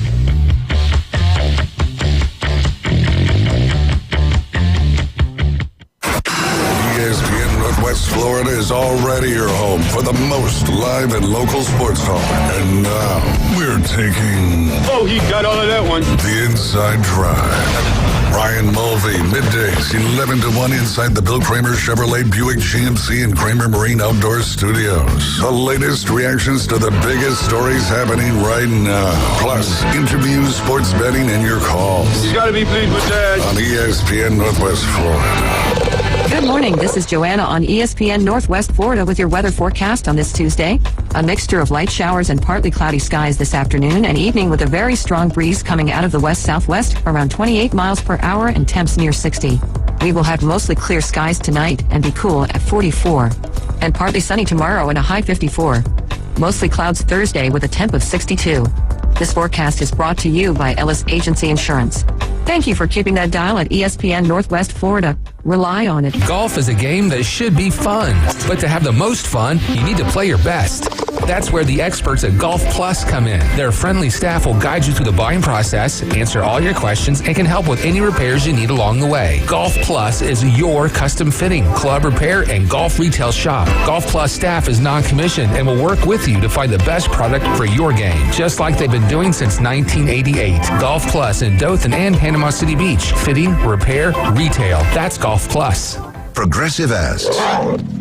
S6: ESPN Northwest Florida is already your home for the most live and local sports talk. And now we're taking...
S2: Oh, he got all of that one.
S6: The Inside Drive. Ryan Mulvey, middays, 11 to 1 inside the Bill Kramer Chevrolet Buick GMC and Kramer Marine Outdoor Studios. The latest reactions to the biggest stories happening right now. Plus, interviews, sports betting, and your calls.
S2: You got to be pleased with that.
S6: On ESPN Northwest Florida.
S15: Good morning. This is Joanna on ESPN Northwest Florida with your weather forecast on this Tuesday. A mixture of light showers and partly cloudy skies this afternoon and evening with a very strong breeze coming out of the west-southwest around 28 miles per hour and temps near 60. We will have mostly clear skies tonight and be cool at 44. And partly sunny tomorrow and a high 54. Mostly clouds Thursday with a temp of 62. This forecast is brought to you by Ellis Agency Insurance. Thank you for keeping that dial at ESPN Northwest Florida. Rely on it.
S21: Golf is a game that should be fun, but to have the most fun, you need to play your best. That's where the experts at Golf Plus come in. Their friendly staff will guide you through the buying process, answer all your questions, and can help with any repairs you need along the way. Golf Plus is your custom fitting, club repair, and golf retail shop. Golf Plus staff is non-commissioned and will work with you to find the best product for your game, just like they've been doing since 1988. Golf Plus in Dothan and Panama City Beach. Fitting, repair, retail. That's Golf Plus.
S22: Progressive asks,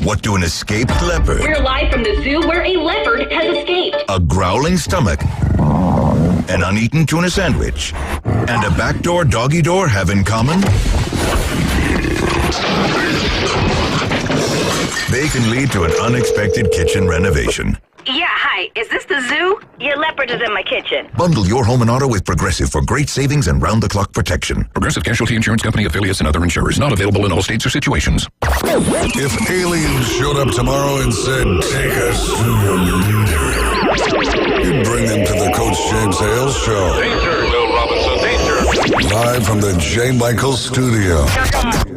S22: what do an escaped leopard,
S24: We're live from the zoo where a leopard has escaped.
S22: a growling stomach, an uneaten tuna sandwich, and a backdoor doggy door have in common? They can lead to an unexpected kitchen renovation.
S24: Yeah, hi. Is this the zoo? Your leopard is in my kitchen.
S22: Bundle your home and auto with Progressive for great savings and round-the-clock protection.
S25: Progressive Casualty Insurance Company, affiliates, and other insurers. Not available in all states or situations.
S6: If aliens showed up tomorrow and said, take us to the moon, you'd bring them to the Coach James Hale Show.
S2: Danger, Bill Robinson, danger.
S6: Live from the J. Michaels Studio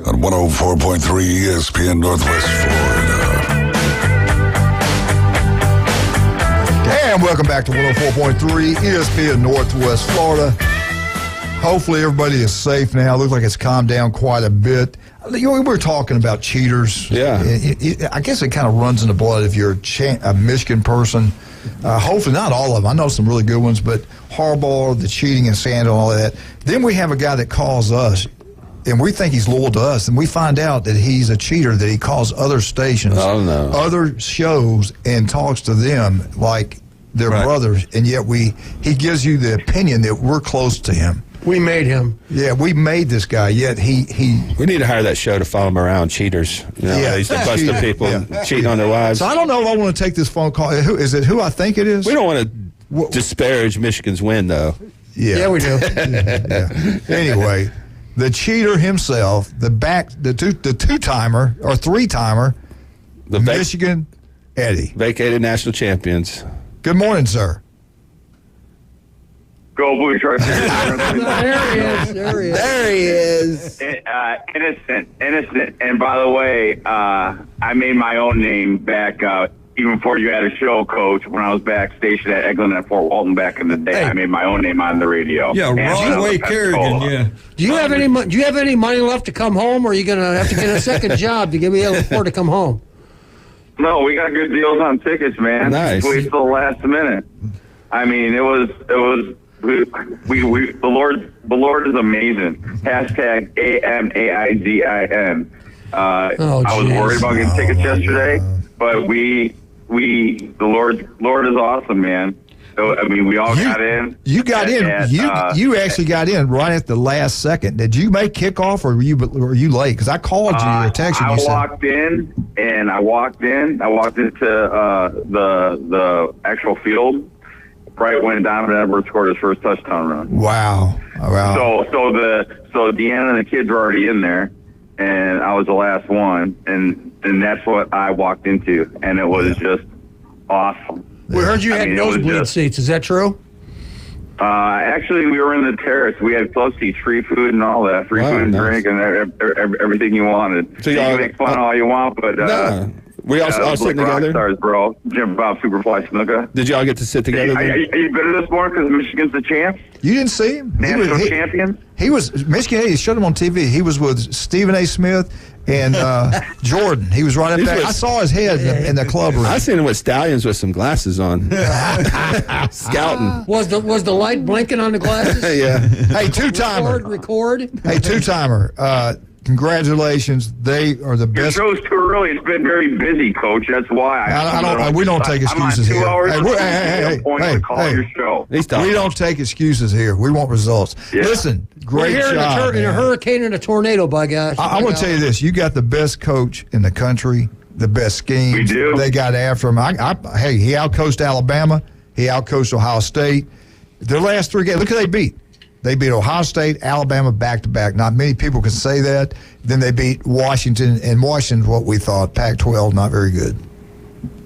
S6: on 104.3 ESPN Northwest Florida.
S9: And welcome back to 104.3 ESPN Northwest Florida. Hopefully everybody is safe now. Looks like it's calmed down quite a bit. We were talking about cheaters.
S8: Yeah.
S9: I guess it kind of runs in the blood if you're a Michigan person. Hopefully not all of them. I know some really good ones, but Harbaugh, the cheating and Sandal, and all that. Then we have a guy that calls us, and we think he's loyal to us, and we find out that he's a cheater, that he calls other stations, other shows, and talks to them like they're brothers, and yet he gives you the opinion that we're close to him.
S13: We made him.
S9: Yeah, we made this guy, yet he...
S8: We need to hire that show to follow him around, cheaters. You know, they used to bust the people cheating on their wives.
S9: So I don't know if I want to take this phone call. Is it who I think it is?
S8: We don't want to disparage Michigan's win, though.
S9: Yeah,
S13: we do.
S9: Anyway, the cheater himself, the two-timer or three-timer, Michigan Eddie.
S8: Vacated national champions.
S9: Good morning, sir.
S3: Go Blue Sharks.
S13: There he is.
S8: There he is.
S3: Innocent. And by the way, I made my own name back even before you had a show, Coach. When I was back stationed at Eglin at Fort Walton back in the day, I made my own name on the radio.
S10: Yeah, Ronway Kerrigan. Yeah.
S13: Do you have any money left to come home, or are you going to have to get a second job to be able to afford to come home?
S3: No, we got good deals on tickets, man.
S8: Nice.
S3: Wait till the last minute. I mean, it was. The Lord is amazing. Hashtag AMAIZIN. I was worried about getting tickets yesterday, but the Lord is awesome, man. So, I mean, we all got in.
S4: You got in. You actually got in right at the last second. Did you make kickoff, or were you late? Because I called you or texted you.
S3: I walked into the actual field right when Donovan Edwards scored his first touchdown run.
S4: Wow.
S3: So Deanna and the kids were already in there, and I was the last one, and that's what I walked into, and it was just awesome.
S13: We heard you had nosebleed seats. Is that true?
S3: Actually, we were in the terrace. We had close seats, free food and all that, free food and drink, and everything you wanted. So you can make fun all you want, but
S8: we all sitting together.
S3: Stars, bro. Jim Bob Superfly Snuka.
S8: Did y'all get to sit together?
S3: Are you better this morning because Michigan's the champ?
S4: You didn't see him?
S3: National champion.
S4: He was Michigan. He showed him on TV. He was with Stephen A. Smith and Jordan. He was right up there. I saw his head in the club room.
S8: I seen him with Stallions with some glasses on, scouting.
S13: Was the light blinking on the glasses?
S8: Yeah.
S4: Hey, two-timer.
S13: Record.
S4: Hey, two-timer. Congratulations. They are the best.
S3: Your show's too early. It's been very busy, Coach. That's why.
S4: We don't take excuses here. Hey,
S3: your show.
S4: We don't take excuses here. We want results. Yeah. Listen, great job.
S13: In a hurricane and a tornado, by gosh.
S4: I want to tell you this. You got the best coach in the country, the best schemes.
S3: We do.
S4: They got after him. He outcoached Alabama. He outcoached Ohio State. Their last three games, look who they beat. They beat Ohio State, Alabama back-to-back. Not many people can say that. Then they beat Washington, and Washington's what we thought, Pac-12, not very good.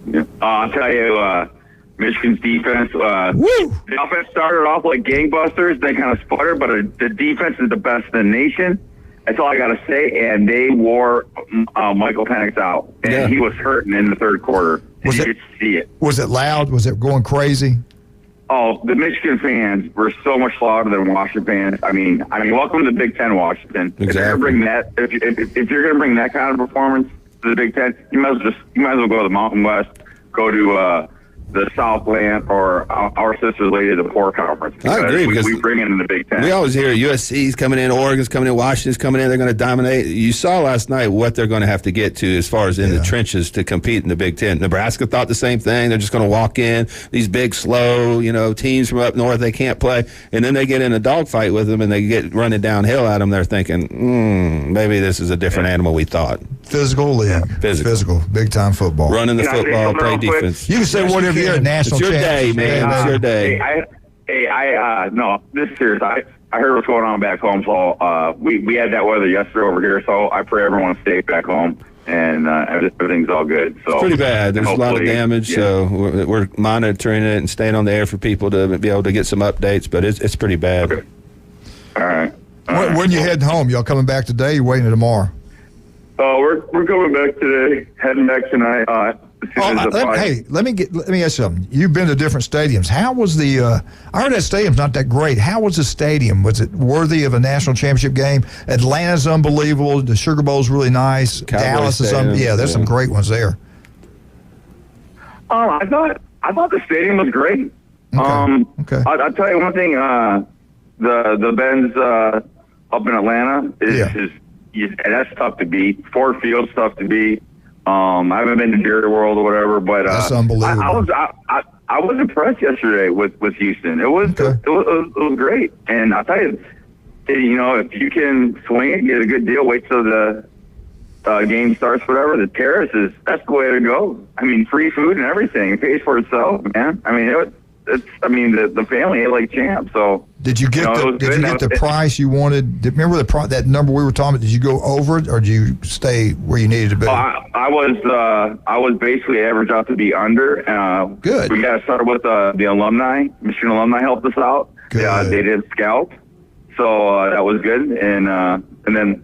S3: Yeah. I'll tell you, Michigan's defense, the offense started off like gangbusters. They kind of sputtered, but the defense is the best in the nation. That's all I got to say. And they wore Michael Penix out, and he was hurting in the third quarter. You could see it.
S4: Was it loud? Was it going crazy?
S3: Oh, the Michigan fans were so much louder than Washington fans. I mean, welcome to the Big Ten, Washington. Exactly. If you're going to bring that kind of performance to the Big Ten, you might as well go to the Mountain West, go to the Southland, or our sisters lady at the Poor Conference.
S8: I agree, because
S3: we bring it in the Big Ten.
S8: We always hear USC's coming in, Oregon's coming in, Washington's coming in. They're going to dominate. You saw last night what they're going to have to get to as far as in the trenches to compete in the Big Ten. Nebraska thought the same thing. They're just going to walk in, these big, slow, teams from up north. They can't play, and then they get in a dogfight with them, and they get running downhill at them. They're thinking, maybe this is a different animal we thought.
S4: Physical, physical, big time football.
S8: Running the football, play defense.
S4: You can say whatever you're a national
S8: champion. It's your day, man. It's your day.
S3: No, this is serious. I heard what's going on back home, so we had that weather yesterday over here, so I pray everyone's safe back home, and everything's all good. So
S8: it's pretty bad. There's a lot of damage, so we're monitoring it and staying on the air for people to be able to get some updates, but it's pretty bad.
S3: Okay. All right.
S4: When you heading home? Y'all coming back today or waiting tomorrow?
S3: We're coming back today, heading back tonight.
S4: Let me ask you something. You've been to different stadiums. How was I heard that stadium's not that great. How was the stadium? Was it worthy of a national championship game? Atlanta's unbelievable. The Sugar Bowl's really nice. Dallas is there's some great ones there.
S3: I thought the stadium was great.
S4: Okay.
S3: I'll tell you one thing. The Benz up in Atlanta is that's tough to beat. Ford Field's tough to beat. I haven't been to Jerry World or whatever, but
S4: that's unbelievable.
S3: I was impressed yesterday with Houston. It was great, and I'll tell you, if you can swing it, get a good deal, wait till the game starts, whatever. The terraces, that's the way to go. I mean, free food and everything. It pays for itself, man. I mean, the family ate like champs. So
S4: did you get the price you wanted? Remember that number we were talking about? Did you go over it, or did you stay where you needed to be?
S3: I was basically average out to be under.
S4: Good.
S3: We got started with the alumni. Michigan alumni helped us out. they did scout, so that was good. And then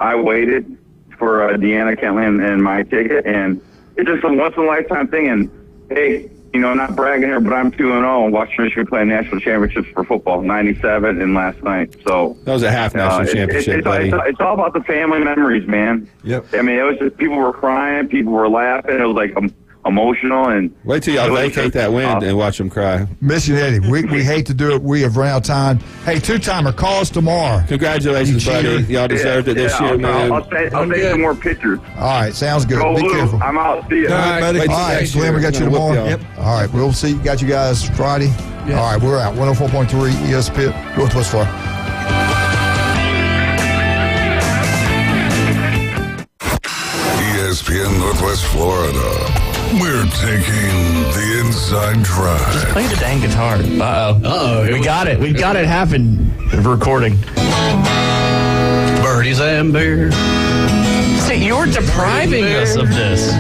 S3: I waited for Deanna Kentland and my ticket, and it's just a once in a lifetime thing. And hey, not bragging here, but I'm 2-0 and watched Michigan play national championships for football, 97 and last night. So
S8: that was a half national championship, buddy.
S3: It's all about the family memories, man.
S8: Yep.
S3: I mean, it was just people were crying, people were laughing. It was like emotional. And
S8: wait till y'all vacate that win and watch them cry.
S4: Mission Eddie, we hate to do it. We have run out of time. Hey, two-timer, call us tomorrow.
S8: Congratulations, buddy. Y'all deserved it this year, man.
S3: I'll take some more pictures.
S4: All right, sounds good.
S3: Go
S4: Be
S3: Blue.
S4: careful.
S3: I'm out. See you.
S4: All right, buddy. All right, Slim, we got you tomorrow.
S8: Yep.
S4: All right, we'll see. Got you guys Friday. Yeah. All right, we're out. 104.3 ESPN, Northwest Florida.
S6: ESPN Northwest Florida. We're taking the inside drive.
S5: Play the dang guitar. Uh-oh. We got it. We've got it happen. Recording.
S13: Birdies and beer.
S5: See, you're depriving us of this.